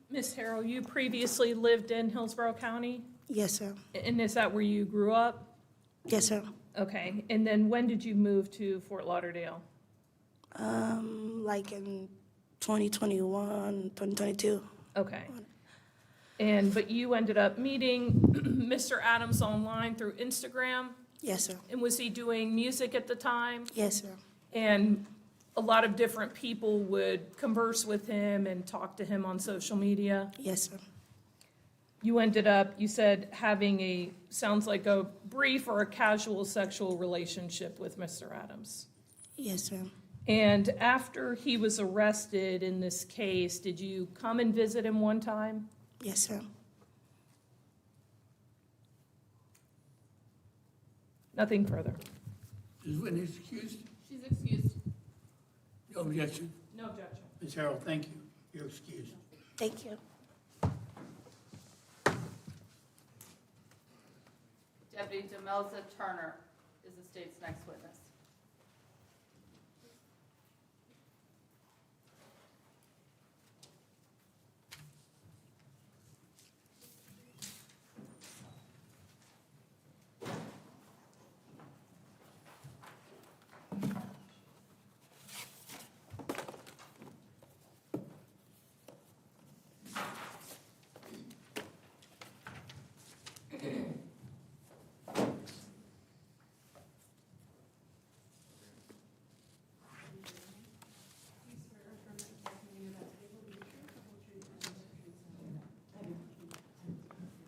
Ms. Harrell, you previously lived in Hillsborough County, Yes, ma'am. and is that where you grew up? Yes, ma'am. Okay, and then when did you move to Fort Lauderdale? Like in 2021, 2022. Okay. But you ended up meeting Mr. Adams online through Instagram, Yes, ma'am. and was he doing music at the time? Yes, ma'am. And a lot of different people would converse with him and talk to him on social media. Yes, ma'am. You ended up, you said, having sounds like a brief or a casual sexual relationship with Mr. Adams. Yes, ma'am. And after he was arrested in this case, did you come and visit him one time? Yes, ma'am. Nothing further. Is witness excused? She's excused. No objection. No objection. Ms. Harrell, thank you. You're excused. Thank you. Deputy Demelza Turner is the state's next witness.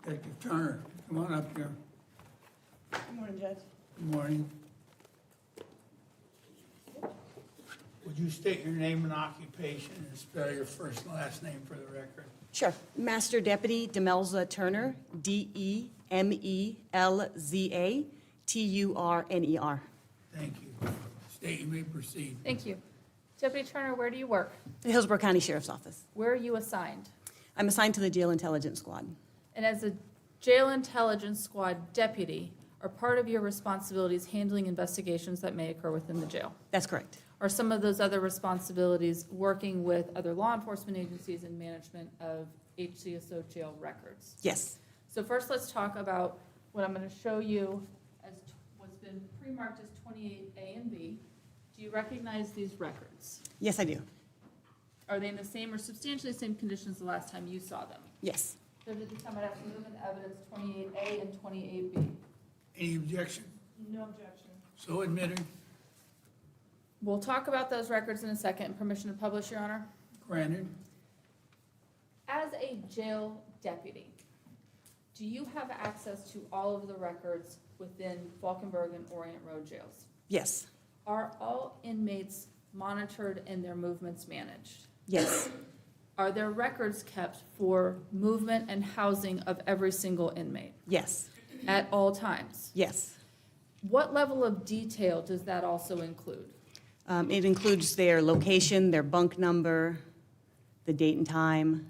Detective Turner, come on up here. Good morning, Judge. Good morning. Would you state your name and occupation and spell your first and last name for the record? Sure. Master Deputy Demelza Turner, Demelza Turner. Thank you. State you may proceed. Thank you. Deputy Turner, where do you work? The Hillsborough County Sheriff's Office. Where are you assigned? I'm assigned to the Jail Intelligence Squad. And as a jail intelligence squad deputy, are part of your responsibilities handling investigations that may occur within the jail? That's correct. are some of those other responsibilities working with other law enforcement agencies and management of HCSO jail records. Yes. So first, let's talk about what I'm going to show you as what's been pre-marked as 28A and B. Do you recognize these records? Yes, I do. Are they in the same or substantially the same condition as the last time you saw them? Yes. So to determine have to move into evidence 28A and 28B. Any objection? No objection. So admitted, We'll talk about those records in a second. Permission to publish, Your Honor? granted. As a jail deputy, do you have access to all of the records within Falkenberg and Orient Road jails? Yes. Are all inmates monitored and their movements managed? Yes. Are there records kept for movement and housing of every single inmate Yes. at all times? Yes. What level of detail does that also include? It includes their location, their bunk number, the date and time.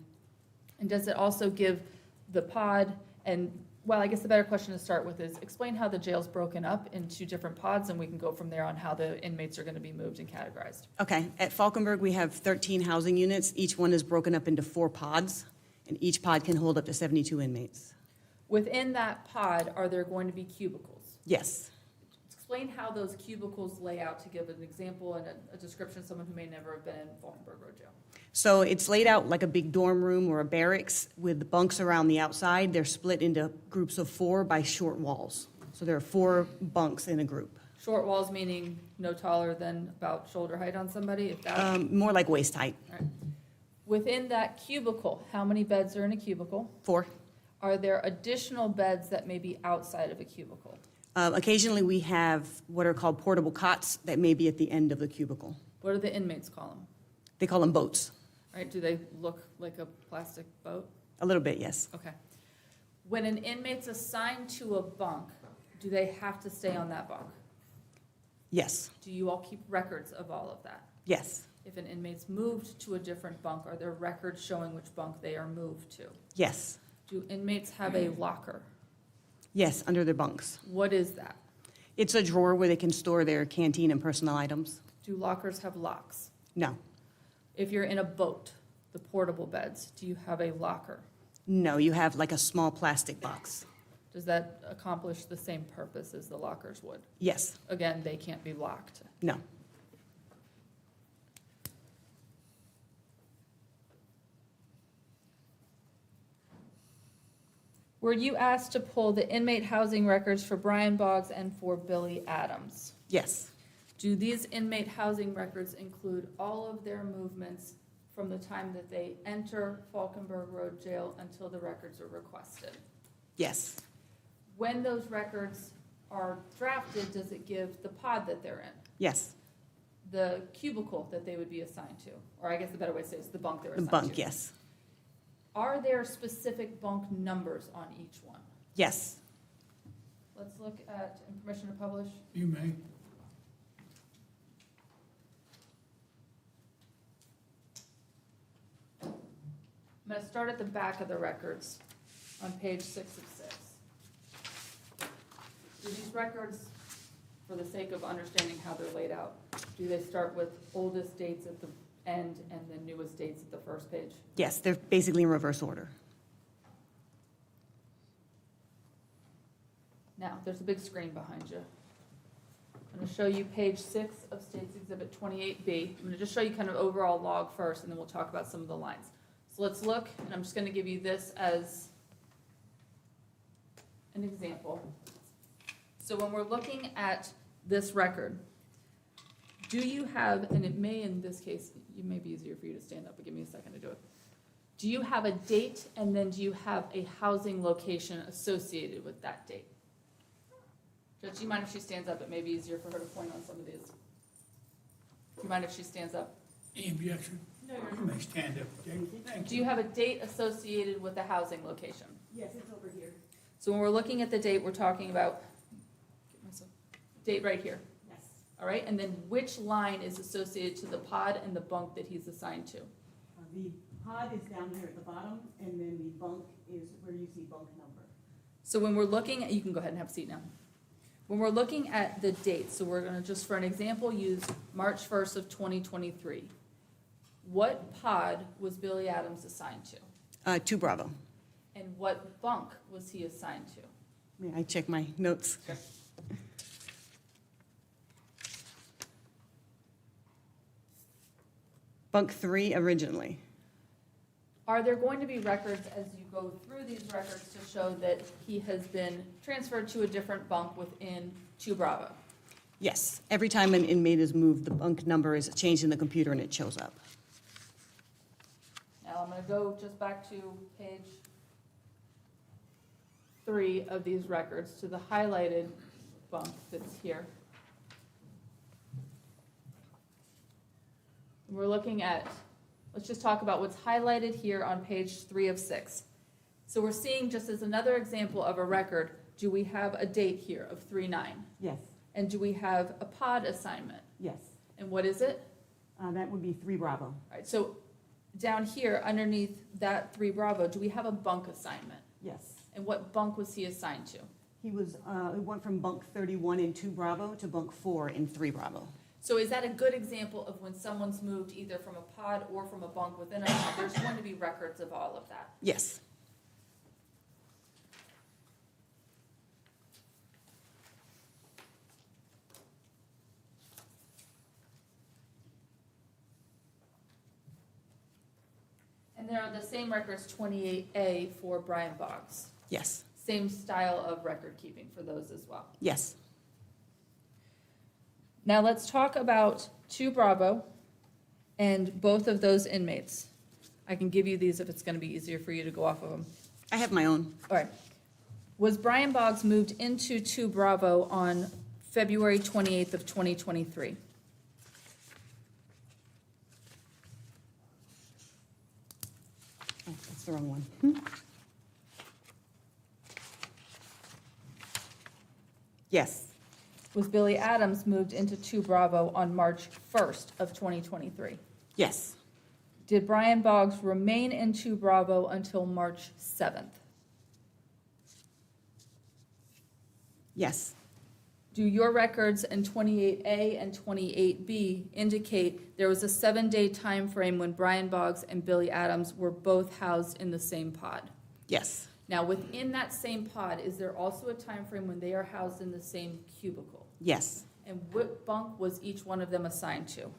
And does it also give the pod, and, well, I guess the better question to start with is, explain how the jail's broken up into different pods, and we can go from there on how the inmates are going to be moved and categorized. Okay, at Falkenberg, we have 13 housing units. Each one is broken up into 4 pods, and each pod can hold up to 72 inmates. Within that pod, are there going to be cubicles? Yes. Explain how those cubicles lay out to give an example and a description of someone who may never have been in Falkenberg Road Jail. So it's laid out like a big dorm room or a barracks with the bunks around the outside. They're split into groups of 4 by short walls. So there are 4 bunks in a group. Short walls meaning no taller than about shoulder height on somebody, if that. More like waist height. All right. Within that cubicle, how many beds are in a cubicle? 4. Are there additional beds that may be outside of a cubicle? Occasionally, we have what are called portable cots that may be at the end of the cubicle. What do the inmates call them? They call them boats. Right, do they look like a plastic boat? A little bit, yes. Okay. When an inmate's assigned to a bunk, do they have to stay on that bunk? Yes. Do you all keep records of all of that? Yes. If an inmate's moved to a different bunk, are there records showing which bunk they are moved to? Yes. Do inmates have a locker? Yes, under their bunks. What is that? It's a drawer where they can store their canteen and personal items. Do lockers have locks? No. If you're in a boat, the portable beds, do you have a locker? No, you have like a small plastic box. Does that accomplish the same purpose as the lockers would? Yes. Again, they can't be locked. No. Were you asked to pull the inmate housing records for Brian Boggs and for Billy Adams? Yes. Do these inmate housing records include all of their movements from the time that they enter Falkenberg Road Jail until the records are requested? Yes. When those records are drafted, does it give the pod that they're in? Yes. The cubicle that they would be assigned to? Or I guess the better way to say it is the bunk they were The assigned to. bunk, yes. Are there specific bunk numbers on each one? Yes. Let's look at, and permission to publish. You may. I'm going to start at the back of the records on page 6 of 6. Do these records, for the sake of understanding how they're laid out, do they start with oldest dates at the end and the newest dates at the first page? Yes, they're basically in reverse order. Now, there's a big screen behind you. I'm going to show you page 6 of State's Exhibit 28B. I'm going to just show you kind of overall log first, and then we'll talk about some of the lines. So let's look, and I'm just going to give you this as an example. So when we're looking at this record, do you have, and it may in this case, it may be easier for you to stand up, but give me a second to do it. Do you have a date, and then do you have a housing location associated with that date? Judge, do you mind if she stands up? It may be easier for her to point on some of these. Do you mind if she stands up? Any objection? No, you're You may stand up, okay? Thank Do you. you have a date associated with the housing location? Yes, it's over here. So when we're looking at the date, we're talking about, date right here, Yes. all right? And then which line is associated to the pod and the bunk that he's assigned to? The pod is down here at the bottom, and then the bunk is where you see bunk number. So when we're looking at, you can go ahead and have a seat now. When we're looking at the dates, so we're gonna just, for an example, use March 1st of 2023. What pod was Billy Adams assigned to? 2 Bravo. And what bunk was he assigned to? May I check my notes? Bunk 3 originally. Are there going to be records as you go through these records to show that he has been transferred to a different bunk within 2 Bravo? Yes, every time an inmate is moved, the bunk number is changed in the computer and it shows up. Now, I'm gonna go just back to page 3 of these records, to the highlighted bunk that's here. We're looking at, let's just talk about what's highlighted here on page 3 of 6. So we're seeing, just as another example of a record, do we have a date here of 3/9? Yes, And do we have a pod assignment? yes. And what is it? That would be 3 Bravo. All right, so down here, underneath that 3 Bravo, do we have a bunk assignment? Yes. And what bunk was he assigned to? He was, it went from bunk 31 in 2 Bravo to bunk 4 in 3 Bravo. So is that a good example of when someone's moved either from a pod or from a bunk within a pod? There's going to be records of all of that. Yes. And there are the same records, 28A for Brian Boggs. Yes. Same style of record keeping for those as well. Yes. Now let's talk about 2 Bravo and both of those inmates. I can give you these if it's going to be easier for you to go off of them. I have my own. All right. Was Brian Boggs moved into 2 Bravo on February 28th of 2023? Oh, that's the wrong one. Yes. Was Billy Adams moved into 2 Bravo on March 1st of 2023? Yes. Did Brian Boggs remain in 2 Bravo until March 7th? Yes. Do your records in 28A and 28B indicate there was a 7-day time frame when Brian Boggs and Billy Adams were both housed in the same pod? Yes. Now, within that same pod, is there also a time frame when they are housed in the same cubicle? Yes. And what bunk was each one of them assigned to?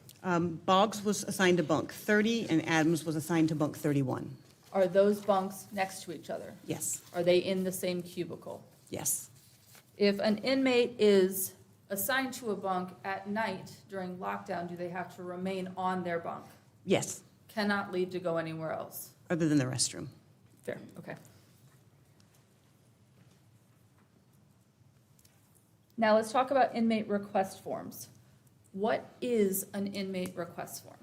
Boggs was assigned to bunk 30 and Adams was assigned to bunk 31. Are those bunks next to each other? Yes. Are they in the same cubicle? Yes. If an inmate is assigned to a bunk at night during lockdown, do they have to remain on their bunk? Yes. Cannot leave to go anywhere else? Other than the restroom. Fair, okay. Now let's talk about inmate request forms. What is an inmate request form?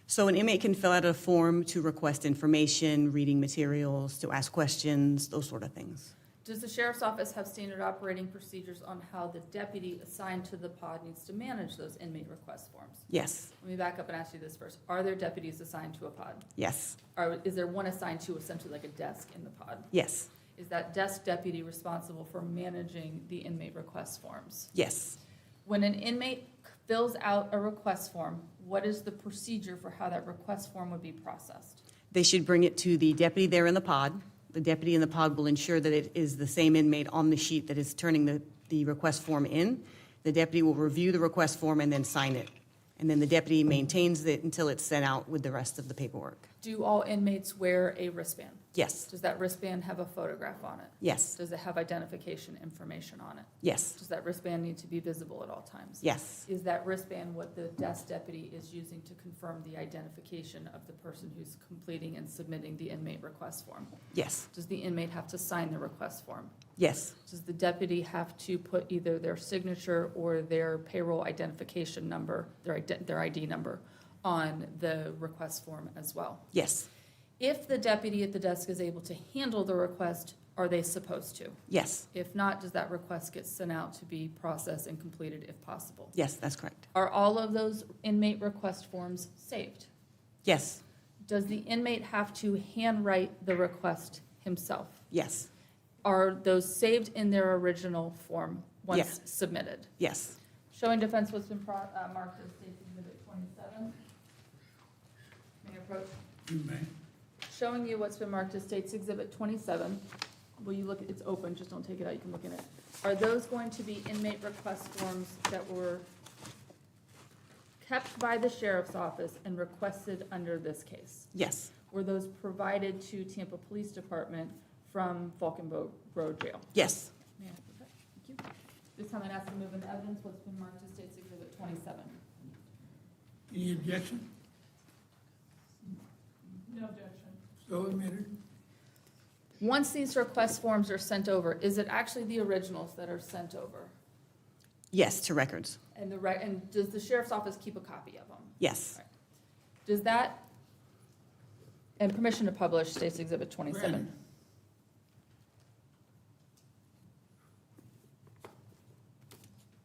So an inmate can fill out a form to request information, reading materials, to ask questions, those sort of things. Does the sheriff's office have standard operating procedures on how the deputy assigned to the pod needs to manage those inmate request forms? Yes. Let me back up and ask you this first. Are there deputies assigned to a pod? Yes. Or is there one assigned to essentially like a desk in the pod? Yes. Is that desk deputy responsible for managing the inmate request forms? Yes. When an inmate fills out a request form, what is the procedure for how that request form would be processed? They should bring it to the deputy there in the pod. The deputy in the pod will ensure that it is the same inmate on the sheet that is turning the request form in. The deputy will review the request form and then sign it. And then the deputy maintains it until it's sent out with the rest of the paperwork. Do all inmates wear a wristband? Yes. Does that wristband have a photograph on it? Yes. Does it have identification information on it? Yes. Does that wristband need to be visible at all times? Yes. Is that wristband what the desk deputy is using to confirm the identification of the person who's completing and submitting the inmate request form? Yes. Does the inmate have to sign the request form? Yes. Does the deputy have to put either their signature or their payroll identification number, their ID number, on the request form as well? Yes. If the deputy at the desk is able to handle the request, are they supposed to? Yes. If not, does that request get sent out to be processed and completed if possible? Yes, that's correct. Are all of those inmate request forms saved? Yes. Does the inmate have to handwrite the request himself? Yes. Are those saved in their original form once submitted. Yes. Showing defense what's been marked as State's Exhibit 27. May I approach? You may. Showing you what's been marked as State's Exhibit 27. Will you look, it's open, just don't take it out, you can look in it. Are those going to be inmate request forms that were kept by the sheriff's office and requested under this case? Yes. Were those provided to Tampa Police Department from Falcon Road Jail? Yes. May I have that? Thank you. This time I'd ask to move into evidence what's been marked as State's Exhibit 27. Any objection? No objection. So admitted. Once these request forms are sent over, is it actually the originals that are sent over? Yes, to records. And and does the sheriff's office keep a copy of them? Yes. Does that, and permission to publish State's Exhibit 27? Granted.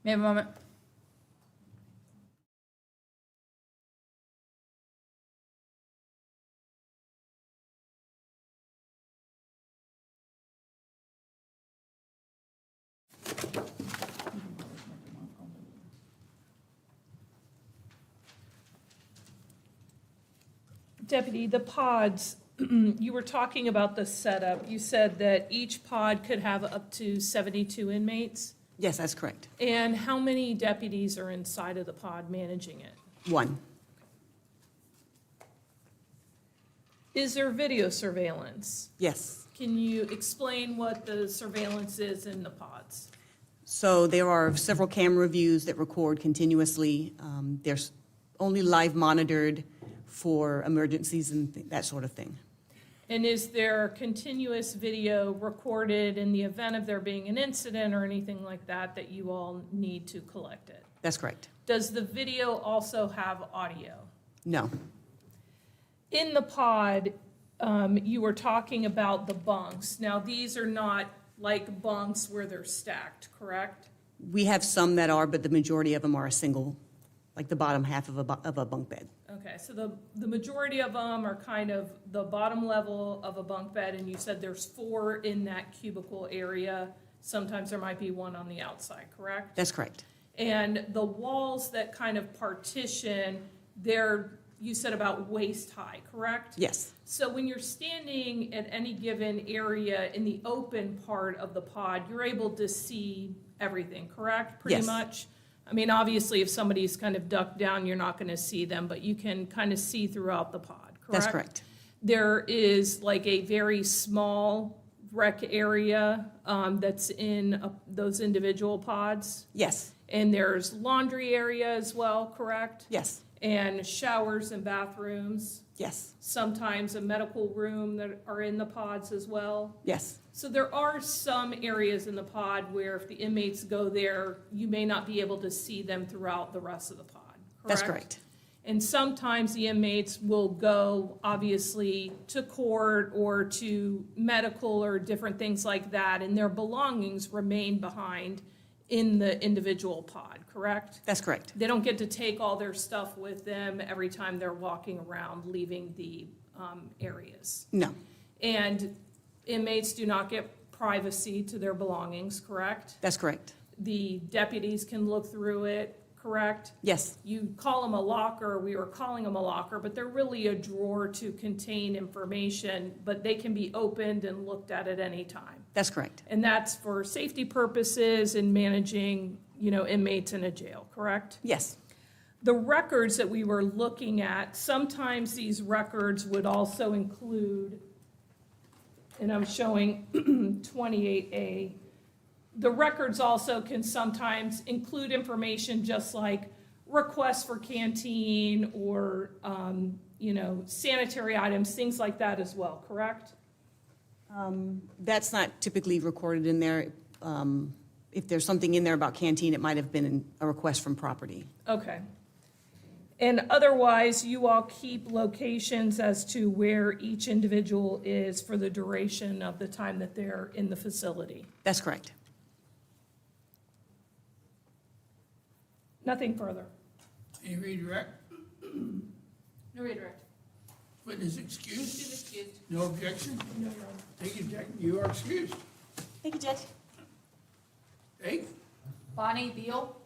May I have a moment? Deputy, the pods, you were talking about the setup. You said that each pod could have up to 72 inmates. Yes, that's correct. And how many deputies are inside of the pod managing it? 1. Is there video surveillance? Yes. Can you explain what the surveillance is in the pods? So there are several camera views that record continuously. There's only live monitored for emergencies and that sort of thing. And is there continuous video recorded in the event of there being an incident or anything like that that you all need to collect it? That's correct. Does the video also have audio? No. In the pod, you were talking about the bunks. Now, these are not like bunks where they're stacked, correct? We have some that are, but the majority of them are a single, like the bottom half of a bunk bed. Okay, so the majority of them are kind of the bottom level of a bunk bed, and you said there's 4 in that cubicle area. Sometimes there might be 1 on the outside, correct? That's correct. And the walls that kind of partition, they're, you said about waist high, correct? Yes. So when you're standing at any given area in the open part of the pod, you're able to see everything, correct? Pretty Yes. much? I mean, obviously, if somebody's kind of ducked down, you're not going to see them, but you can kind of see throughout the pod, correct? That's correct. There is like a very small rec area that's in those individual pods. Yes. And there's laundry area as well, correct? Yes. And showers and bathrooms. Yes. Sometimes a medical room that are in the pods as well. Yes. So there are some areas in the pod where if the inmates go there, you may not be able to see them throughout the rest of the pod, correct? That's correct. And sometimes the inmates will go, obviously, to court or to medical or different things like that, and their belongings remain behind in the individual pod, correct? That's correct. They don't get to take all their stuff with them every time they're walking around, leaving the areas. No. And inmates do not get privacy to their belongings, correct? That's correct. The deputies can look through it, correct? Yes. You call them a locker, we were calling them a locker, but they're really a drawer to contain information, but they can be opened and looked at any time. That's correct. And that's for safety purposes and managing, inmates in a jail, correct? Yes. The records that we were looking at, sometimes these records would also include, and I'm showing 28A, the records also can sometimes include information just like requests for canteen or, sanitary items, things like that as well, correct? That's not typically recorded in there. If there's something in there about canteen, it might have been a request from property. Okay. And otherwise, you all keep locations as to where each individual is for the duration of the time that they're in the facility? That's correct. Nothing further. Any redirect? No redirect. Witness excused? She's excused. No objection? No, Your Honor. Thank you, Jack. You are excused. Thank you, Judge. Jake? Bonnie Beal?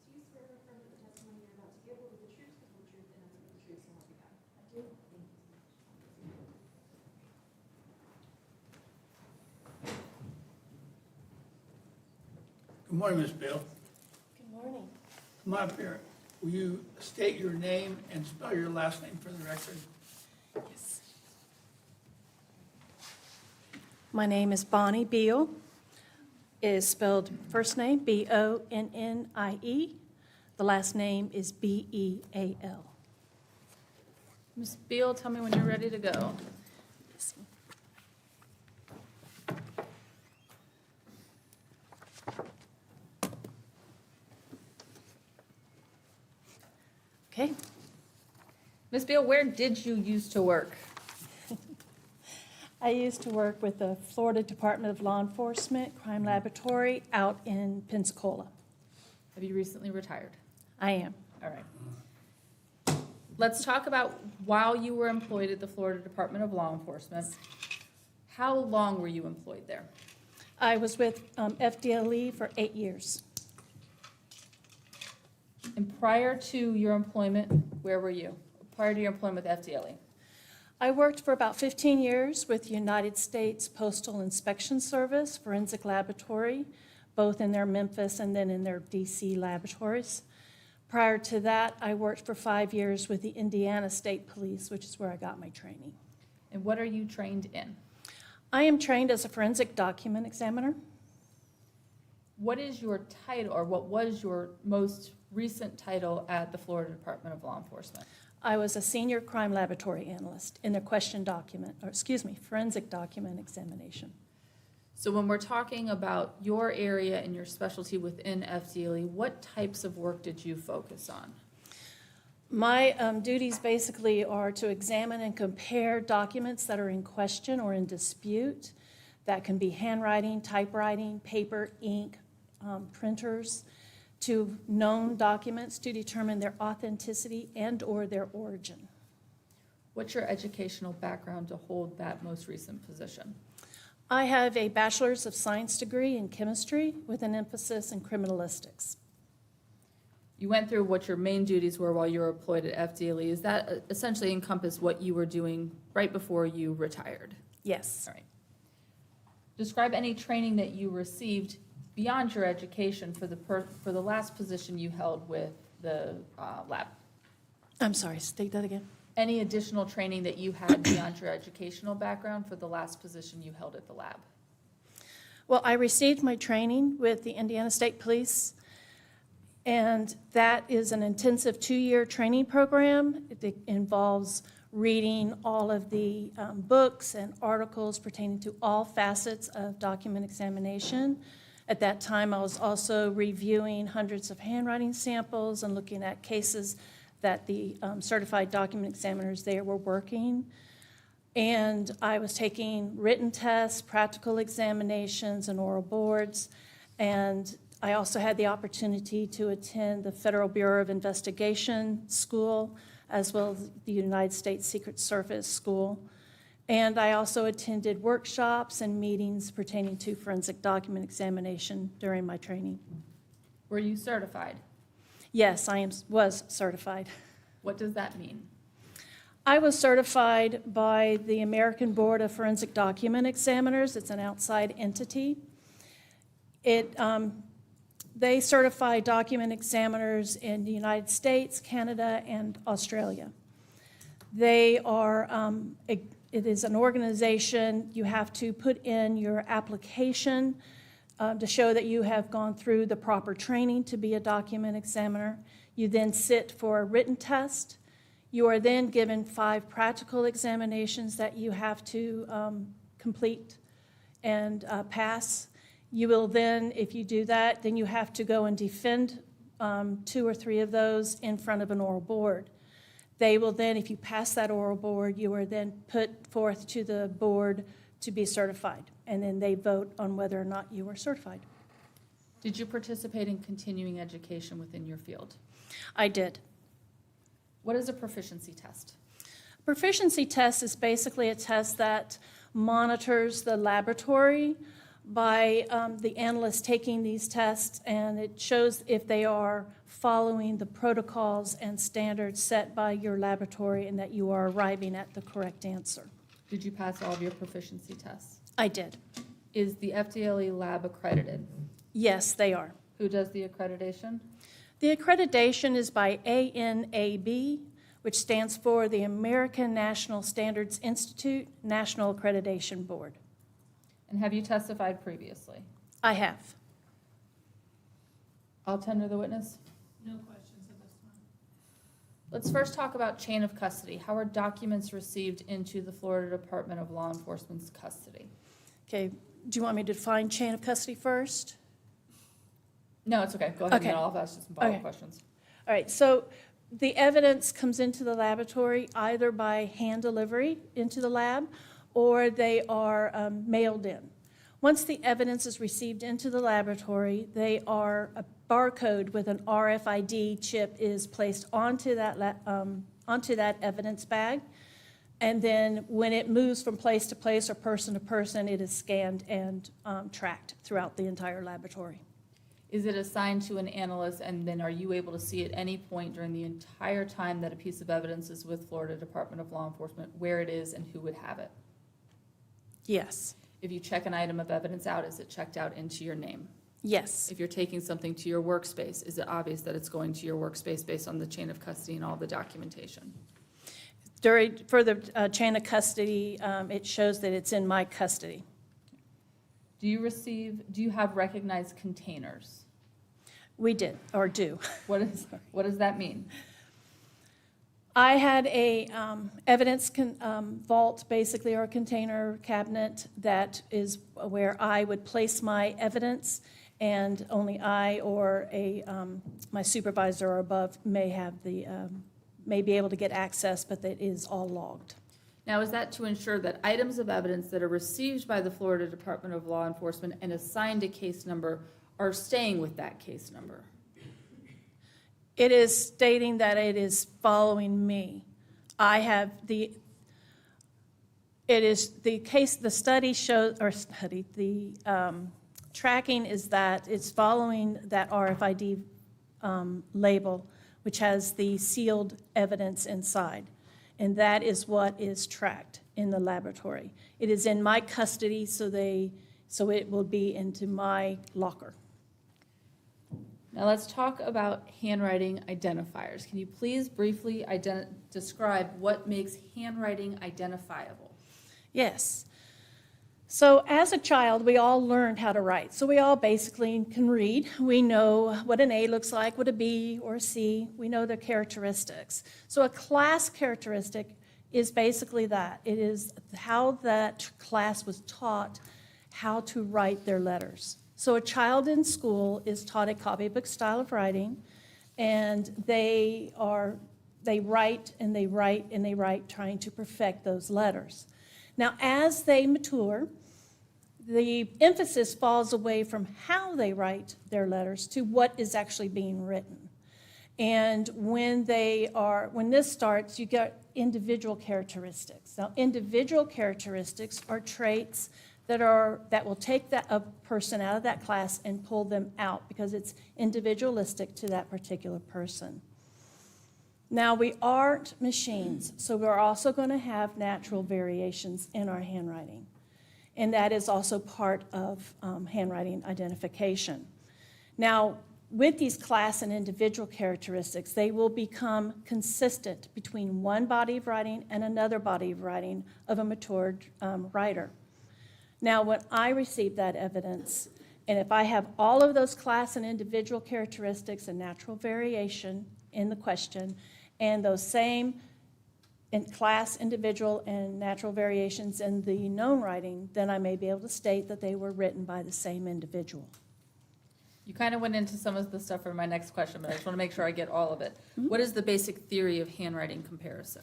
Do you swear or affirm that the testimony you're about to give will be the truth, the whole truth, and nothing but the truth, so help you God? I do. Thank you so much. Good morning, Ms. Bill. Good morning. Come up here. Will you state your name and spell your last name for the record? Yes. My name is Bonnie Beal. It is spelled first name Bonnie. The last name is Beal. Ms. Beal, tell me when you're ready to go. Okay. Ms. Beal, where did you used to work? I used to work with the Florida Department of Law Enforcement Crime Laboratory out in Pensacola. Have you recently retired? I am. All right. Let's talk about while you were employed at the Florida Department of Law Enforcement. How long were you employed there? I was with FDLE for 8 years. And prior to your employment, where were you? Prior to your employment with FDLE? I worked for about 15 years with United States Postal Inspection Service Forensic Laboratory, both in their Memphis and then in their DC laboratories. Prior to that, I worked for 5 years with the Indiana State Police, which is where I got my training. And what are you trained in? I am trained as a forensic document examiner. What is your title, or what was your most recent title at the Florida Department of Law Enforcement? I was a senior crime laboratory analyst in their forensic document examination. So when we're talking about your area and your specialty within FDLE, what types of work did you focus on? My duties basically are to examine and compare documents that are in question or in dispute. That can be handwriting, typewriting, paper, ink, printers, to known documents to determine their authenticity and/or their origin. What's your educational background to hold that most recent position? I have a Bachelor's of Science degree in chemistry with an emphasis in criminalistics. You went through what your main duties were while you were employed at FDLE. Is that essentially encompass what you were doing right before you retired? Yes. All right. Describe any training that you received beyond your education for the last position you held with the lab. I'm sorry, state that again. Any additional training that you had beyond your educational background for the last position you held at the lab? Well, I received my training with the Indiana State Police, and that is an intensive 2-year training program. It involves reading all of the books and articles pertaining to all facets of document examination. At that time, I was also reviewing hundreds of handwriting samples and looking at cases that the certified document examiners there were working. And I was taking written tests, practical examinations, and oral boards. And I also had the opportunity to attend the Federal Bureau of Investigation School, as well as the United States Secret Service School. And I also attended workshops and meetings pertaining to forensic document examination during my training. Were you certified? Yes, was certified. What does that mean? I was certified by the American Board of Forensic Document Examiners. It's an outside entity. They certify document examiners in the United States, Canada, and Australia. They are, it is an organization. You have to put in your application to show that you have gone through the proper training to be a document examiner. You then sit for a written test. You are then given 5 practical examinations that you have to complete and pass. You will then, if you do that, then you have to go and defend 2 or 3 of those in front of an oral board. They will then, if you pass that oral board, you are then put forth to the board to be certified, and then they vote on whether or not you are certified. Did you participate in continuing education within your field? I did. What is a proficiency test? Proficiency test is basically a test that monitors the laboratory by the analyst taking these tests, and it shows if they are following the protocols and standards set by your laboratory and that you are arriving at the correct answer. Did you pass all of your proficiency tests? I did. Is the FDLE lab accredited? Yes, they are. Who does the accreditation? The accreditation is by ANAB, which stands for the American National Standards Institute National Accreditation Board. And have you testified previously? I have. I'll tender the witness. No questions at this time. Let's first talk about chain of custody. How are documents received into the Florida Department of Law Enforcement's custody? Okay, do you want me to define chain of custody first? No, it's okay. Go ahead, and Okay. then I'll ask you some follow-up Okay. questions. All right, so the evidence comes into the laboratory either by hand delivery into the lab or they are mailed in. Once the evidence is received into the laboratory, they are a barcode with an RFID chip is placed onto that evidence bag. And then when it moves from place to place or person to person, it is scanned and tracked throughout the entire laboratory. Is it assigned to an analyst, and then are you able to see at any point during the entire time that a piece of evidence is with Florida Department of Law Enforcement where it is and who would have it? Yes, If you check an item of evidence out, is it checked out into your name? yes, If you're taking something to your workspace, is it obvious that it's going to your workspace based on the chain of custody and all the documentation? for the chain of custody, it shows that it's in my custody. Do you have recognized containers? We did, or do. What does that mean? I had a evidence vault, basically, or a container cabinet that is where I would place my evidence, and only I or my supervisor or above may be able to get access, but that is all logged. Now, is that to ensure that items of evidence that are received by the Florida Department of Law Enforcement and assigned a case number are staying with that case number? It is stating that it is following me. I have the study shows, or study, the tracking is that it's following that RFID label, which has the sealed evidence inside. And that is what is tracked in the laboratory. It is in my custody, so it will be into my locker. Now, let's talk about handwriting identifiers. Can you please briefly describe what makes handwriting identifiable? Yes. So as a child, we all learned how to write. So we all basically can read. We know what an A looks like, what a B or a C. We know their characteristics. So a class characteristic is basically that. It is how that class was taught how to write their letters. So a child in school is taught a copybook style of writing, and they write and they write and they write, trying to perfect those letters. Now, as they mature, the emphasis falls away from how they write their letters to what is actually being written. And when this starts, you get individual characteristics. Now, individual characteristics are traits that will take a person out of that class and pull them out because it's individualistic to that particular person. Now, we aren't machines, so we're also going to have natural variations in our handwriting. And that is also part of handwriting identification. Now, with these class and individual characteristics, they will become consistent between one body of writing and another body of writing of a matured writer. Now, when I receive that evidence, and if I have all of those class and individual characteristics and natural variation in the question, and those same in class, individual, and natural variations in the known writing, then I may be able to state that they were written by the same individual. You kind of went into some of the stuff for my next question, but I just want to make sure I get all of it. What is the basic theory of handwriting comparison?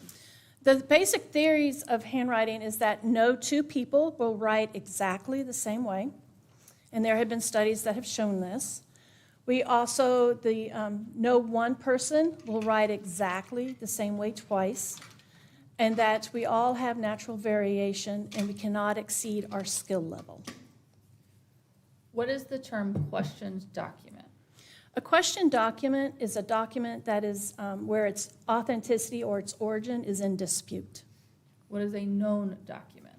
The basic theories of handwriting is that no two people will write exactly the same way, and there have been studies that have shown this. We also, no one person will write exactly the same way twice, and that we all have natural variation and we cannot exceed our skill level. What is the term questioned document? A question document is a document that is where its authenticity or its origin is in dispute. What is a known document?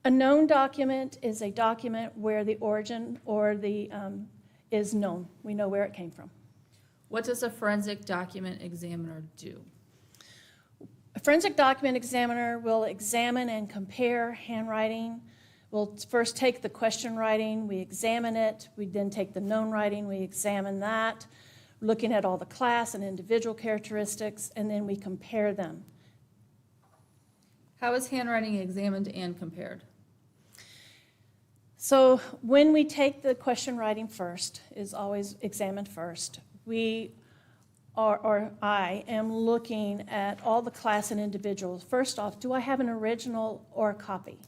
A known document is a document where the origin or the is known. We know where it came from. What does a forensic document examiner do? A forensic document examiner will examine and compare handwriting. We'll first take the question writing, we examine it. We then take the known writing, we examine that, looking at all the class and individual characteristics, and then we compare them. How is handwriting examined and compared? So when we take the question writing first, is always examined first, I am looking at all the class and individuals. First off, do I have an original or a copy?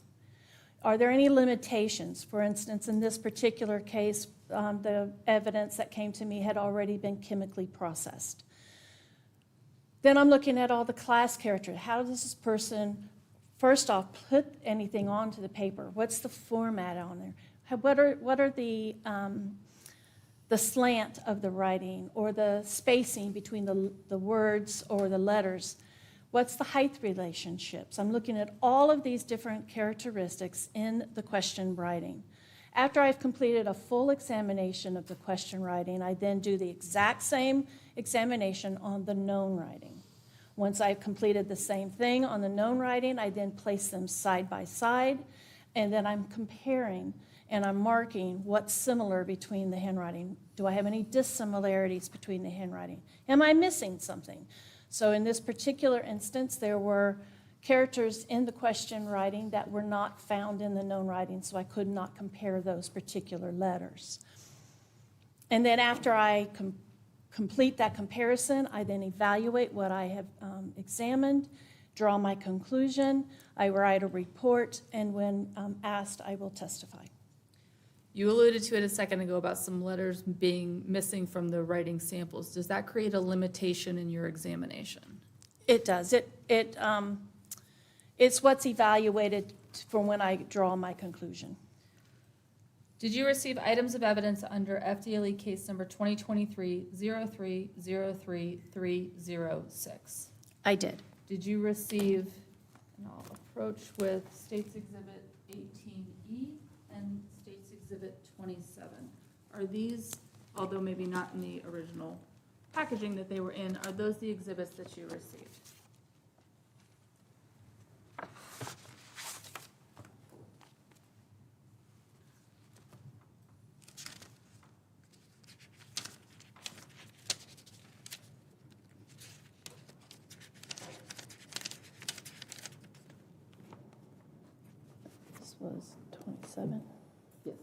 Are there any limitations? For instance, in this particular case, the evidence that came to me had already been chemically processed. Then I'm looking at all the class characters. How does this person, first off, put anything onto the paper? What's the format on there? What are the slant of the writing or the spacing between the words or the letters? What's the height relationships? I'm looking at all of these different characteristics in the question writing. After I've completed a full examination of the question writing, I then do the exact same examination on the known writing. Once I've completed the same thing on the known writing, I then place them side by side, and then I'm comparing and I'm marking what's similar between the handwriting. Do I have any dissimilarities between the handwriting? Am I missing something? So in this particular instance, there were characters in the question writing that were not found in the known writing, so I could not compare those particular letters. And then after I complete that comparison, I then evaluate what I have examined, draw my conclusion, I write a report, and when asked, I will testify. You alluded to it a second ago about some letters being missing from the writing samples. Does that create a limitation in your examination? It does. It's what's evaluated for when I draw my conclusion. Did you receive items of evidence under FDLE case number 2023-03-03306? I did. Did you receive, and I'll approach with States Exhibit 18E and States Exhibit 27. Are these, although maybe not in the original packaging that they were in, are those the exhibits that you received? This was 27. Yes.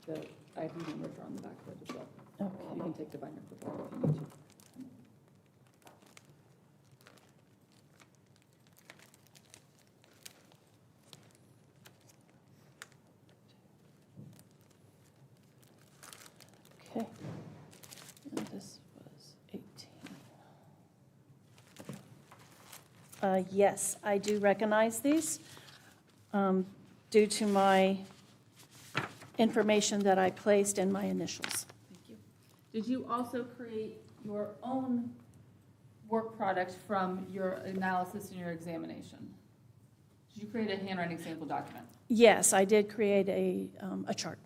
The ID numbers are on the back of it as well. Okay. You can take the binder for if you need to. Okay. And this was 18. Yes, I do recognize these due to my information that I placed in my initials. Thank you. Did you also create your own work product from your analysis and your examination? Did you create a handwriting sample document? Yes, I did create a chart.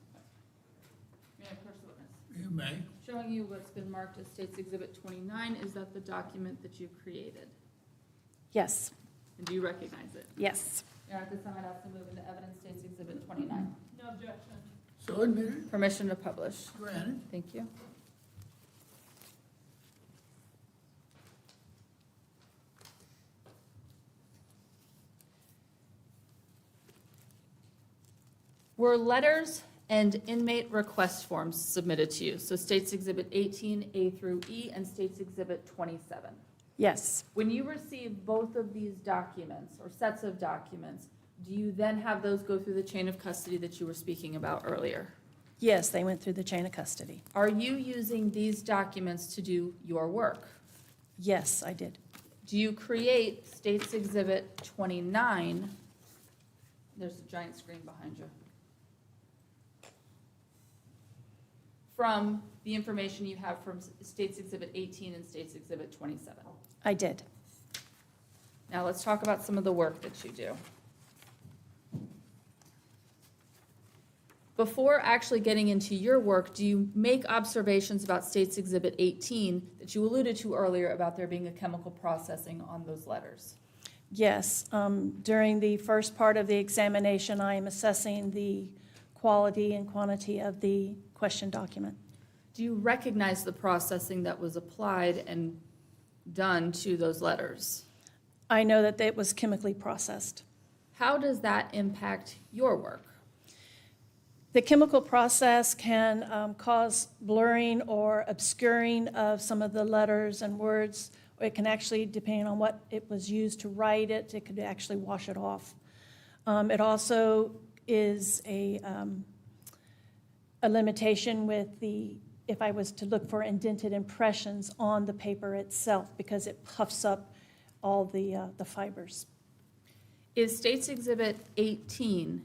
May I approach the witness? You may. Showing you what's been marked as States Exhibit 29, is that the document that you created? Yes, And do you recognize it? yes. Your Honor, at this time, I'd ask to move into evidence States Exhibit 29. No objection. So admitted, Permission to publish. granted. Thank you. Were letters and inmate request forms submitted to you? So States Exhibit 18, A through E, and States Exhibit 27. Yes, When you receive both of these documents, or sets of documents, do you then have those go through the chain of custody that you were speaking about earlier? yes, they went through the chain of custody. Are you using these documents to do your work? Yes, I did. Do you create States Exhibit 29? There's a giant screen behind you. From the information you have from States Exhibit 18 and States Exhibit 27. I did. Now let's talk about some of the work that you do. Before actually getting into your work, do you make observations about States Exhibit 18 that you alluded to earlier about there being a chemical processing on those letters? Yes, during the first part of the examination, I am assessing the quality and quantity of the question document. Do you recognize the processing that was applied and done to those letters? I know that it was chemically processed. How does that impact your work? The chemical process can cause blurring or obscuring of some of the letters and words. It can actually, depending on what it was used to write it, it could actually wash it off. It also is a limitation with if I was to look for indented impressions on the paper itself, because it puffs up all the fibers. Is States Exhibit 18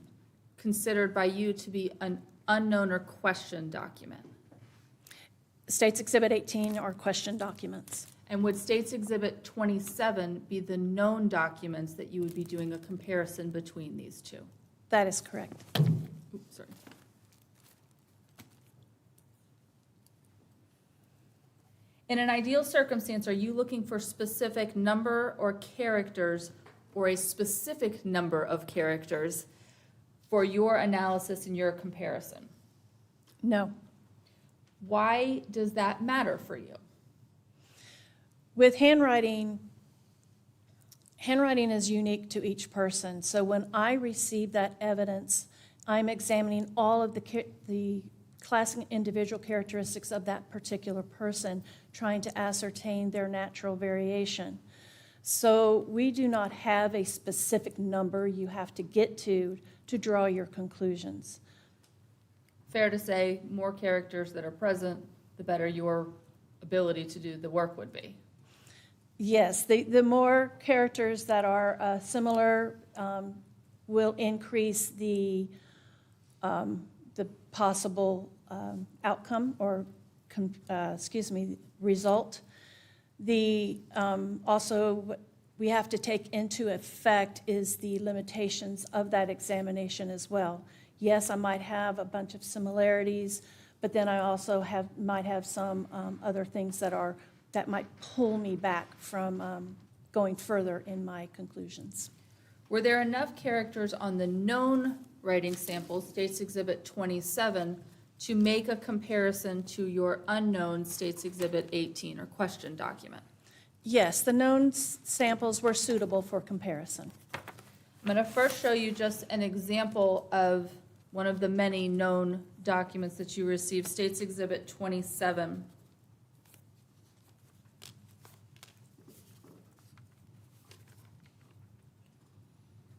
considered by you to be an unknown or question document? States Exhibit 18 are question documents. And would States Exhibit 27 be the known documents that you would be doing a comparison between these two? That is correct. Oops, sorry. In an ideal circumstance, are you looking for specific number or characters or a specific number of characters for your analysis and your comparison? No. Why does that matter for you? With handwriting is unique to each person. So when I receive that evidence, I'm examining all of the classic individual characteristics of that particular person, trying to ascertain their natural variation. So we do not have a specific number you have to get to draw your conclusions. Fair to say, more characters that are present, the better your ability to do the work would be. Yes, the more characters that are similar will increase the possible outcome or, result. Also, what we have to take into effect is the limitations of that examination as well. Yes, I might have a bunch of similarities, but then I also might have some other things that might pull me back from going further in my conclusions. Were there enough characters on the known writing samples, States Exhibit 27, to make a comparison to your unknown States Exhibit 18 or question document? Yes, the known samples were suitable for comparison. I'm going to first show you just an example of one of the many known documents that you received, States Exhibit 27.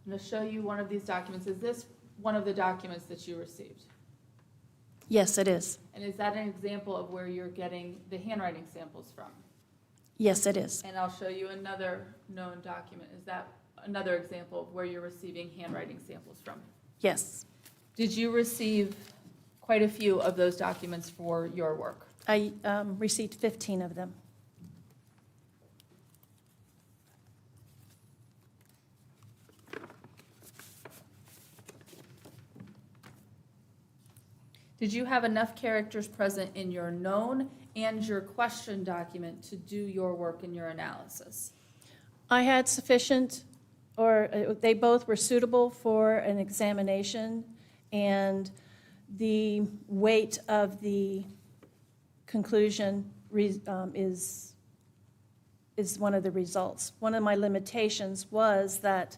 I'm going to show you one of these documents. Is this one of the documents that you received? Yes, it is. And is that an example of where you're getting the handwriting samples from? Yes, it is. And I'll show you another known document. Is that another example of where you're receiving handwriting samples from? Yes. Did you receive quite a few of those documents for your work? I received 15 of them. Did you have enough characters present in your known and your question document to do your work and your analysis? I had sufficient, or they both were suitable for an examination, and the weight of the conclusion is one of the results. One of my limitations was that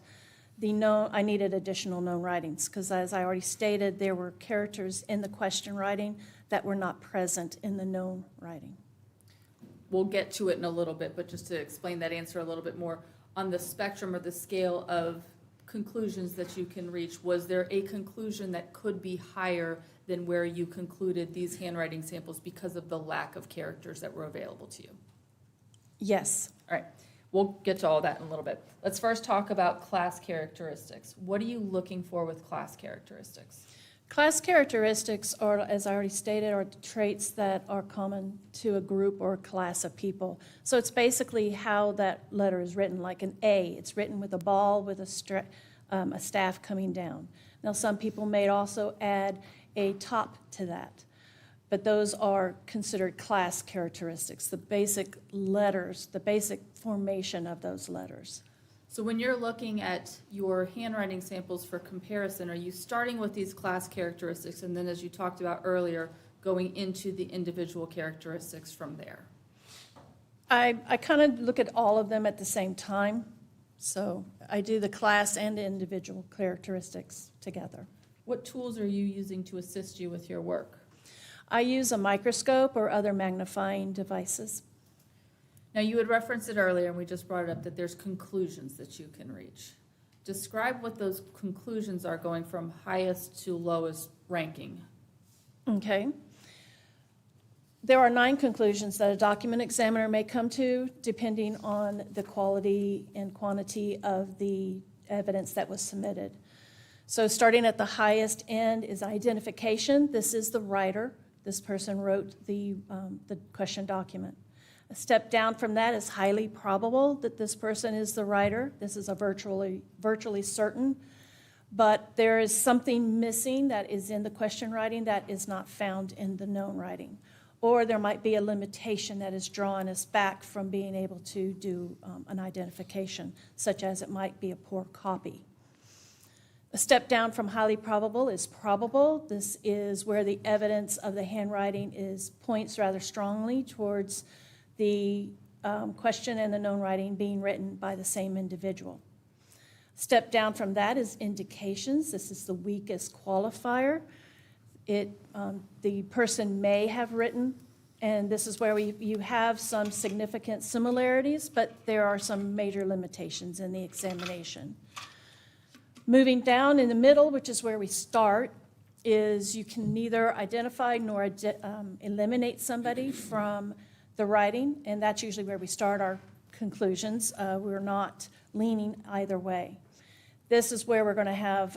I needed additional known writings, because as I already stated, there were characters in the question writing that were not present in the known writing. We'll get to it in a little bit, but just to explain that answer a little bit more, on the spectrum or the scale of conclusions that you can reach, was there a conclusion that could be higher than where you concluded these handwriting samples because of the lack of characters that were available to you? Yes. All right, we'll get to all that in a little bit. Let's first talk about class characteristics. What are you looking for with class characteristics? Class characteristics are, as I already stated, are traits that are common to a group or a class of people. So it's basically how that letter is written, like an A. It's written with a ball with a staff coming down. Now, some people may also add a top to that, but those are considered class characteristics, the basic letters, the basic formation of those letters. So when you're looking at your handwriting samples for comparison, are you starting with these class characteristics and then, as you talked about earlier, going into the individual characteristics from there? I kind of look at all of them at the same time. So I do the class and the individual characteristics together. What tools are you using to assist you with your work? I use a microscope or other magnifying devices. Now, you had referenced it earlier, and we just brought it up, that there's conclusions that you can reach. Describe what those conclusions are going from highest to lowest ranking. Okay. There are 9 conclusions that a document examiner may come to, depending on the quality and quantity of the evidence that was submitted. So starting at the highest end is identification. This is the writer. This person wrote the question document. A step down from that is highly probable that this person is the writer. This is a virtually certain, but there is something missing that is in the question writing that is not found in the known writing. Or there might be a limitation that is drawing us back from being able to do an identification, such as it might be a poor copy. A step down from highly probable is probable. This is where the evidence of the handwriting points rather strongly towards the question and the known writing being written by the same individual. Step down from that is indications. This is the weakest qualifier. The person may have written, and this is where you have some significant similarities, but there are some major limitations in the examination. Moving down in the middle, which is where we start, is you can neither identify nor eliminate somebody from the writing, and that's usually where we start our conclusions. We're not leaning either way. This is where we're going to have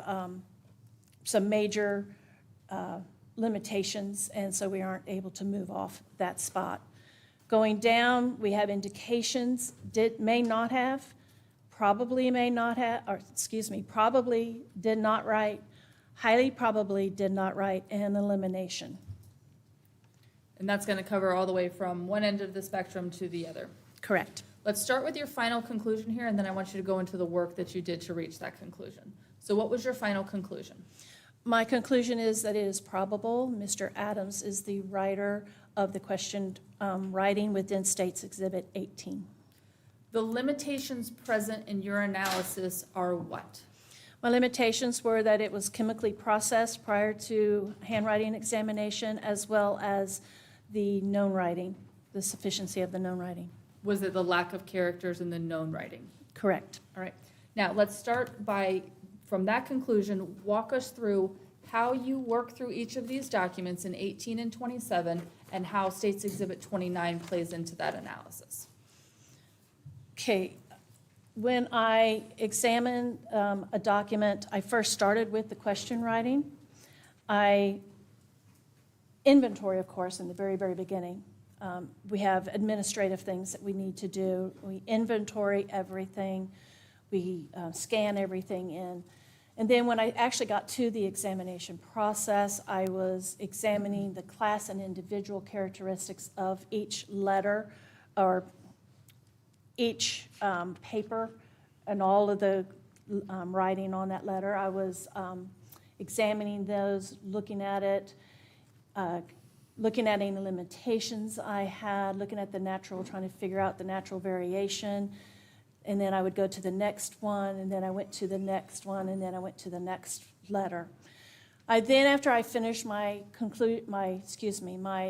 some major limitations, and so we aren't able to move off that spot. Going down, we have indications, may not have, probably may not have, or excuse me, probably did not write, highly probably did not write, and elimination. And that's going to cover all the way from one end of the spectrum to the other. Correct. Let's start with your final conclusion here, and then I want you to go into the work that you did to reach that conclusion. So what was your final conclusion? My conclusion is that it is probable Mr. Adams is the writer of the question writing within States Exhibit 18. The limitations present in your analysis are what? My limitations were that it was chemically processed prior to handwriting examination, as well as the known writing, the sufficiency of the known writing. Was it the lack of characters in the known writing? Correct. All right. Now, let's start by, from that conclusion, walk us through how you work through each of these documents in 18 and 27, and how States Exhibit 29 plays into that analysis. Okay. When I examined a document, I first started with the question writing. Inventory, of course, in the very, very beginning. We have administrative things that we need to do. We inventory everything. We scan everything in. And then when I actually got to the examination process, I was examining the class and individual characteristics of each letter or each paper and all of the writing on that letter. I was examining those, looking at it, looking at any limitations I had, looking at the natural, trying to figure out the natural variation, and then I would go to the next one, and then I went to the next one, and then I went to the next letter. After I finished my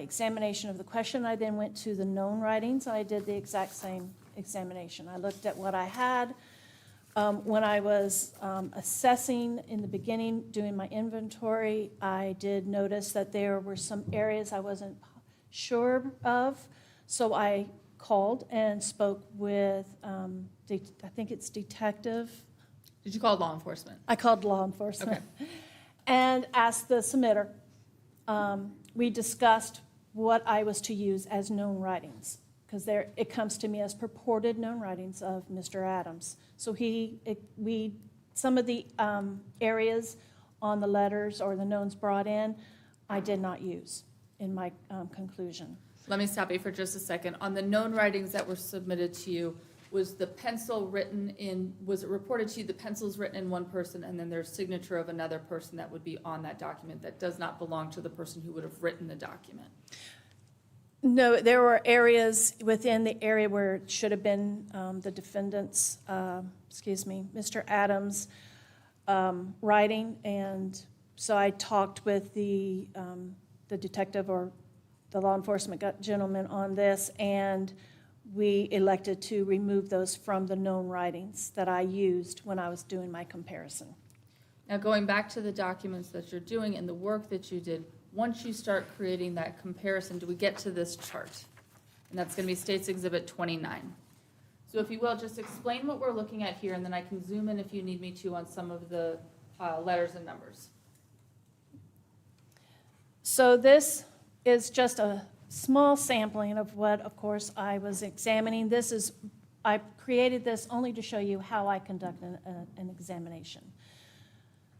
examination of the question, I then went to the known writings, and I did the exact same examination. I looked at what I had. When I was assessing in the beginning, doing my inventory, I did notice that there were some areas I wasn't sure of, so I called and spoke with, I think it's detective. Did you call law enforcement? I called law enforcement. And asked the submitter. We discussed what I was to use as known writings, because it comes to me as purported known writings of Mr. Adams. So some of the areas on the letters or the knowns brought in, I did not use in my conclusion. Let me stop you for just a second. On the known writings that were submitted to you, was the pencil written in, was it reported to you the pencil's written in one person and then there's signature of another person that would be on that document that does not belong to the person who would have written the document? No, there were areas within the area where it should have been the defendant's, Mr. Adams' writing, and so I talked with the detective or the law enforcement gentleman on this, and we elected to remove those from the known writings that I used when I was doing my comparison. Now, going back to the documents that you're doing and the work that you did, once you start creating that comparison, do we get to this chart? And that's going to be State's Exhibit 29. So if you will, just explain what we're looking at here, and then I can zoom in if you need me to on some of the letters and numbers. So this is just a small sampling of what, of course, I was examining. I created this only to show you how I conduct an examination.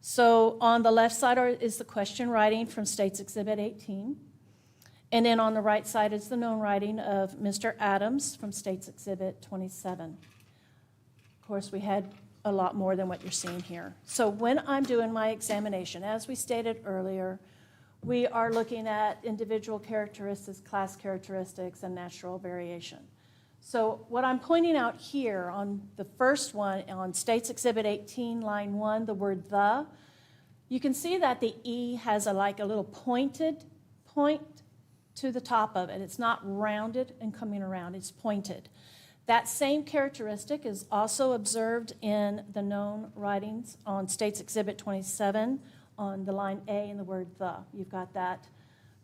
So on the left side is the question writing from State's Exhibit 18. And then on the right side is the known writing of Mr. Adams from State's Exhibit 27. Of course, we had a lot more than what you're seeing here. So when I'm doing my examination, as we stated earlier, we are looking at individual characteristics, class characteristics, and natural variation. So what I'm pointing out here on the first one, on State's Exhibit 18, line 1, the word "the," you can see that the E has a little pointed point to the top of it. It's not rounded and coming around, it's pointed. That same characteristic is also observed in the known writings on State's Exhibit 27, on the line A in the word "the." You've got that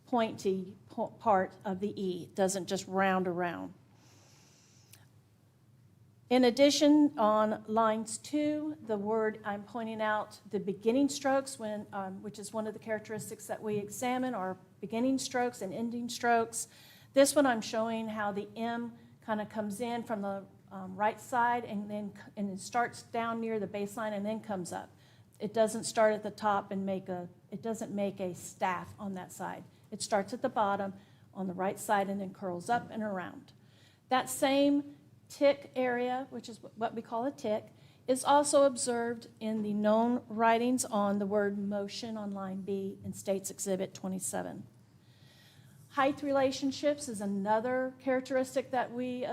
pointy part of the E. It doesn't just round around. In addition, on lines 2, the word I'm pointing out, the beginning strokes, which is one of the characteristics that we examine, are beginning strokes and ending strokes. This one I'm showing how the M kind of comes in from the right side and it starts down near the baseline and then comes up. It doesn't start at the top and it doesn't make a staff on that side. It starts at the bottom on the right side and then curls up and around. That same tick area, which is what we call a tick, is also observed in the known writings on the word "motion" on line B in State's Exhibit 27. Height relationships is another characteristic that we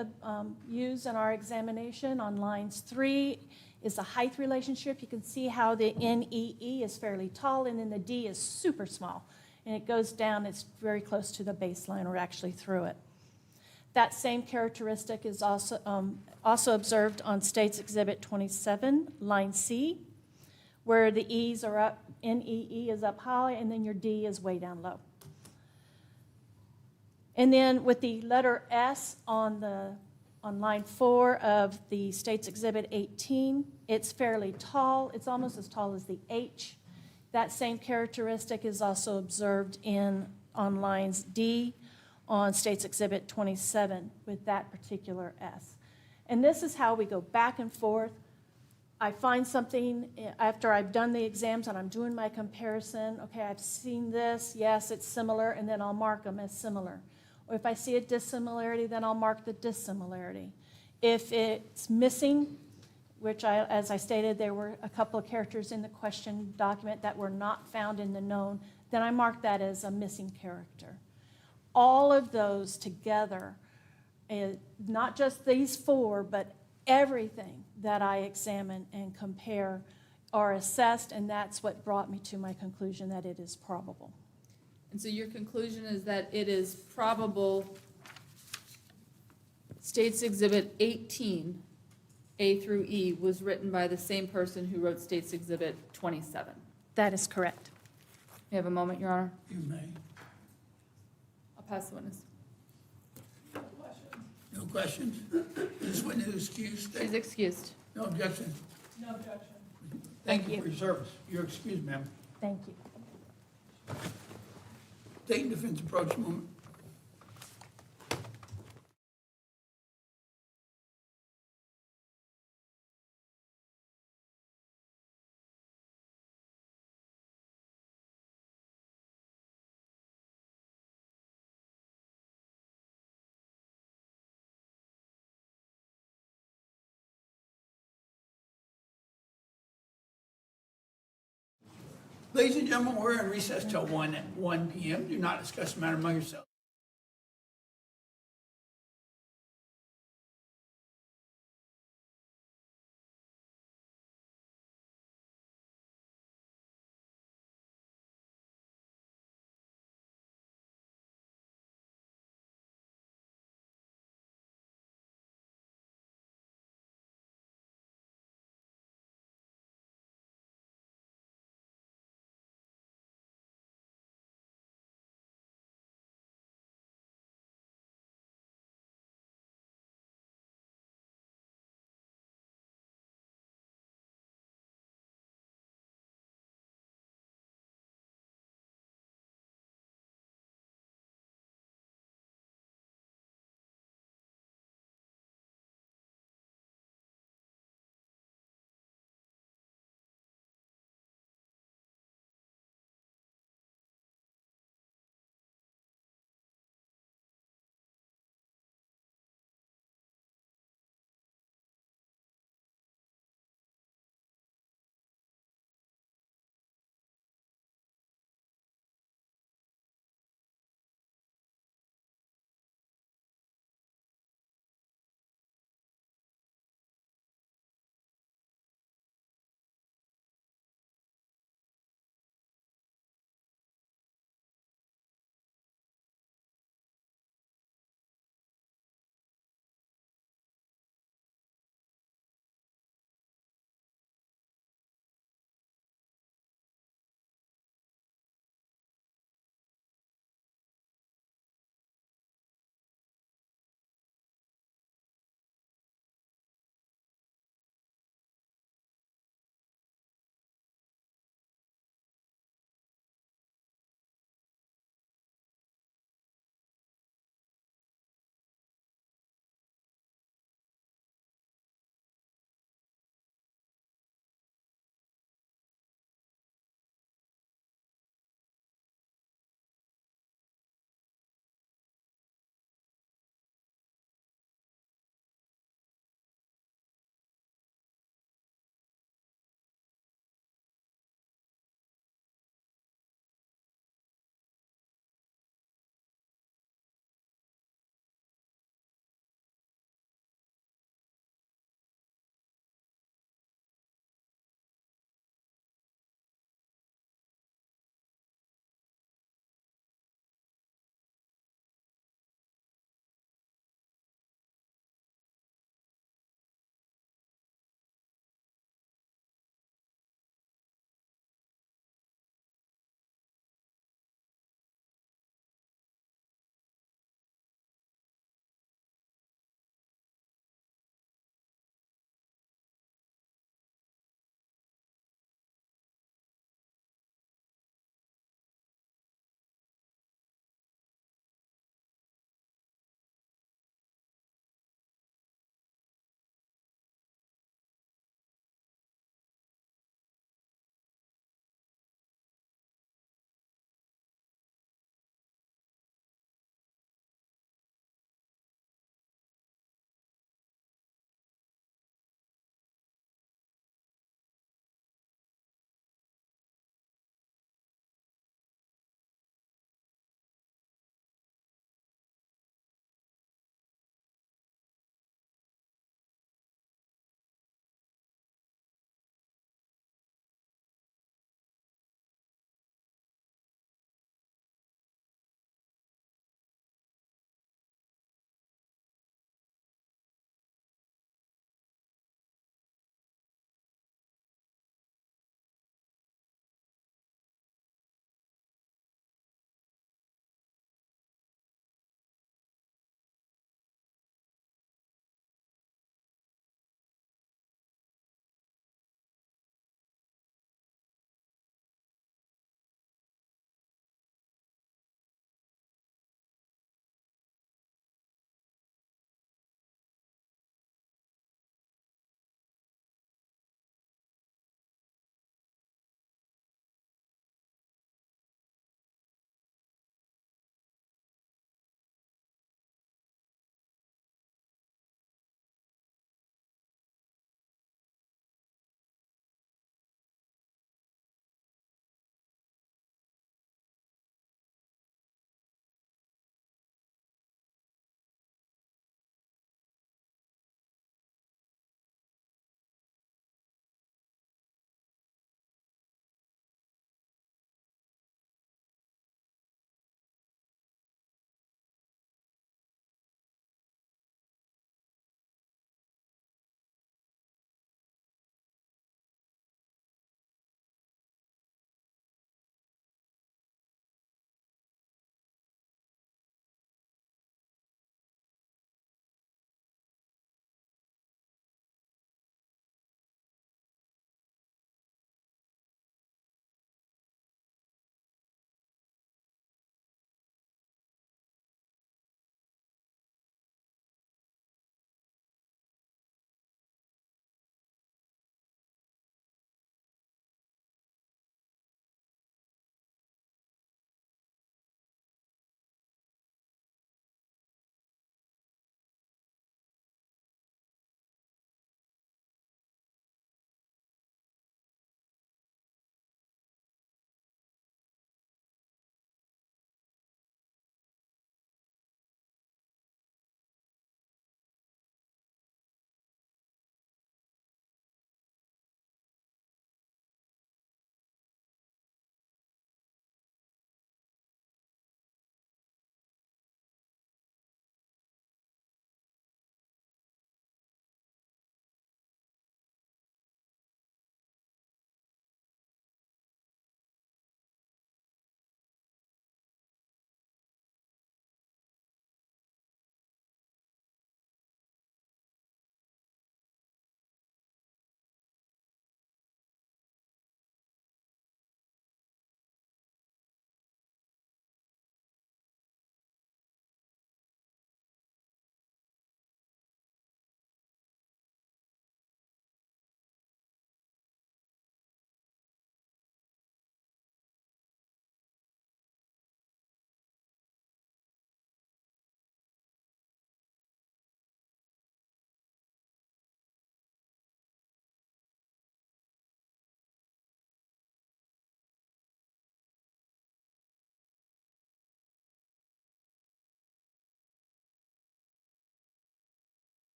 use in our examination. On lines 3 is a height relationship. You can see how the NEE is fairly tall, and then the D is super small. And it goes down, it's very close to the baseline, or actually through it. That same characteristic is also observed on State's Exhibit 27, line C, where the E's are up, NEE is up high, and then your D is way down low. And then with the letter S on line 4 of the State's Exhibit 18, it's fairly tall. It's almost as tall as the H. That same characteristic is also observed on lines D on State's Exhibit 27 with that particular S. And this is how we go back and forth. I find something after I've done the exams and I'm doing my comparison. Okay, I've seen this. Yes, it's similar, and then I'll mark them as similar. Or if I see a dissimilarity, then I'll mark the dissimilarity. If it's missing, which as I stated, there were a couple of characters in the question document that were not found in the known, then I mark that as a missing character. All of those together, not just these 4, but everything that I examine and compare are assessed, and that's what brought me to my conclusion that it is probable. And so your conclusion is that it is probable States Exhibit 18, A through E, was written by the same person who wrote States Exhibit 27. That is correct. You have a moment, Your Honor? You may. I'll pass the witness. No questions? This witness excused. She's excused. No objection. No objection. Thank you for your service. You're excused, ma'am. Thank you. State and defense approach moment. Ladies and gentlemen, we're in recess till 1 p.m. Do not discuss the matter among yourselves.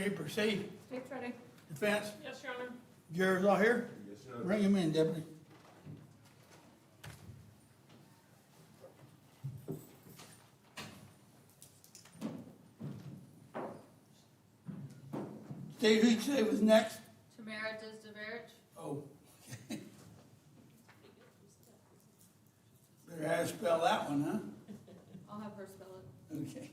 may proceed. Tape's ready. Defense, Yes, Your Honor. jurors all here? Yes, sir. Bring him in, Deputy. State who you say was next? Tamara Disdavarich. Oh. Better how to spell that one, huh? I'll have her spell it. Okay.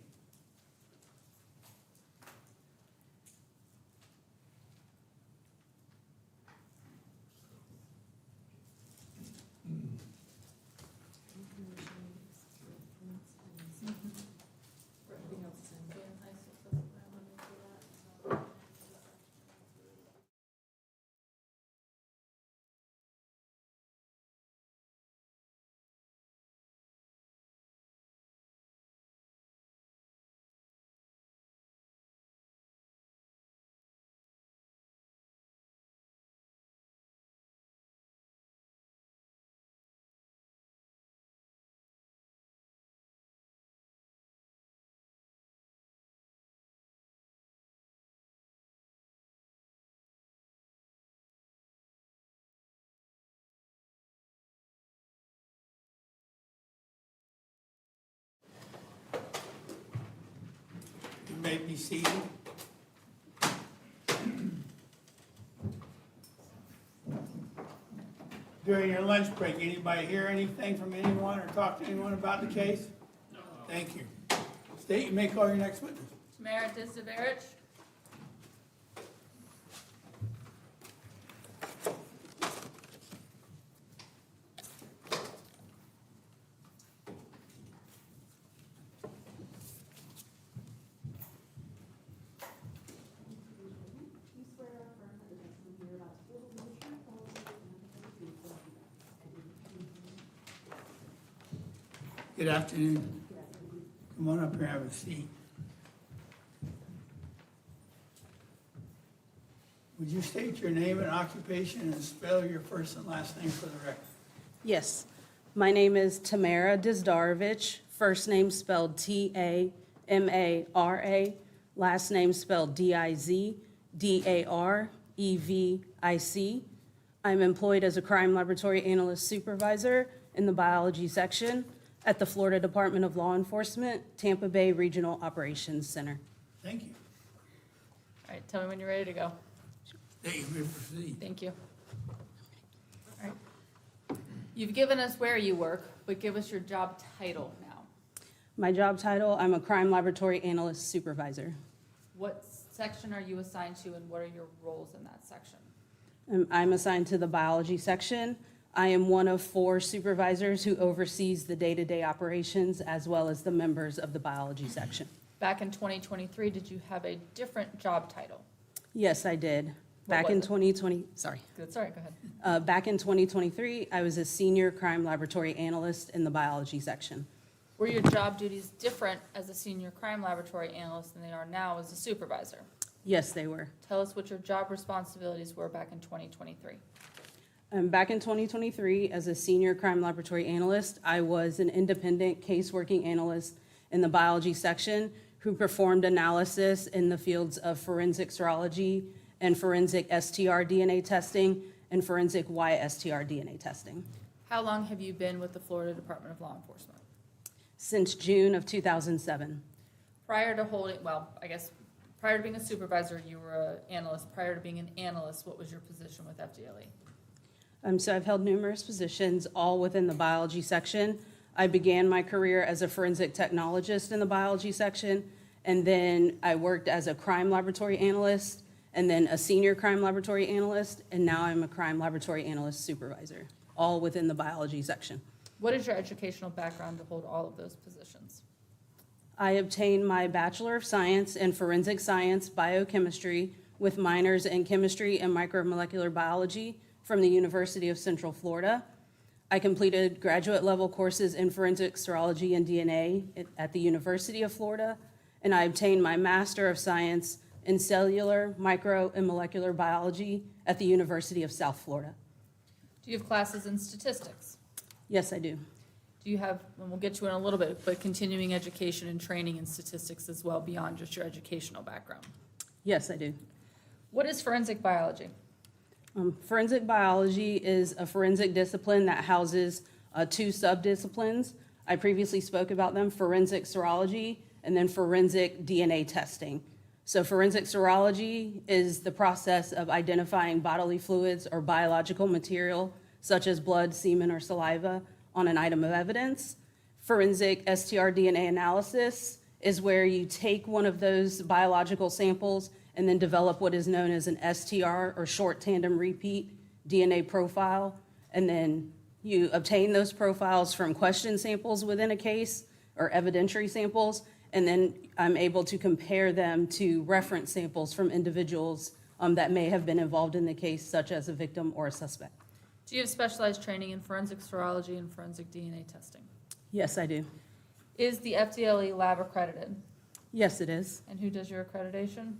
You may be seated. During your lunch break, anybody hear anything from anyone or talk to anyone about the case? No. Thank you. State, you may call your next witness. Tamara Disdavarich. You swear or affirm that the testimony you're about to give will be the truth, the whole truth, and nothing but the truth, so help you God. Good afternoon. Come on up here, have a seat. Would you state your name and occupation and spell your first and last name for the record? Yes. My name is Tamara Dizdarovich, first name spelled Tamara, last name spelled Dizdarevic. I'm employed as a crime laboratory analyst supervisor in the biology section at the Florida Department of Law Enforcement, Tampa Bay Regional Operations Center. Thank you. All right, tell me when you're ready to go. State, you may proceed. Thank you. All right. You've given us where you work, but give us your job title now. My job title, I'm a crime laboratory analyst supervisor. What section are you assigned to, and what are your roles in that section? I'm assigned to the biology section. I am one of 4 supervisors who oversees the day-to-day operations as well as the members of the biology section. Back in 2023, did you have a different job title? Yes, I did. What Back was in it? 2020, sorry. Good, sorry, go ahead. Back in 2023, I was a senior crime laboratory analyst in the biology section. Were your job duties different as a senior crime laboratory analyst than they are now as a supervisor? Yes, they were. Tell us what your job responsibilities were back in 2023. Back in 2023, as a senior crime laboratory analyst, I was an independent case-working analyst in the biology section who performed analysis in the fields of forensic serology and forensic STR DNA testing and forensic YSTR DNA testing. How long have you been with the Florida Department of Law Enforcement? Since June of 2007. Prior to holding, well, I guess, prior to being a supervisor, you were an analyst. Prior to being an analyst, what was your position with FDLE? So I've held numerous positions, all within the biology section. I began my career as a forensic technologist in the biology section, and then I worked as a crime laboratory analyst, and then a senior crime laboratory analyst, and now I'm a crime laboratory analyst supervisor, all within the biology section. What is your educational background to hold all of those positions? I obtained my Bachelor of Science in Forensic Science Biochemistry with minors in Chemistry and Micromolecular Biology from the University of Central Florida. I completed graduate level courses in Forensic Serology and DNA at the University of Florida, and I obtained my Master of Science in Cellular, Micro, and Molecular Biology at the University of South Florida. Do you have classes in statistics? Yes, I do. Do you have, and we'll get to it in a little bit, but continuing education and training in statistics as well beyond just your educational background? Yes, I do. What is forensic biology? Forensic biology is a forensic discipline that houses two subdisciplines. I previously spoke about them, forensic serology and then forensic DNA testing. So forensic serology is the process of identifying bodily fluids or biological material such as blood, semen, or saliva on an item of evidence. Forensic STR-DNA analysis is where you take one of those biological samples and then develop what is known as an STR, or short tandem repeat DNA profile. And then you obtain those profiles from question samples within a case or evidentiary samples. And then I'm able to compare them to reference samples from individuals that may have been involved in the case, such as a victim or a suspect. Do you have specialized training in forensic serology and forensic DNA testing? Yes, I do. Is the FDLE lab accredited? Yes, it is. And who does your accreditation?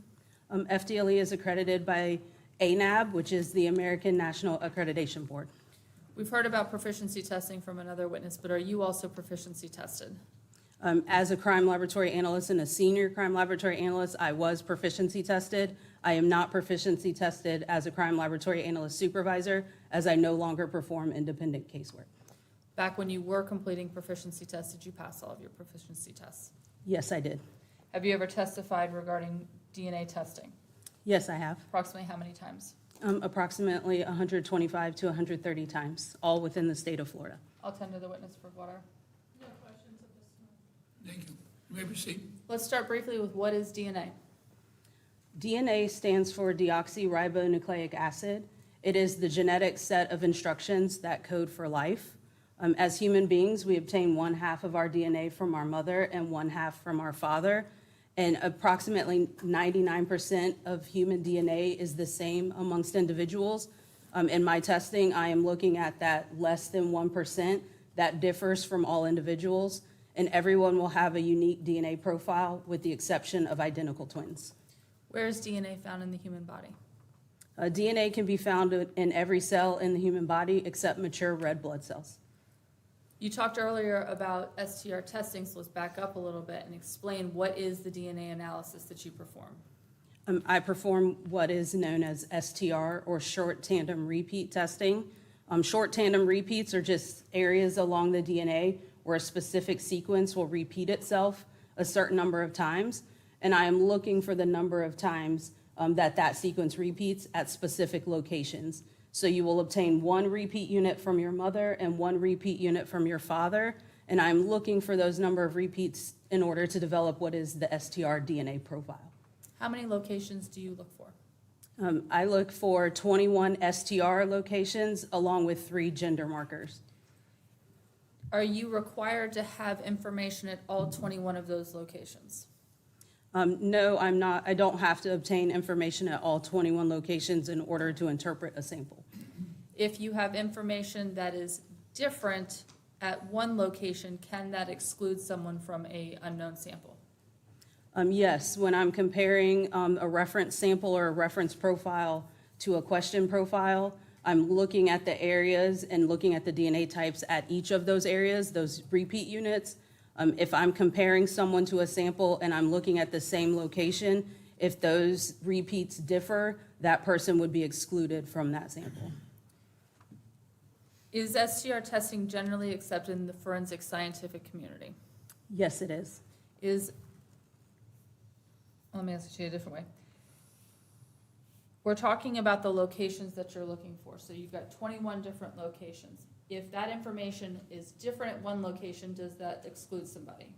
FDLE is accredited by ANAB, which is the American National Accreditation Board. We've heard about proficiency testing from another witness, but are you also proficiency tested? As a crime laboratory analyst and a senior crime laboratory analyst, I was proficiency tested. I am not proficiency tested as a crime laboratory analyst supervisor, as I no longer perform independent casework. Back when you were completing proficiency tests, did you pass all of your proficiency tests? Yes, I did. Have you ever testified regarding DNA testing? Yes, I have. Approximately how many times? Approximately 125 to 130 times, all within the state of Florida. I'll tend to the witness for water. Thank you. You may proceed. Let's start briefly with what is DNA? DNA stands for deoxyribonucleic acid. It is the genetic set of instructions that code for life. As human beings, we obtain 1/2 of our DNA from our mother and 1/2 from our father. And approximately 99% of human DNA is the same amongst individuals. In my testing, I am looking at that less than 1% that differs from all individuals. And everyone will have a unique DNA profile with the exception of identical twins. Where is DNA found in the human body? DNA can be found in every cell in the human body except mature red blood cells. You talked earlier about STR testing, so let's back up a little bit and explain what is the DNA analysis that you perform. I perform what is known as STR, or short tandem repeat testing. Short tandem repeats are just areas along the DNA where a specific sequence will repeat itself a certain number of times. And I am looking for the number of times that sequence repeats at specific locations. So you will obtain one repeat unit from your mother and one repeat unit from your father. And I'm looking for those number of repeats in order to develop what is the STR DNA profile. How many locations do you look for? I look for 21 STR locations along with 3 gender markers. Are you required to have information at all 21 of those locations? No, I'm not. I don't have to obtain information at all 21 locations in order to interpret a sample. If you have information that is different at one location, can that exclude someone from an unknown sample? Yes, when I'm comparing a reference sample or a reference profile to a question profile, I'm looking at the areas and looking at the DNA types at each of those areas, those repeat units. If I'm comparing someone to a sample and I'm looking at the same location, if those repeats differ, that person would be excluded from that sample. Is STR testing generally accepted in the forensic scientific community? Yes, it is. Let me ask it to you a different way. We're talking about the locations that you're looking for. So you've got 21 different locations. If that information is different at one location, does that exclude somebody?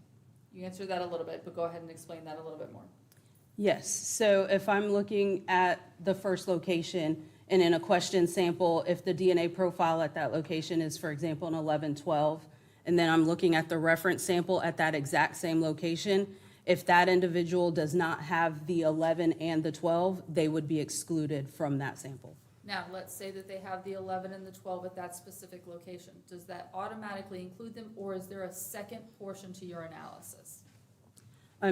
You answered that a little bit, but go ahead and explain that a little bit more. Yes, so if I'm looking at the first location and in a question sample, if the DNA profile at that location is, for example, an 11-12, and then I'm looking at the reference sample at that exact same location, if that individual does not have the 11 and the 12, they would be excluded from that sample. Now, let's say that they have the 11 and the 12 at that specific location. Does that automatically include them, or is there a second portion to your analysis?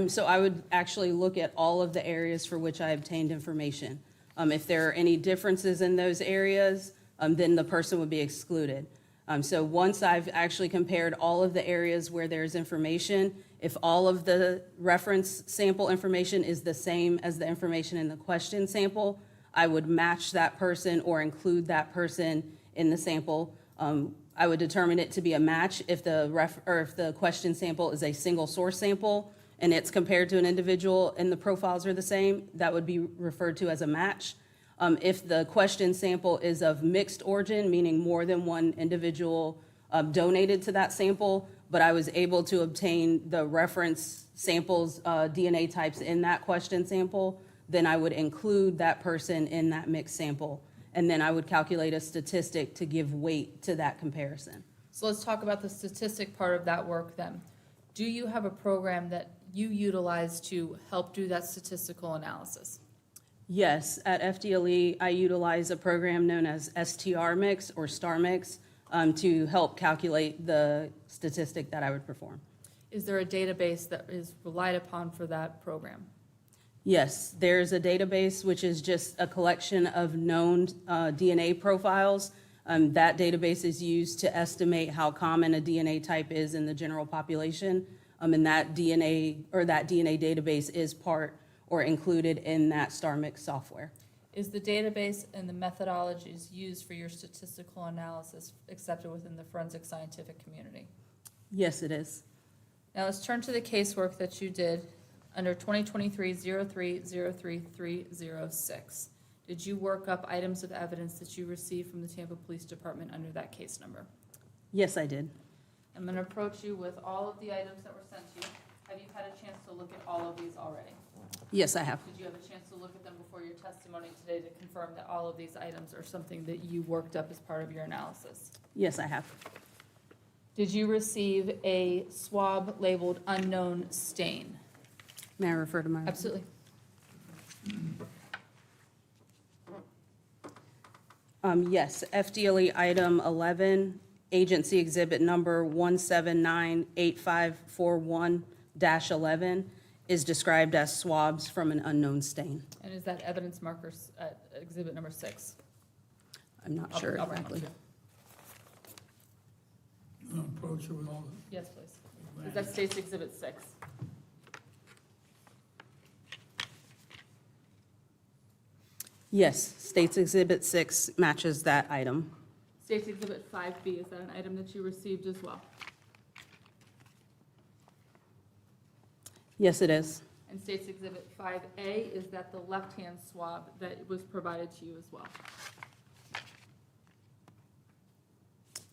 So I would actually look at all of the areas for which I obtained information. If there are any differences in those areas, then the person would be excluded. So once I've actually compared all of the areas where there's information, if all of the reference sample information is the same as the information in the question sample, I would match that person or include that person in the sample. I would determine it to be a match if the question sample is a single source sample and it's compared to an individual and the profiles are the same, that would be referred to as a match. If the question sample is of mixed origin, meaning more than one individual donated to that sample, but I was able to obtain the reference samples, DNA types in that question sample, then I would include that person in that mixed sample. And then I would calculate a statistic to give weight to that comparison. So let's talk about the statistic part of that work then. Do you have a program that you utilize to help do that statistical analysis? Yes, at FDLE, I utilize a program known as STR-Mix or STAR-Mix to help calculate the statistic that I would perform. Is there a database that is relied upon for that program? Yes, there's a database which is just a collection of known DNA profiles. That database is used to estimate how common a DNA type is in the general population. And that DNA database is part or included in that STAR-Mix software. Is the database and the methodologies used for your statistical analysis accepted within the forensic scientific community? Yes, it is. Now let's turn to the casework that you did under 2023-03-03306. Did you work up items of evidence that you received from the Tampa Police Department under that case number? Yes, I did. I'm going to approach you with all of the items that were sent to you. Have you had a chance to look at all of these already? Yes, I have. Did you have a chance to look at them before your testimony today to confirm that all of these items are something that you worked up as part of your analysis? Yes, I have. Did you receive a swab labeled unknown stain? May I refer to my? Absolutely. Yes, FDLE item 11, agency exhibit number 1798541-11 is described as swabs from an unknown stain. And is that evidence markers at exhibit number 6? I'm not sure I'll bring it up exactly. too. You wanna approach her with all the. Yes, please. Because that states exhibit 6. Yes, States Exhibit 6 matches that item. States exhibit 5B, is that an item that you received as well? Yes, it is. And states exhibit 5A, is that the left-hand swab that was provided to you as well?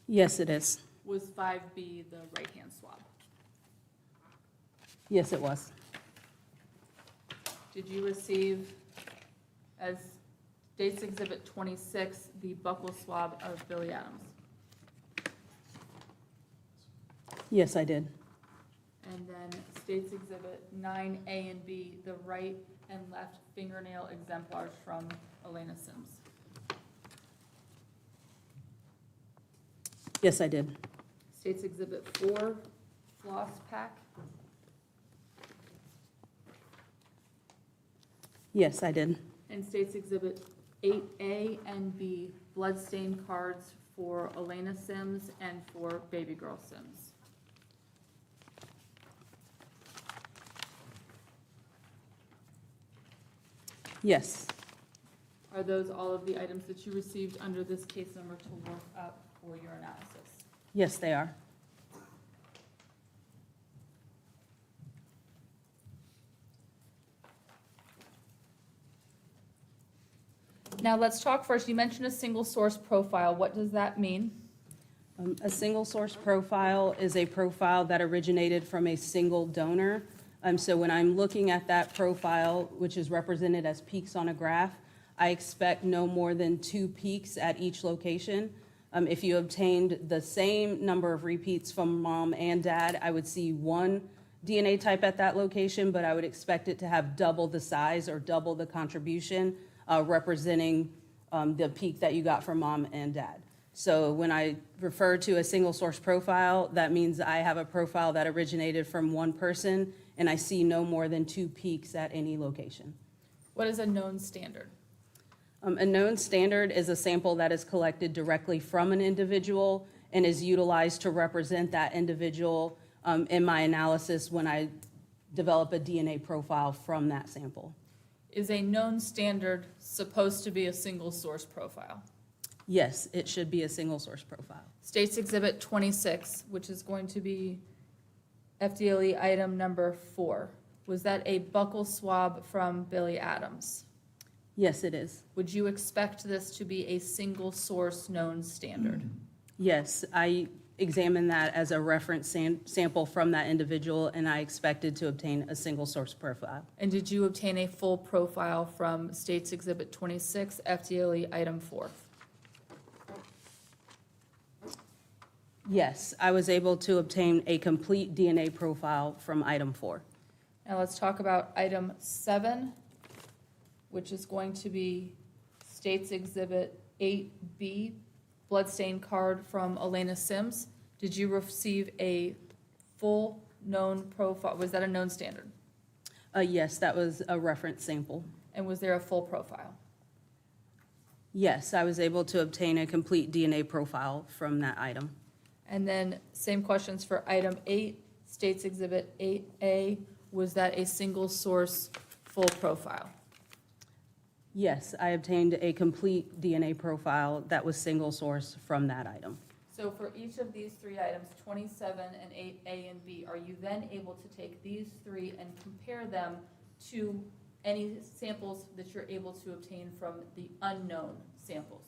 Yes, it is. Was 5B the right-hand swab? Yes, it was. Did you receive, as states exhibit 26, the buccal swab of Billy Adams? Yes, I did. And then states exhibit 9A and B, the right and left fingernail exemplars from Elena Sims? Yes, I did. States exhibit 4, floss pack? Yes, I did. And states exhibit 8A and B, bloodstain cards for Elena Sims and for baby girl Sims? Yes. Are those all of the items that you received under this case number to work up for your analysis? Yes, they are. Now, let's talk first. You mentioned a single source profile. What does that mean? A single source profile is a profile that originated from a single donor. So when I'm looking at that profile, which is represented as peaks on a graph, I expect no more than 2 peaks at each location. If you obtained the same number of repeats from mom and dad, I would see 1 DNA type at that location, but I would expect it to have double the size or double the contribution, representing the peak that you got from mom and dad. So when I refer to a single source profile, that means I have a profile that originated from 1 person, and I see no more than 2 peaks at any location. What is a known standard? A known standard is a sample that is collected directly from an individual and is utilized to represent that individual in my analysis when I develop a DNA profile from that sample. Is a known standard supposed to be a single source profile? Yes, it should be a single source profile. States Exhibit 26, which is going to be FDLE item number 4. Was that a buccal swab from Billy Adams? Yes, it is. Would you expect this to be a single source known standard? Yes, I examined that as a reference sample from that individual, and I expected to obtain a single source profile. And did you obtain a full profile from States Exhibit 26, FDLE item 4? Yes, I was able to obtain a complete DNA profile from item 4. Now let's talk about item 7, which is going to be States Exhibit 8B, bloodstain card from Elena Sims. Did you receive a full known profile? Was that a known standard? Yes, that was a reference sample. And was there a full profile? Yes, I was able to obtain a complete DNA profile from that item. And then same questions for item 8, States Exhibit 8A. Was that a single source full profile? Yes, I obtained a complete DNA profile that was single source from that item. So for each of these 3 items, 27 and 8A and B, are you then able to take these 3 and compare them to any samples that you're able to obtain from the unknown samples?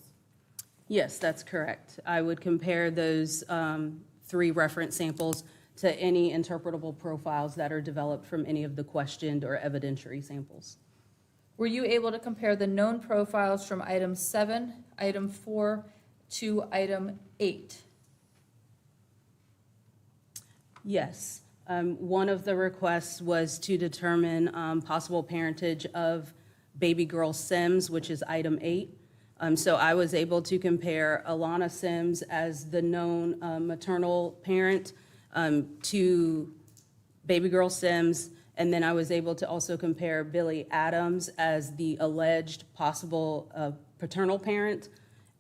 Yes, that's correct. I would compare those 3 reference samples to any interpretable profiles that are developed from any of the questioned or evidentiary samples. Were you able to compare the known profiles from item 7, item 4, to item 8? Yes. One of the requests was to determine possible parentage of baby girl Sims, which is item 8. So I was able to compare Alana Sims as the known maternal parent to baby girl Sims, and then I was able to also compare Billy Adams as the alleged possible paternal parent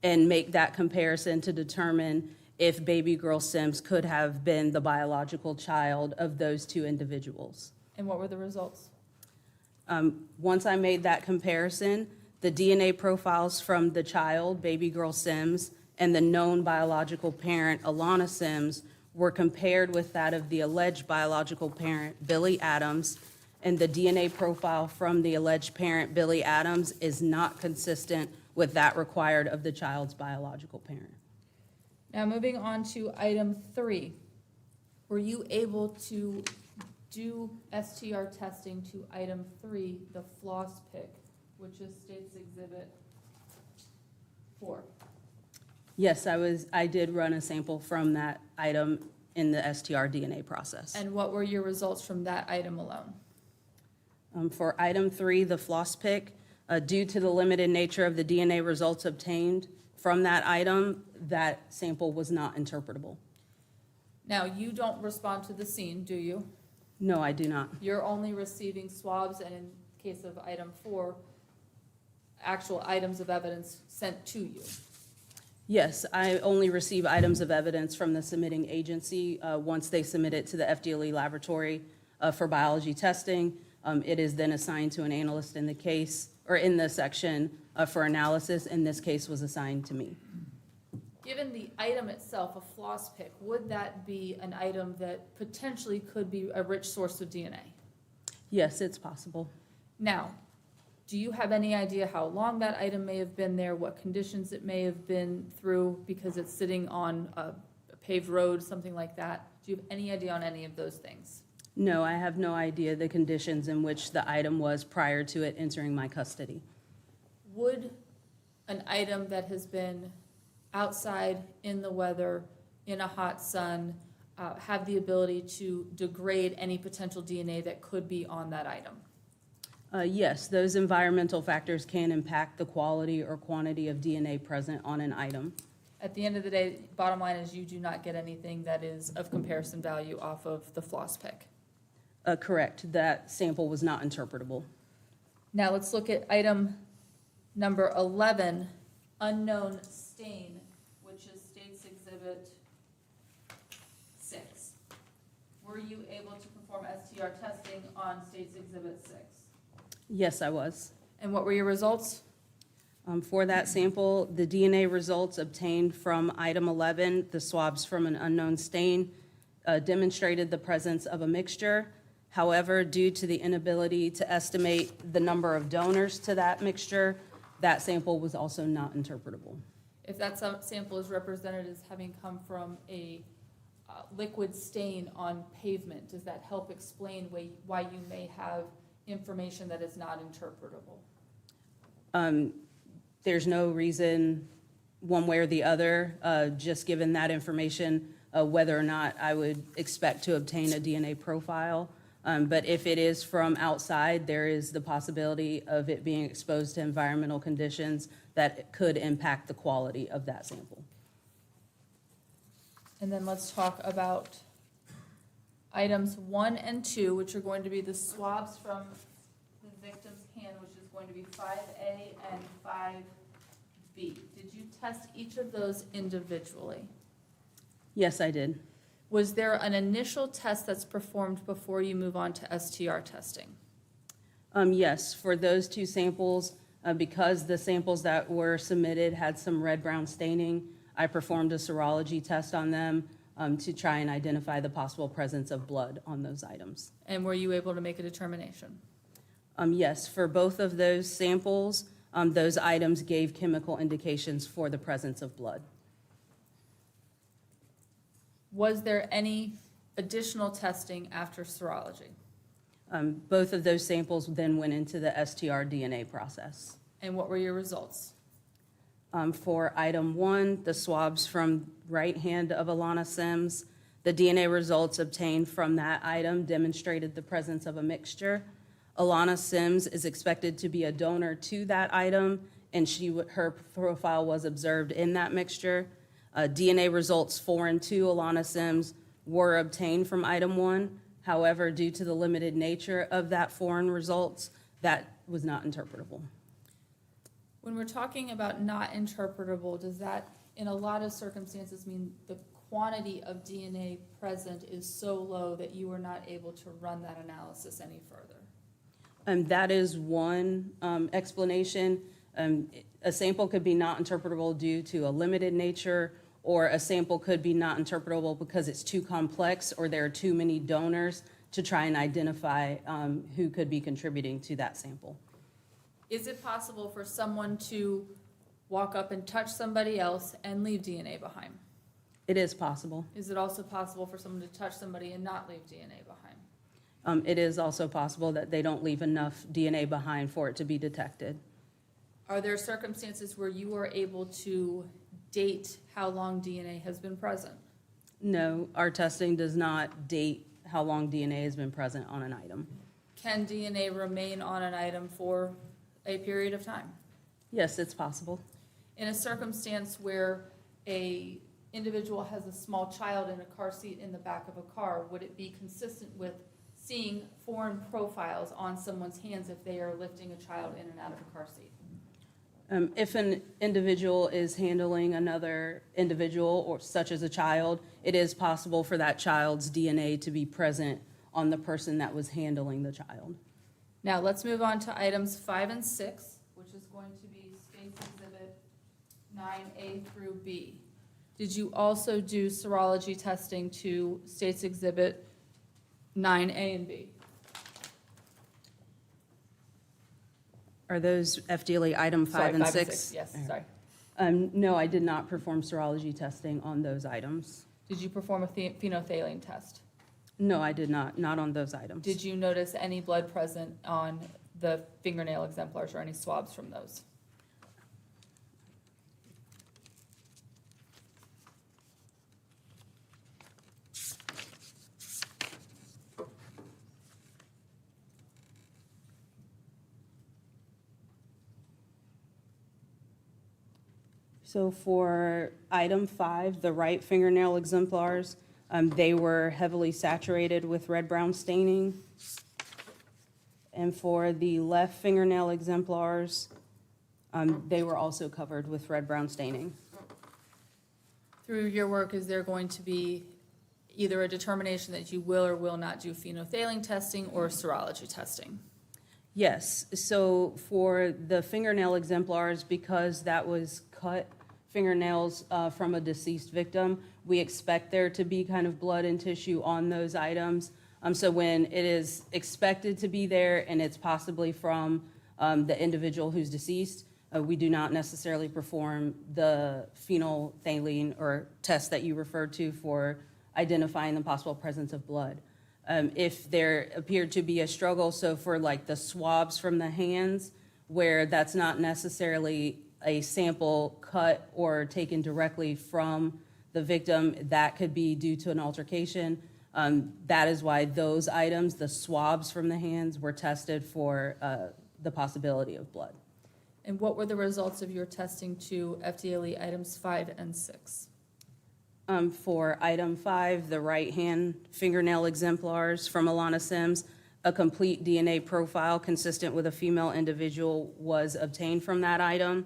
and make that comparison to determine if baby girl Sims could have been the biological child of those 2 individuals. And what were the results? Once I made that comparison, the DNA profiles from the child, baby girl Sims, and the known biological parent, Alana Sims, were compared with that of the alleged biological parent, Billy Adams, and the DNA profile from the alleged parent, Billy Adams, is not consistent with that required of the child's biological parent. Now, moving on to item 3. Were you able to do STR testing to item 3, the floss pick, which is States Exhibit 4? Yes, I did run a sample from that item in the STR DNA process. And what were your results from that item alone? For item 3, the floss pick, due to the limited nature of the DNA results obtained from that item, that sample was not interpretable. Now, you don't respond to the scene, do you? No, I do not. You're only receiving swabs, and in case of item 4, actual items of evidence sent to you. Yes, I only receive items of evidence from the submitting agency. Once they submit it to the FDLE laboratory for biology testing, it is then assigned to an analyst in the case, or in the section for analysis, and this case was assigned to me. Given the item itself, a floss pick, would that be an item that potentially could be a rich source of DNA? Yes, it's possible. Now, do you have any idea how long that item may have been there, what conditions it may have been through, because it's sitting on a paved road, something like that? Do you have any idea on any of those things? No, I have no idea the conditions in which the item was prior to it entering my custody. Would an item that has been outside in the weather, in a hot sun, have the ability to degrade any potential DNA that could be on that item? Yes, those environmental factors can impact the quality or quantity of DNA present on an item. At the end of the day, bottom line is you do not get anything that is of comparison value off of the floss pick. Correct, that sample was not interpretable. Now let's look at item number 11, unknown stain, which is States Exhibit were you able to perform STR testing on State's Exhibit 6? Yes, I was. And what were your results? For that sample, the DNA results obtained from item 11, the swabs from an unknown stain, demonstrated the presence of a mixture. However, due to the inability to estimate the number of donors to that mixture, that sample was also not interpretable. If that sample is represented as having come from a liquid stain on pavement, does that help explain why you may have information that is not interpretable? There's no reason, one way or the other, just given that information, whether or not I would expect to obtain a DNA profile. But if it is from outside, there is the possibility of it being exposed to environmental conditions that could impact the quality of that sample. And then let's talk about items 1 and 2, which are going to be the swabs from the victim's hand, which is going to be 5A and 5B. Did you test each of those individually? Yes, I did. Was there an initial test that's performed before you move on to STR testing? Yes, for those two samples, because the samples that were submitted had some red-brown staining, I performed a serology test on them to try and identify the possible presence of blood on those items. And were you able to make a determination? Yes, for both of those samples, those items gave chemical indications for the presence of blood. Was there any additional testing after serology? Both of those samples then went into the STR DNA process. And what were your results? For item 1, the swabs from right hand of Alana Sims, the DNA results obtained from that item demonstrated the presence of a mixture. Alana Sims is expected to be a donor to that item, and her profile was observed in that mixture. DNA results 4 and 2, Alana Sims, were obtained from item 1. However, due to the limited nature of that foreign results, that was not interpretable. When we're talking about not interpretable, does that, in a lot of circumstances, mean the quantity of DNA present is so low that you are not able to run that analysis any further? That is one explanation. A sample could be not interpretable due to a limited nature, or a sample could be not interpretable because it's too complex or there are too many donors to try and identify who could be contributing to that sample. Is it possible for someone to walk up and touch somebody else and leave DNA behind? It is possible. Is it also possible for someone to touch somebody and not leave DNA behind? It is also possible that they don't leave enough DNA behind for it to be detected. Are there circumstances where you are able to date how long DNA has been present? No, our testing does not date how long DNA has been present on an item. Can DNA remain on an item for a period of time? Yes, it's possible. In a circumstance where a individual has a small child in a car seat in the back of a car, would it be consistent with seeing foreign profiles on someone's hands if they are lifting a child in and out of a car seat? If an individual is handling another individual, or such as a child, it is possible for that child's DNA to be present on the person that was handling the child. Now, let's move on to items 5 and 6, which is going to be State's Exhibit 9A through B. Did you also do serology testing to State's Exhibit 9A and B? Are those FDLE item 5 and 6? Yes, sorry. No, I did not perform serology testing on those items. Did you perform a phenolphthalein test? No, I did not on those items. Did you notice any blood present on the fingernail exemplars or any swabs from those? So for item 5, the right fingernail exemplars, they were heavily saturated with red-brown staining. And for the left fingernail exemplars, they were also covered with red-brown staining. Through your work, is there going to be either a determination that you will or will not do phenolphthalein testing or serology testing? Yes, so for the fingernail exemplars, because that was cut fingernails from a deceased victim, we expect there to be kind of blood and tissue on those items. So when it is expected to be there and it's possibly from the individual who's deceased, we do not necessarily perform the phenolphthalein or test that you referred to for identifying the possible presence of blood. If there appeared to be a struggle, so for like the swabs from the hands, where that's not necessarily a sample cut or taken directly from the victim, that could be due to an altercation. That is why those items, the swabs from the hands, were tested for the possibility of blood. And what were the results of your testing to FDLE items 5 and 6? For item 5, the right hand fingernail exemplars from Alana Sims, a complete DNA profile consistent with a female individual was obtained from that item.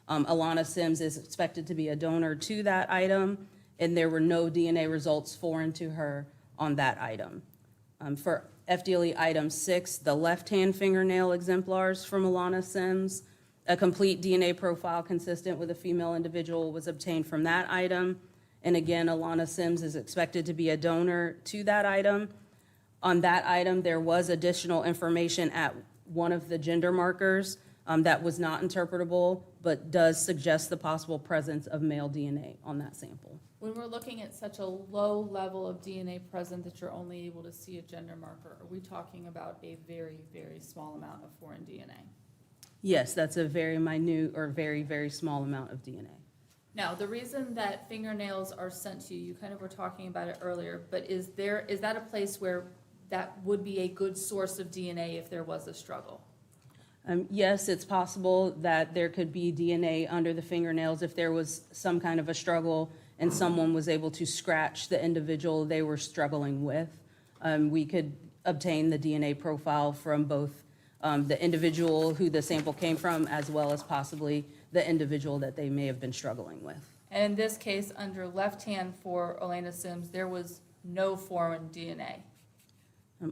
Alana Sims is expected to be a donor to that item, and there were no DNA results foreign to her on that item. For FDLE item 6, the left hand fingernail exemplars from Alana Sims, a complete DNA profile consistent with a female individual was obtained from that item. And again, Alana Sims is expected to be a donor to that item. On that item, there was additional information at one of the gender markers that was not interpretable, but does suggest the possible presence of male DNA on that sample. When we're looking at such a low level of DNA present that you're only able to see a gender marker, are we talking about a very, very small amount of foreign DNA? Yes, that's a very minute or very, very small amount of DNA. Now, the reason that fingernails are sent to you, you kind of were talking about it earlier, but is that a place where that would be a good source of DNA if there was a struggle? Yes, it's possible that there could be DNA under the fingernails if there was some kind of a struggle and someone was able to scratch the individual they were struggling with. We could obtain the DNA profile from both the individual who the sample came from, as well as possibly the individual that they may have been struggling with. And in this case, under left hand for Elena Sims, there was no foreign DNA.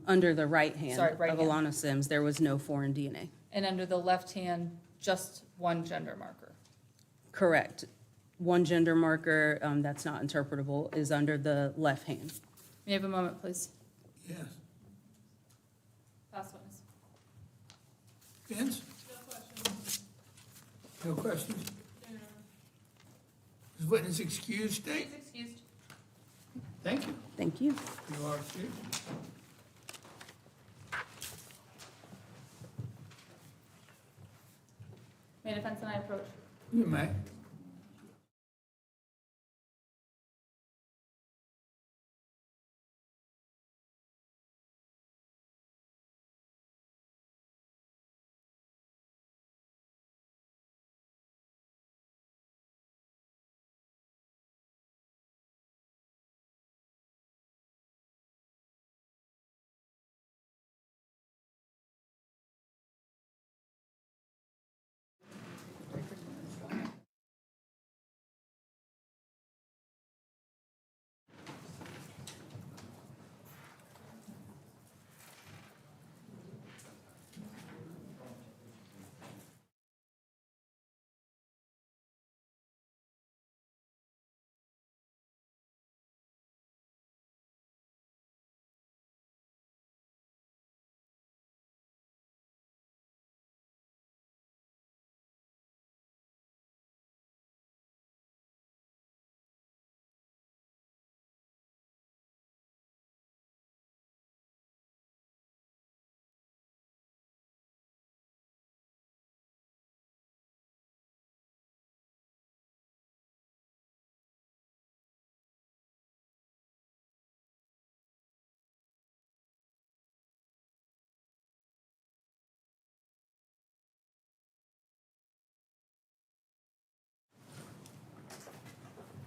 Under the right hand Sorry, right of hand. Alana Sims, there was no foreign DNA. And under the left hand, just one gender marker. Correct. One gender marker that's not interpretable is under the left hand. May I have a moment, please? Yes. Last witness. Vince? No questions? Is witness excused, state? Excused. Thank you. Thank you. You are excused. May defense and I approach? You may.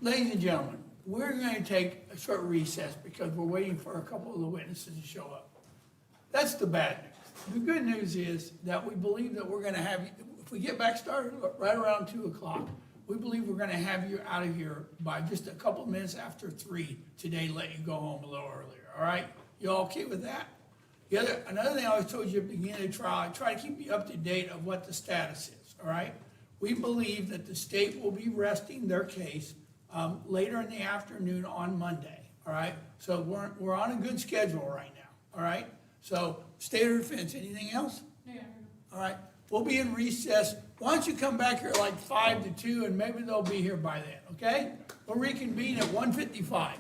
Ladies and gentlemen, we're going to take a short recess because we're waiting for a couple of the witnesses to show up. That's the bad news. The good news is that we believe that we're going to have, if we get back started right around 2 o'clock, we believe we're gonna have you out of here by just a couple minutes after 3 today, let you go home a little earlier, all right? You all okay with that? Another thing I always told you at the beginning of the trial, I try to keep you up to date of what the status is, all right? We believe that the state will be resting their case later in the afternoon on Monday, all right? So we're on a good schedule right now, all right? So, state of defense, anything else? No, All right, we'll be in recess. Why don't you come back here like 5 to 2, and maybe they'll be here by then, okay? We'll reconvene at 1:55.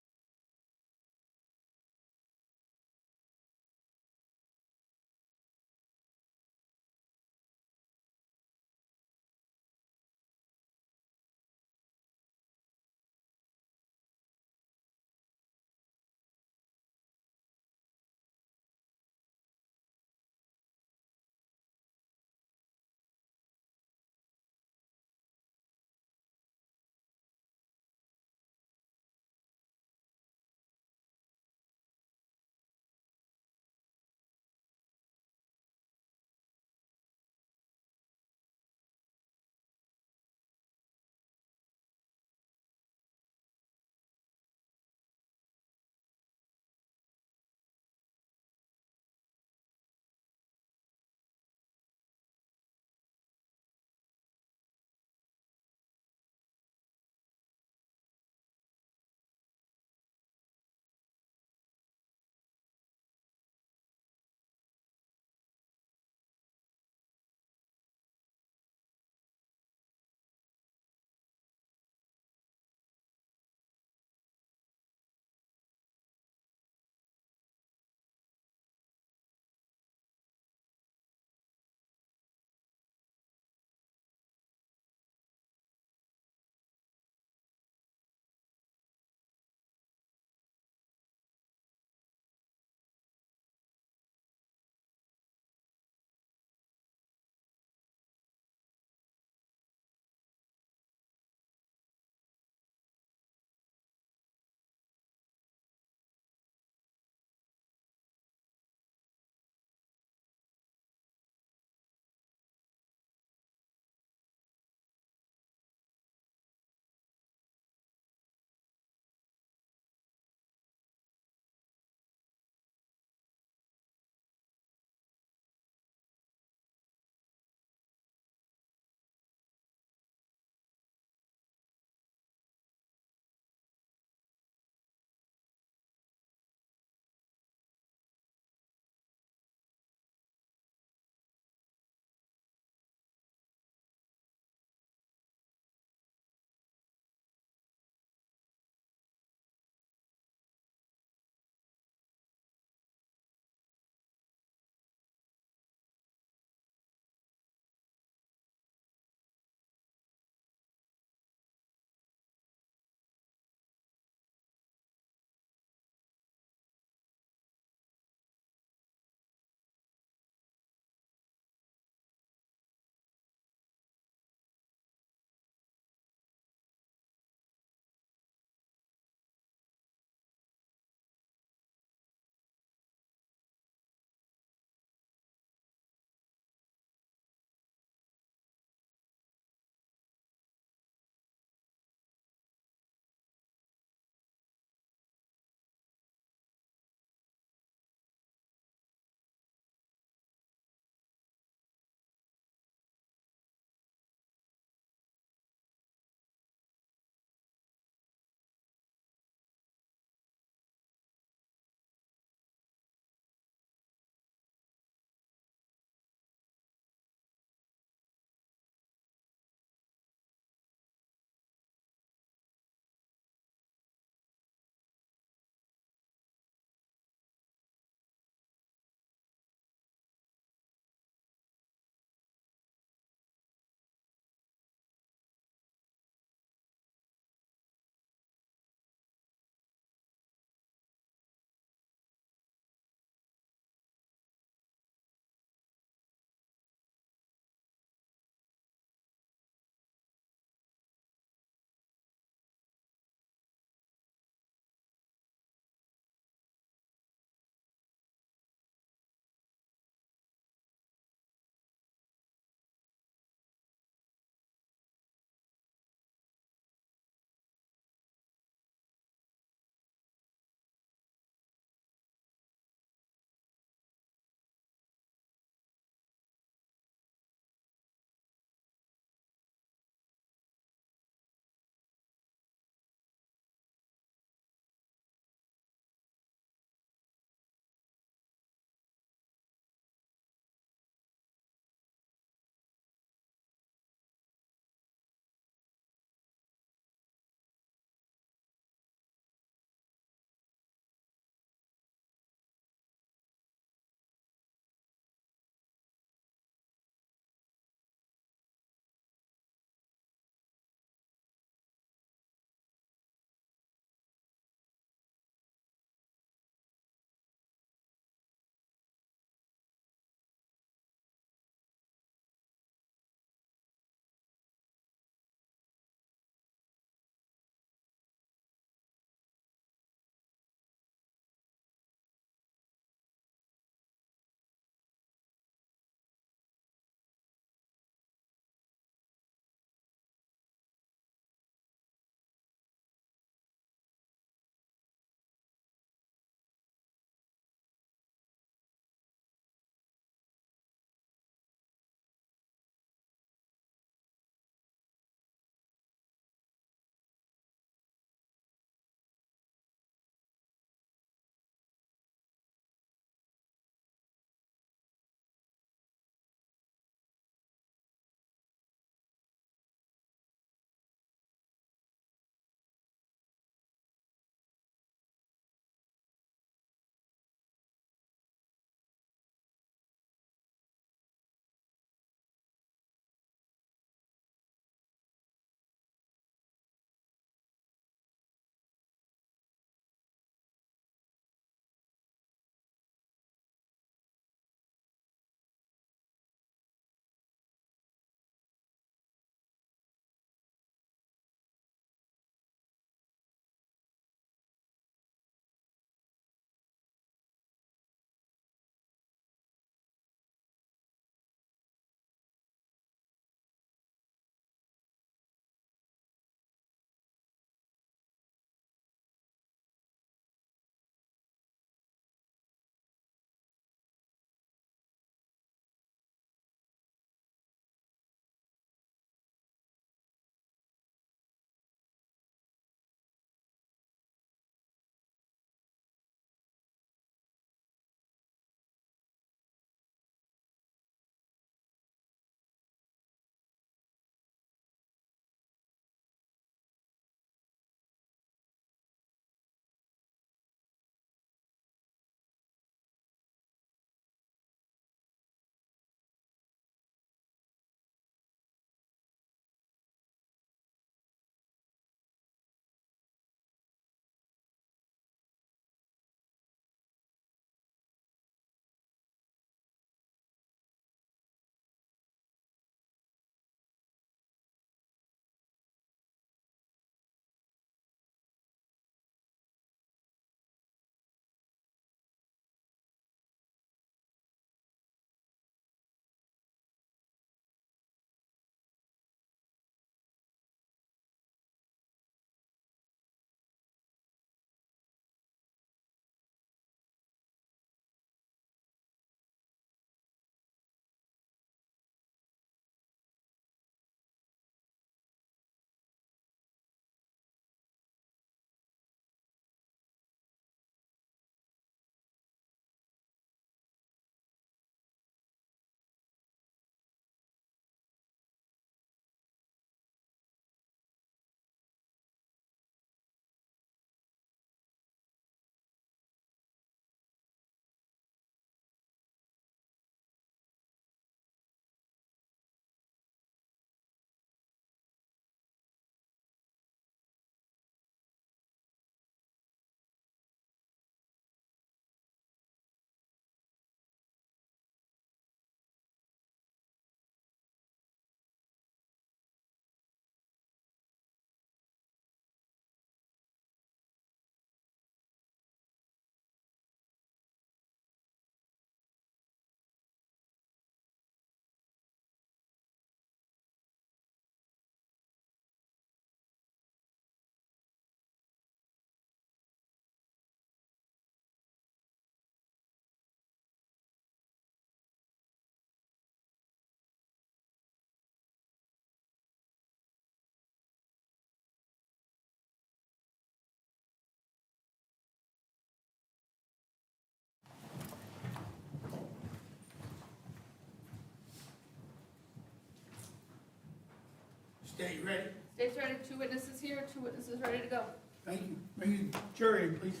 State, ready? State's ready, 2 witnesses here, 2 witnesses ready to go. Thank you. Bring the jury in, please.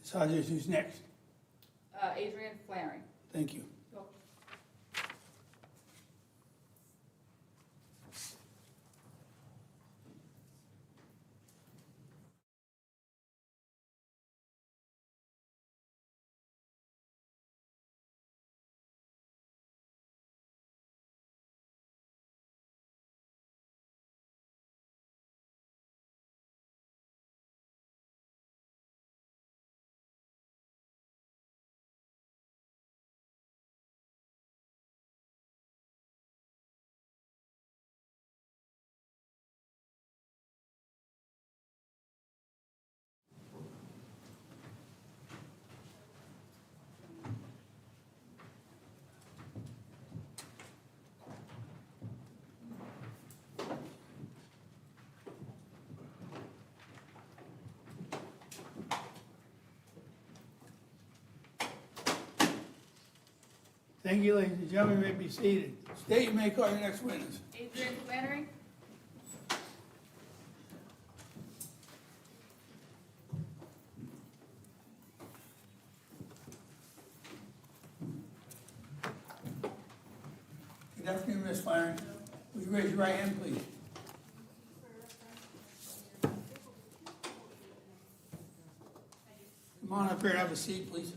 Ms. Hodges, who's next? Adrian Flannery. Thank you. Go. Thank you, ladies and gentlemen, you may be seated. State, you may call your next witness. Adrian Flannery. Good afternoon, Ms. Flannery. Will you raise your right hand, please? Come on up here and have a seat, please.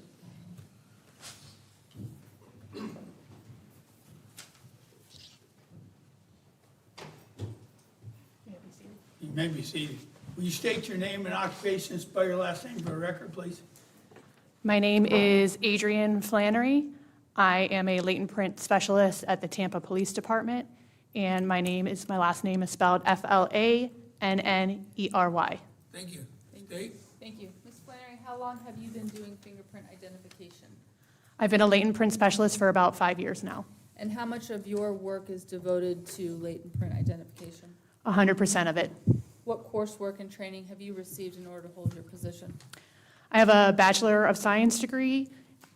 You may be seated. Will you state your name and occupation and spell your last name for the record, please? My name is Adrian Flannery. I am a latent print specialist at the Tampa Police Department, and my last name is spelled Flannery. Thank you. State? Thank you. Ms. Flannery, how long have you been doing fingerprint identification? I've been a latent print specialist for about 5 years now. And how much of your work is devoted to latent print identification? 100% of it. What coursework and training have you received in order to hold your position? I have a Bachelor of Science degree.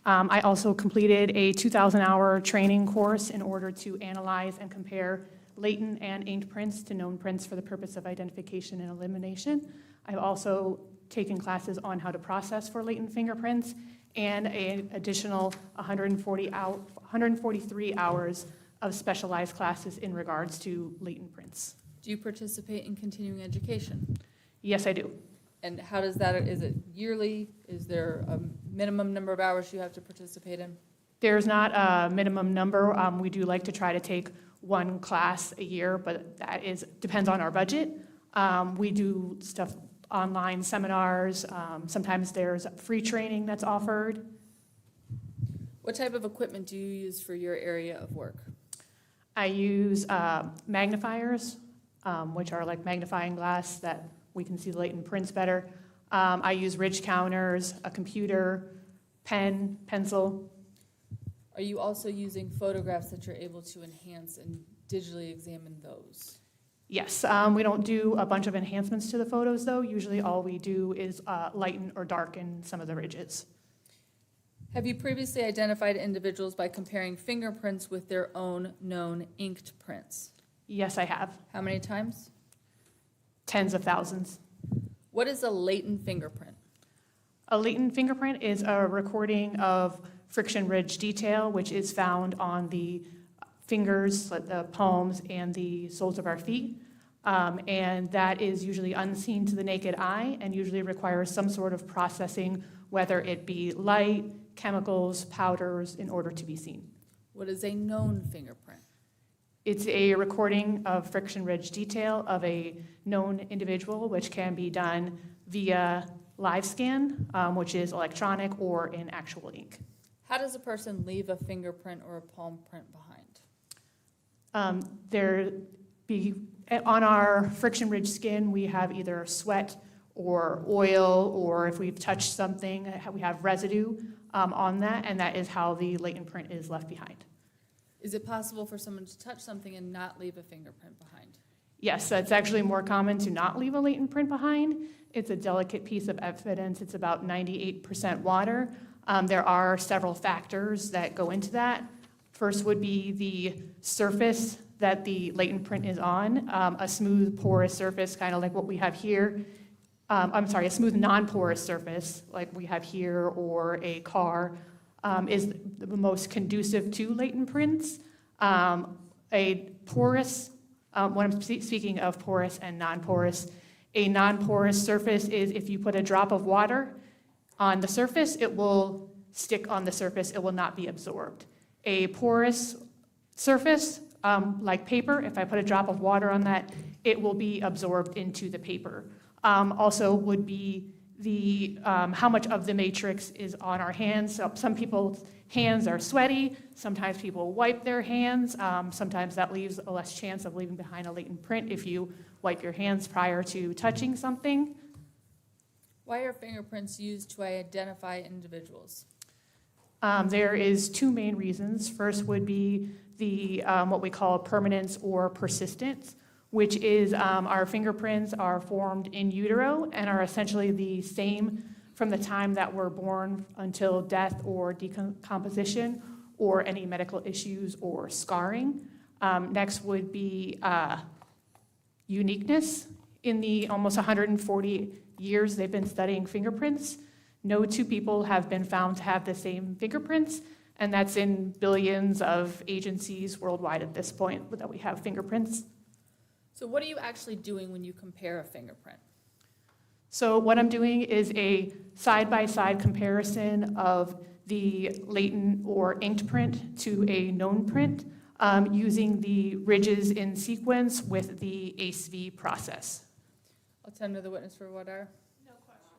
I also completed a 2,000-hour training course in order to analyze and compare latent and inked prints to known prints for the purpose of identification and elimination. I've also taken classes on how to process for latent fingerprints and an additional 143 hours of specialized classes in regards to latent prints. Do you participate in continuing education? Yes, I do. And how does that, is it yearly? Is there a minimum number of hours you have to participate in? There's not a minimum number. We do like to try to take one class a year, but that depends on our budget. We do stuff, online seminars. Sometimes there's free training that's offered. What type of equipment do you use for your area of work? I use magnifiers, which are like magnifying glass that we can see the latent prints better. I use ridge counters, a computer, pen, pencil. Are you also using photographs that you're able to enhance and digitally examine those? Yes, we don't do a bunch of enhancements to the photos though. Usually all we do is lighten or darken some of the ridges. Have you previously identified individuals by comparing fingerprints with their own known inked prints? Yes, I have. How many times? Tens of thousands. What is a latent fingerprint? A latent fingerprint is a recording of friction ridge detail, which is found on the fingers, the palms, and the soles of our feet. And that is usually unseen to the naked eye and usually requires some sort of processing, whether it be light, chemicals, powders, in order to be seen. What is a known fingerprint? It's a recording of friction ridge detail of a known individual, which can be done via live scan, which is electronic or in actual ink. How does a person leave a fingerprint or a palm print behind? On our friction ridge skin, we have either sweat or oil, or if we've touched something, we have residue on that, and that is how the latent print is left behind. Is it possible for someone to touch something and not leave a fingerprint behind? Yes, it's actually more common to not leave a latent print behind. It's a delicate piece of evidence. It's about 98% water. There are several factors that go into that. First would be the surface that the latent print is on. A smooth porous surface, kind of like what we have here. A smooth non-porous surface, like we have here, or a car, is the most conducive to latent prints. A porous, when I'm speaking of porous and non-porous, a non-porous surface is if you put a drop of water on the surface, it will stick on the surface, it will not be absorbed. A porous surface, like paper, if I put a drop of water on that, it will be absorbed into the paper. Also would be the how much of the matrix is on our hands. So some people's hands are sweaty, sometimes people wipe their hands, sometimes that leaves a less chance of leaving behind a latent print if you wipe your hands prior to touching something. Why are fingerprints used to identify individuals? There is two main reasons. First would be the what we call permanence or persistence, which is our fingerprints are formed in utero and are essentially the same from the time that we're born until death or decomposition or any medical issues or scarring. Next would be uniqueness. In the almost 140 years they've been studying fingerprints, no two people have been found to have the same fingerprints, and that's in billions of agencies worldwide at this point that we have fingerprints. So what are you actually doing when you compare a fingerprint? So what I'm doing is a side-by-side comparison of the latent or inked print to a known print using the ridges in sequence with the ACE-V process. I'll turn to the witness for what are. No questions.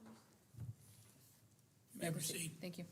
May I proceed? Thank you.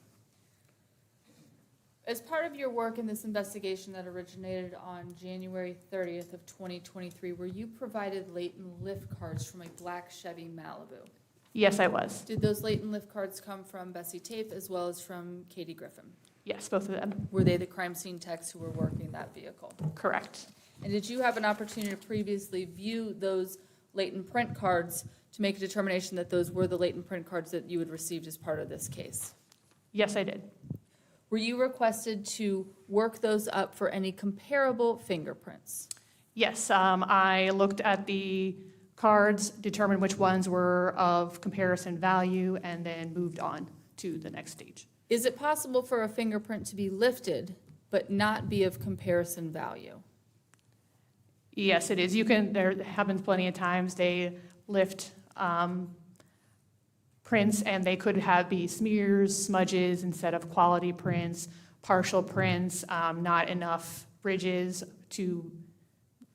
As part of your work in this investigation that originated on January 30th of 2023, were you provided latent lift cards from a black Chevy Malibu? Yes, I was. Did those latent lift cards come from Bessie Tape as well as from Katie Griffin? Yes, both of them. Were they the crime scene techs who were working that vehicle? Correct. And did you have an opportunity to previously view those latent print cards to make a determination that those were the latent print cards that you had received as part of this case? Yes, I did. Were you requested to work those up for any comparable fingerprints? Yes, I looked at the cards, determined which ones were of comparison value, and then moved on to the next stage. Is it possible for a fingerprint to be lifted but not be of comparison value? Yes, it is. There happens plenty of times they lift prints and they could be smears, smudges instead of quality prints, partial prints, not enough bridges to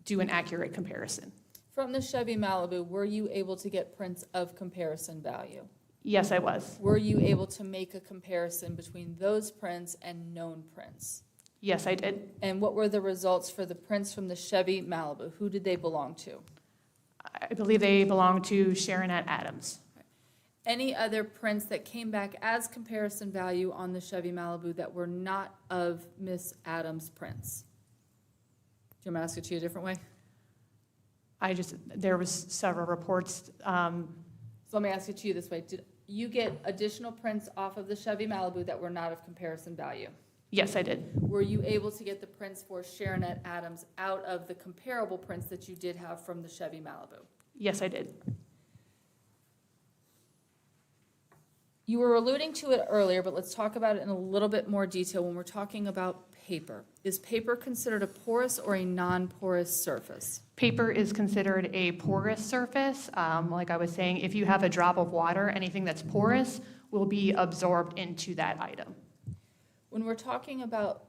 do an accurate comparison. From the Chevy Malibu, were you able to get prints of comparison value? Yes, I was. Were you able to make a comparison between those prints and known prints? Yes, I did. And what were the results for the prints from the Chevy Malibu? Who did they belong to? I believe they belong to Sharonette Adams. Any other prints that came back as comparison value on the Chevy Malibu that were not of Miss Adams' prints? Do you want me to ask it to you a different way? There was several reports. So let me ask it to you this way. Did you get additional prints off of the Chevy Malibu that were not of comparison value? Yes, I did. Were you able to get the prints for Sharonette Adams out of the comparable prints that you did have from the Chevy Malibu? Yes, I did. You were alluding to it earlier, but let's talk about it in a little bit more detail when we're talking about paper. Is paper considered a porous or a non-porous surface? Paper is considered a porous surface. Like I was saying, if you have a drop of water, anything that's porous will be absorbed into that item. When we're talking about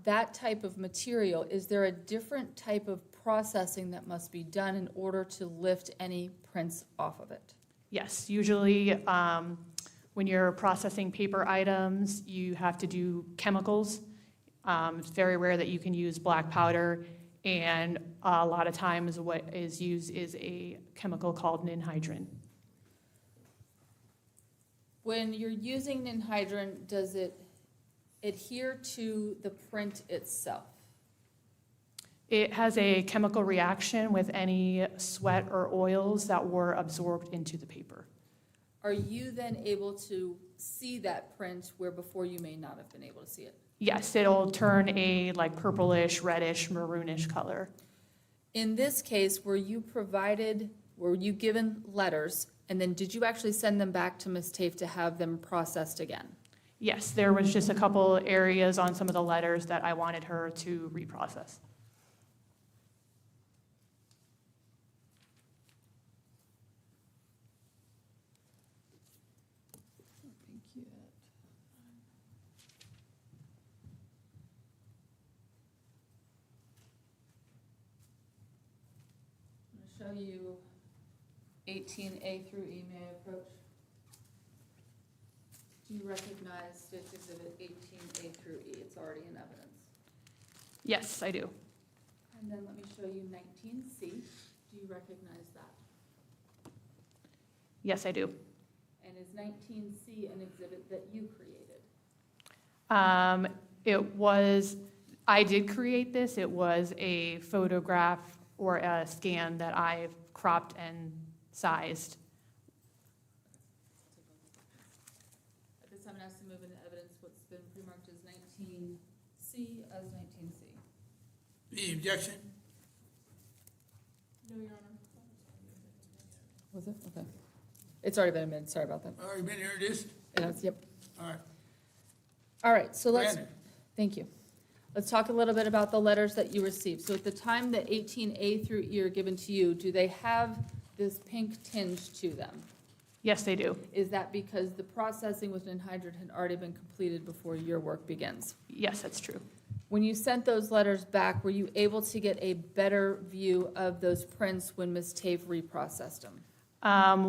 that type of material, is there a different type of processing that must be done in order to lift any prints off of it? Yes, usually when you're processing paper items, you have to do chemicals. It's very rare that you can use black powder And a lot of times what is used is a chemical called ninhydrin. When you're using ninhydrin, does it adhere to the print itself? It has a chemical reaction with any sweat or oils that were absorbed into the paper. Are you then able to see that print where before you may not have been able to see it? Yes, it'll turn a like purplish, reddish, maroonish color. In this case, were you given letters, and then did you actually send them back to Ms. Tafe to have them processed again? Yes, there was just a couple areas on some of the letters that I wanted her to reprocess. I'm going to show you 18A through E. May I approach? Do you recognize State's Exhibit 18A through E? It's already in evidence. Yes, I do. And then let me show you 19C. Do you recognize that? Yes, I do. And is 19C an exhibit that you created? I did create this. It was a photograph or a scan that I've cropped and sized. At this time, I'm asked to move into evidence what's been pre-marked as 19C as 19C. Any objection? No, Your Honor. Was it? Okay. It's already been amended. Sorry about that. Already been introduced? It has, yep. All right. All right, so let's, Granted. thank you. Let's talk a little bit about the letters that you received. So at the time that 18A through E are given to you, do they have this pink tinge to them? Yes, they do. Is that because the processing with ninhydrin had already been completed before your work begins? Yes, that's true. When you sent those letters back, were you able to get a better view of those prints when Ms. Tafe reprocessed them?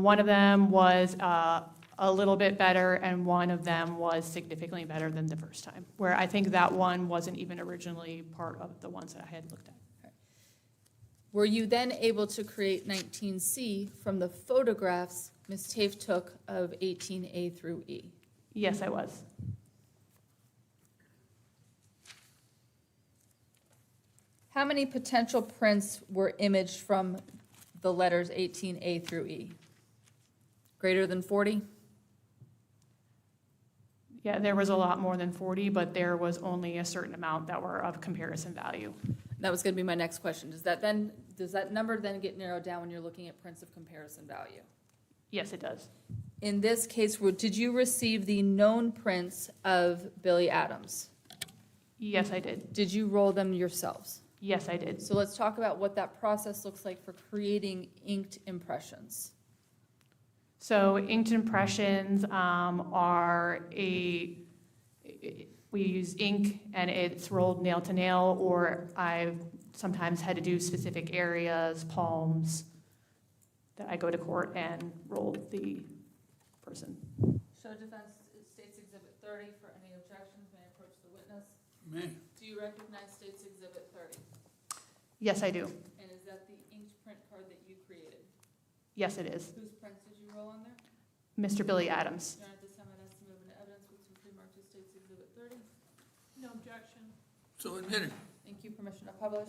One of them was a little bit better, and one of them was significantly better than the first time, where I think that one wasn't even originally part of the ones that I had looked at. Were you then able to create 19C from the photographs Ms. Tafe took of 18A through E? Yes, I was. How many potential prints were imaged from the letters 18A through E? Greater than 40? Yeah, there was a lot more than 40, but there was only a certain amount that were of comparison value. That was going to be my next question. Does that number then get narrowed down when you're looking at prints of comparison value? Yes, it does. In this case, did you receive the known prints of Billy Adams? Yes, I did. Did you roll them yourselves? Yes, I did. So let's talk about what that process looks like for creating inked impressions. So inked impressions we use ink and it's rolled nail to nail, or I've sometimes had to do specific areas, palms, that I go to court and roll the person. Show defense State's Exhibit 30 for any objections. May I approach the witness? Man, Do you recognize State's Exhibit 30? Yes, I do. And is that the inked print card that you created? Yes, it is. Whose prints did you roll on there? Mr. Billy Adams. Your Honor, at this time, I'd ask to move into evidence what's been pre-marked as State's Exhibit 30. No objection. so admitted. Thank you. Permission to publish.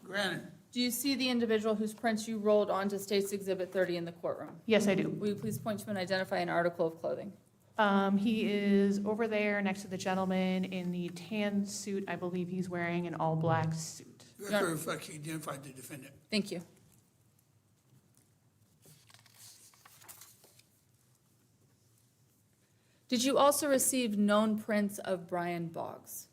Granted. Do you see the individual whose prints you rolled onto State's Exhibit 30 in the courtroom? Yes, I do. Will you please point to and identify an article of clothing? He is over there next to the gentleman in the tan suit. I believe he's wearing an all-black suit. The record reflects he identified the defendant. Thank you. Did you also receive known prints of Brian Boggs?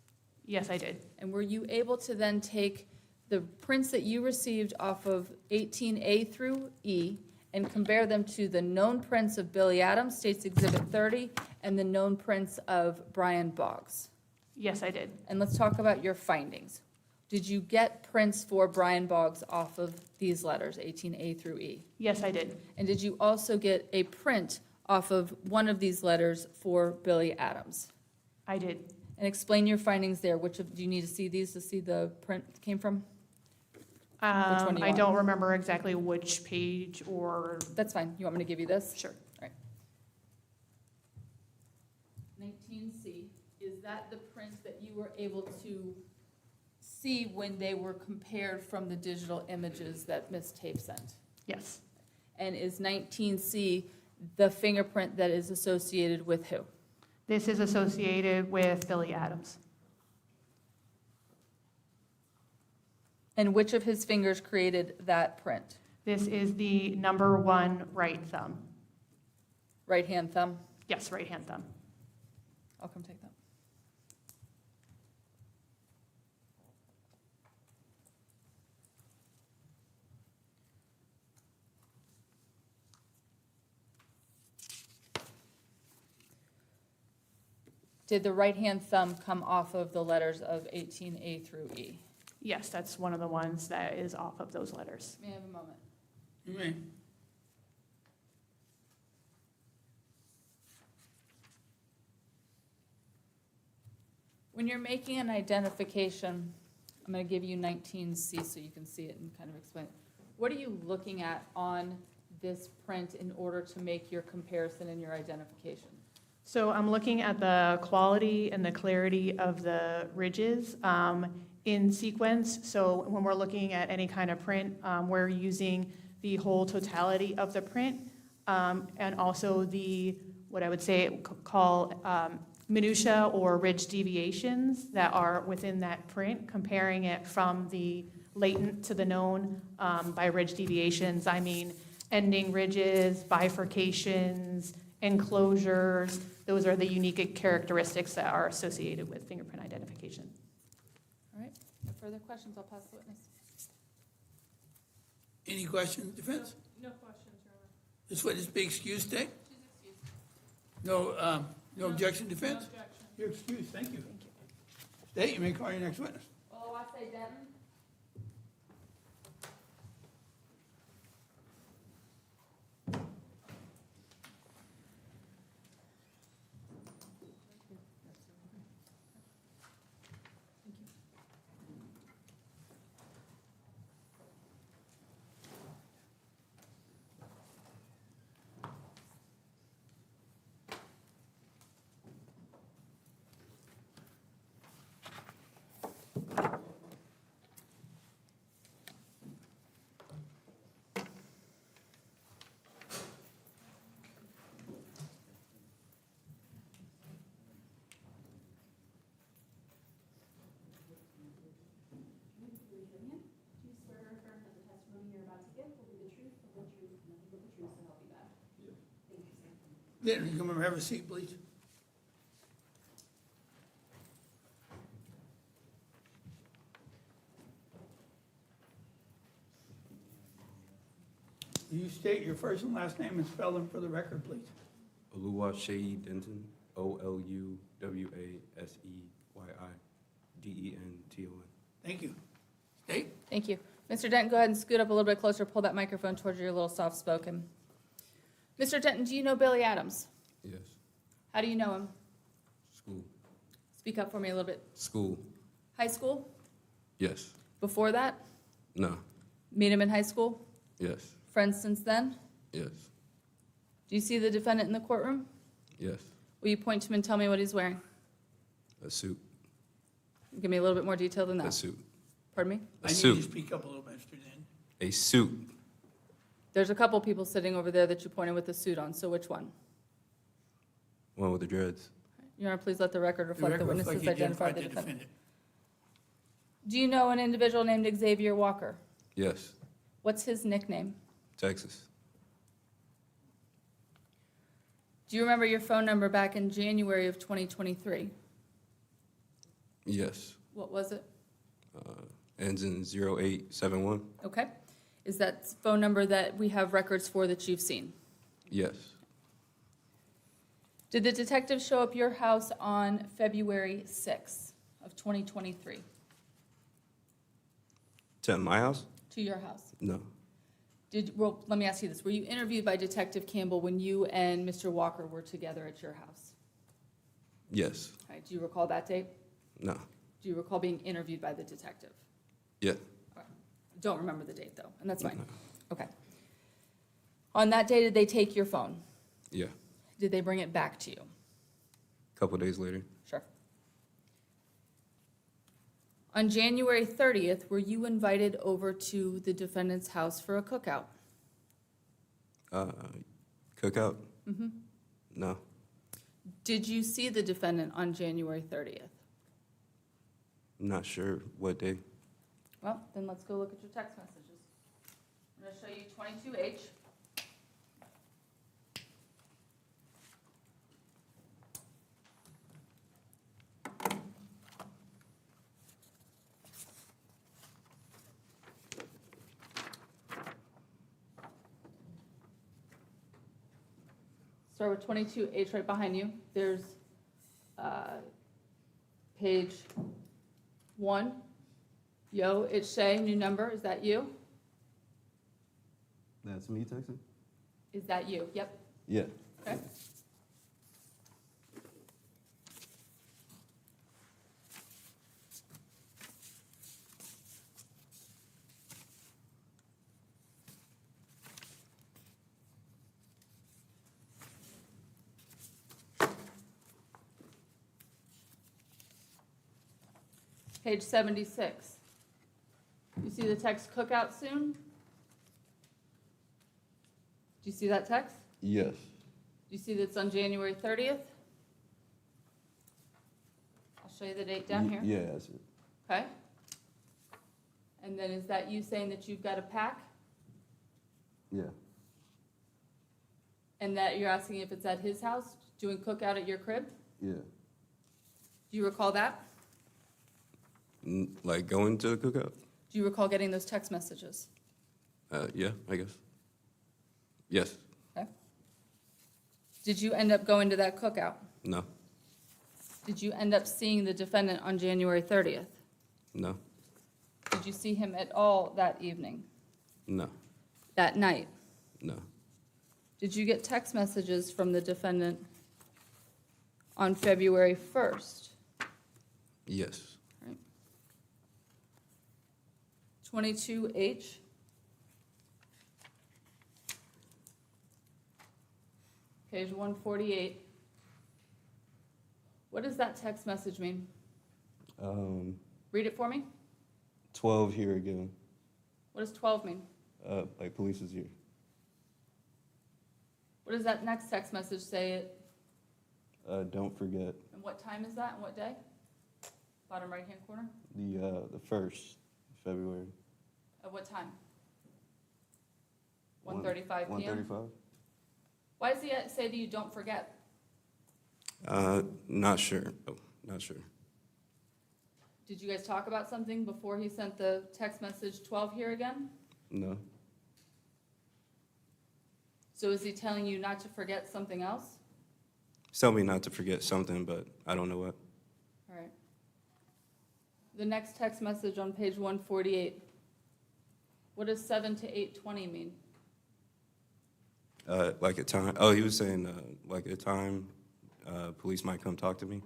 Yes, I did. And were you able to then take the prints that you received off of 18A through E and compare them to the known prints of Billy Adams, State's Exhibit 30, and the known prints of Brian Boggs? Yes, I did. And let's talk about your findings. Did you get prints for Brian Boggs off of these letters, 18A through E? Yes, I did. And did you also get a print off of one of these letters for Billy Adams? I did. And explain your findings there. Do you need to see these to see the print came from? one do you I want? don't remember exactly which page or, That's fine. You want me to give you this? sure. All right. 19C, is that the print that you were able to see when they were compared from the digital images that Ms. Tape sent? Yes. And is 19C the fingerprint that is associated with who? This is associated with Billy Adams. And which of his fingers created that print? This is the number 1 right thumb. Right-hand thumb? Yes, right-hand thumb. I'll come take that. Did the right-hand thumb come off of the letters of 18A through E? Yes, that's one of the ones that is off of those letters. May I have a moment? You may. When you're making an identification, I'm going to give you 19C so you can see it and kind of explain it. What are you looking at on this print in order to make your comparison and your identification? So I'm looking at the quality and the clarity of the ridges in sequence. So when we're looking at any kind of print, we're using the whole totality of the print and also the, what I would say, call minutia or ridge deviations that are within that print, comparing it from the latent to the known. By ridge deviations, I mean ending ridges, bifurcations, enclosures. Those are the unique characteristics that are associated with fingerprint identification. All right, no further questions, I'll pass the witness. Any questions, defense? No questions, Your Honor. This witness be excused, State? She's excused. No objection, defense? No objection. You're excused, thank you. State, you may call your next witness. Olawase Denton? Do you swear or affirm that the testimony you're about to give will be the truth, the whole truth, and nothing but the truth, so help you God? Thank you, sir. Then, you come over, have a seat, please. Will you state your first and last name and spell them for the record, please? Oluwaseyi Denton, Oluwaseyidenton. Thank you. State? Thank you. Mr. Denton, go ahead and scoot up a little bit closer, pull that microphone towards you, you're a little soft-spoken. Mr. Denton, do you know Billy Adams? Yes. How do you know him? School. Speak up for me a little bit. School. High school? Yes. Before that? No. Meet him in high school? Yes. Friends since then? Yes. Do you see the defendant in the courtroom? Yes. Will you point to him and tell me what he's wearing? A suit. Give me a little bit more detail than A that. suit. Pardon me? I A need you to suit. speak up a little bit, Mr. Den. A suit. There's a couple people sitting over there that you pointed with a suit on, so which one? One with the dreads. Your Honor, please let the record reflect the record reflect witnesses you identify identified the the defendant. Do you know an individual named Xavier Walker? Yes. What's his nickname? Texas. Do you remember your phone number back in January of 2023? Yes. What was it? Ends in 0871. Okay. Is that phone number that we have records for that you've seen? Yes. Did the detective show up your house on February 6th of 2023? To my house? To your house? No. Well, let me ask you this. Were you interviewed by Detective Campbell when you and Mr. Walker were together at your house? Yes. All right, do you recall that date? No. Do you recall being interviewed by the detective? Yeah. All right. Don't remember the date, though, and that's fine. Okay. On that day, did they take your phone? Yeah. Did they bring it back to you? Couple days later. Sure. On January 30th, were you invited over to the defendant's house for a cookout? Cookout? Mm-hmm. No. Did you see the defendant on January 30th? Not sure what day. Well, then let's go look at your text messages. I'm going to show you 22H. Start with 22H right behind you. There's page 1. Yo, it's Shay, new number. Is that you? That's me texting? Is that you? Yep. Yeah. Okay. Page 76. You see the text cookout soon? Do you see that text? Yes. Do you see that's on January 30th? I'll show you the date down here. Yeah, that's it. Okay. And then is that you saying that you've got a pack? Yeah. And that you're asking if it's at his house, doing cookout at your crib? Yeah. Do you recall that? Like going to the cookout? Do you recall getting those text messages? Yeah, I guess. Yes. Okay. Did you end up going to that cookout? No. Did you end up seeing the defendant on January 30th? No. Did you see him at all that evening, No. that night? No. Did you get text messages from the defendant on February 1st? Yes. 22H. Page 148. What does that text message mean? Read it for me. 12 here again. What does 12 mean? Like police is here. What does that next text message say? Don't forget And what time is that and what day? Bottom right-hand corner. the 1st February. At what time? 1:35 p.m.? 1:35? Why does he say to you, don't forget? Not sure. Oh, not sure. Did you guys talk about something before he sent the text message 12 here again? No. So is he telling you not to forget something else? Tell me not to forget something, but I don't know what. All right. The next text message on page 148. What does 7 to 8:20 mean? Like a time. Oh, he was saying like a time police might come talk to me.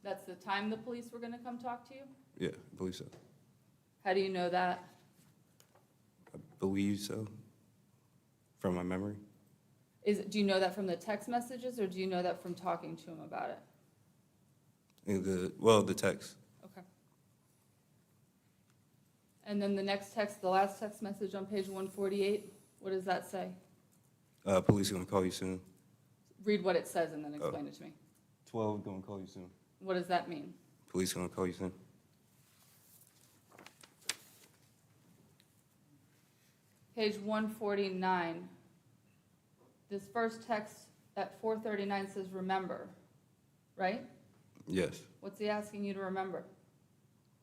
That's the time the police were gonna come talk to you? Yeah, I believe so. How do you know that? I believe so. From my memory. Do you know that from the text messages, or do you know that from talking to him about it? And the text. Okay. And then the next text, the last text message on page 148, what does that say? Police gonna call you soon. Read what it says and then explain it to me. 12 gonna call you soon. What does that mean? Police gonna call you soon. Page 149. This first text at 4:39 says remember, right? Yes. What's he asking you to remember?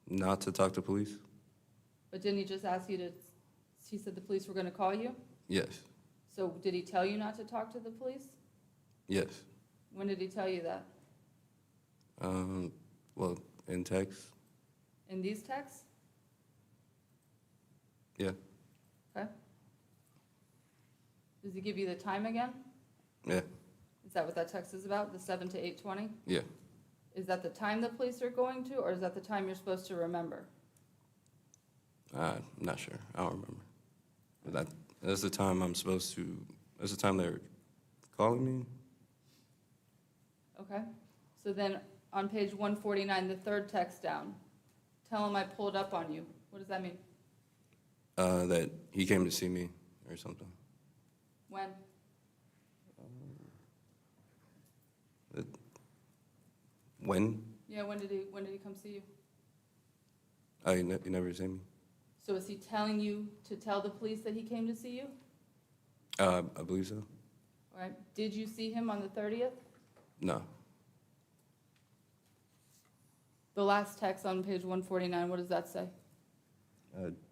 Not to talk to police? But didn't he just ask you to, he said the police were gonna call you? Yes. So did he tell you not to talk to the police? Yes. When did he tell you that? Well, in text? In these texts? Yeah. Okay. Does he give you the time again? Yeah. Is that what that text is about, the 7 to 8:20? Yeah. Is that the time the police are going to, or is that the time you're supposed to remember? I'm not sure. I don't remember. But that's the time I'm supposed to, that's the time they're calling me? Okay, so then on page 149, the third text down, tell him I pulled up on you. What does that mean? That he came to see me or something. When? When? Yeah, when did he come see you? You never seen me? So is he telling you to tell the police that he came to see you? I believe so. All right, did you see him on the 30th? No. The last text on page 149, what does that say?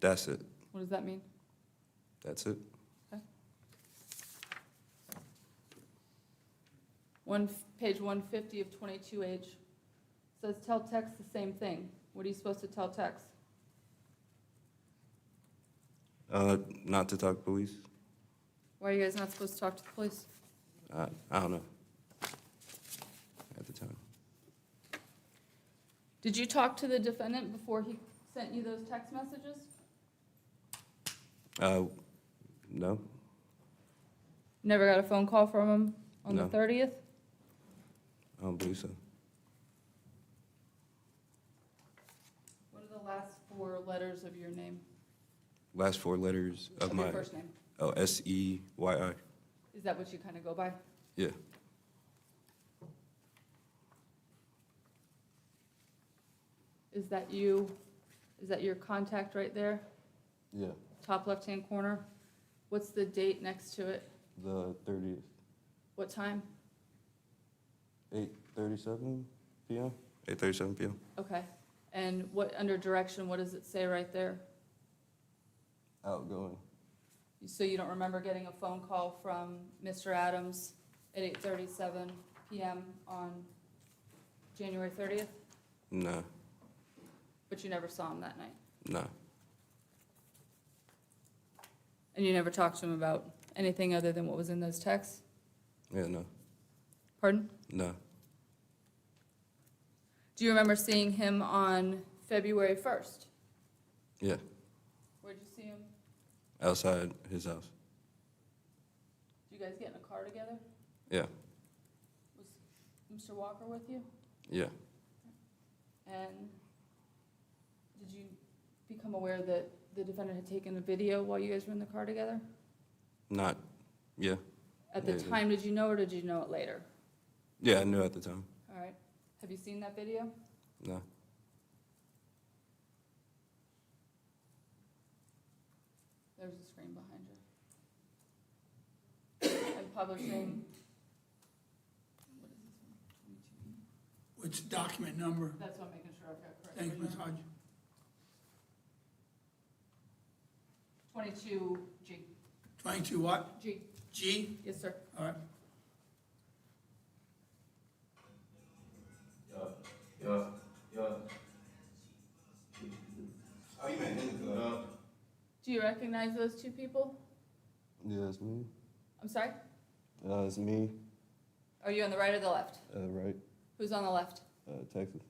That's it. What does that mean? That's it. Page 150 of 22H says tell text the same thing. What are you supposed to tell text? Not to talk to police. Why are you guys not supposed to talk to the police? I don't know. At the time. Did you talk to the defendant before he sent you those text messages? No. Never got a phone call from him on the No. 30th? I don't believe so. What are the last 4 letters of your name? Last 4 letters of Of my. your first name? Oh, SEYI. Is that what you kind of go by? Yeah. Is that you? Is that your contact right there? Yeah. Top left-hand corner? What's the date next to it? The 30th. What time? 8:37 p.m. 8:37 p.m. Okay. And what, under direction, what does it say right there? Outgoing. So you don't remember getting a phone call from Mr. Adams at 8:37 PM on January 30th? No. But you never saw him that night? No. And you never talked to him about anything other than what was in those texts? Yeah, no. Pardon? No. Do you remember seeing him on February 1st? Yeah. Where'd you see him? Outside his house. Did you guys get in a car together? Yeah. Was Mr. Walker with you? Yeah. And did you become aware that the defendant had taken a video while you guys were in the car together? Not. Yeah. At the Yeah, time, did you know, or did you know it later? Yeah, I knew at the time. All right. Have you seen that video? No. There's a screen behind you. And publishing, what is this one? 22E? What's the document number? That's what I'm making sure I've got correct. Thank you, Ms. Hodges. 22G. 22 what? G. G? Yes, sir. All right. Yeah. How you been? Do you recognize those two people? Yeah, it's me. I'm sorry? It's me. Are you on the right or the left? Right. Who's on the left? Texas.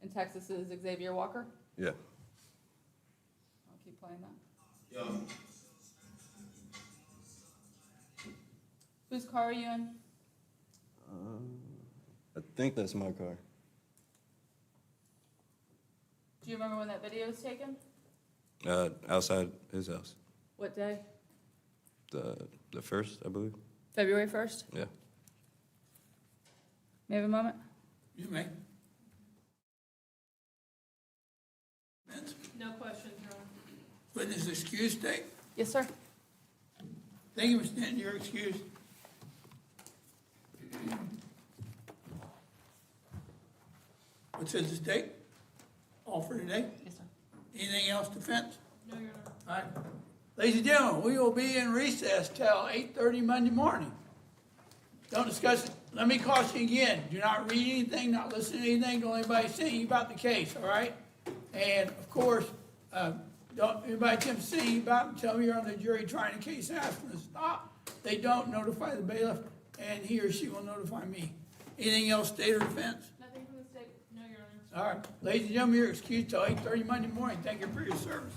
And Texas is Xavier Walker? Yeah. I'll keep playing that. Yeah. Whose car are you in? I think that's my car. Do you remember when that video was taken? Outside his house. What day? The first, I believe. February 1st? Yeah. May I have a moment? You may. No questions, Your Honor. Witness excused, date. Yes, sir. Thank you, Mr. Denton, you're excused. What's his date? All for today? Yes, sir. Anything else, defense? No, Your Honor. All right. Ladies and gentlemen, we will be in recess till 8:30 Monday morning. Don't discuss it. Let me caution you again, do not read anything, not listen to anything, don't anybody say anything about the case, all right? And of course, don't anybody attempt to say anything about it until you're on the jury trying the case and ask them to stop. They don't notify the bailiff, and he or she will notify me. Anything else, state or defense? Nothing from the state? No, Your Honor. All right. Ladies and gentlemen, you're excused till 8:30 Monday morning. Thank you for your service.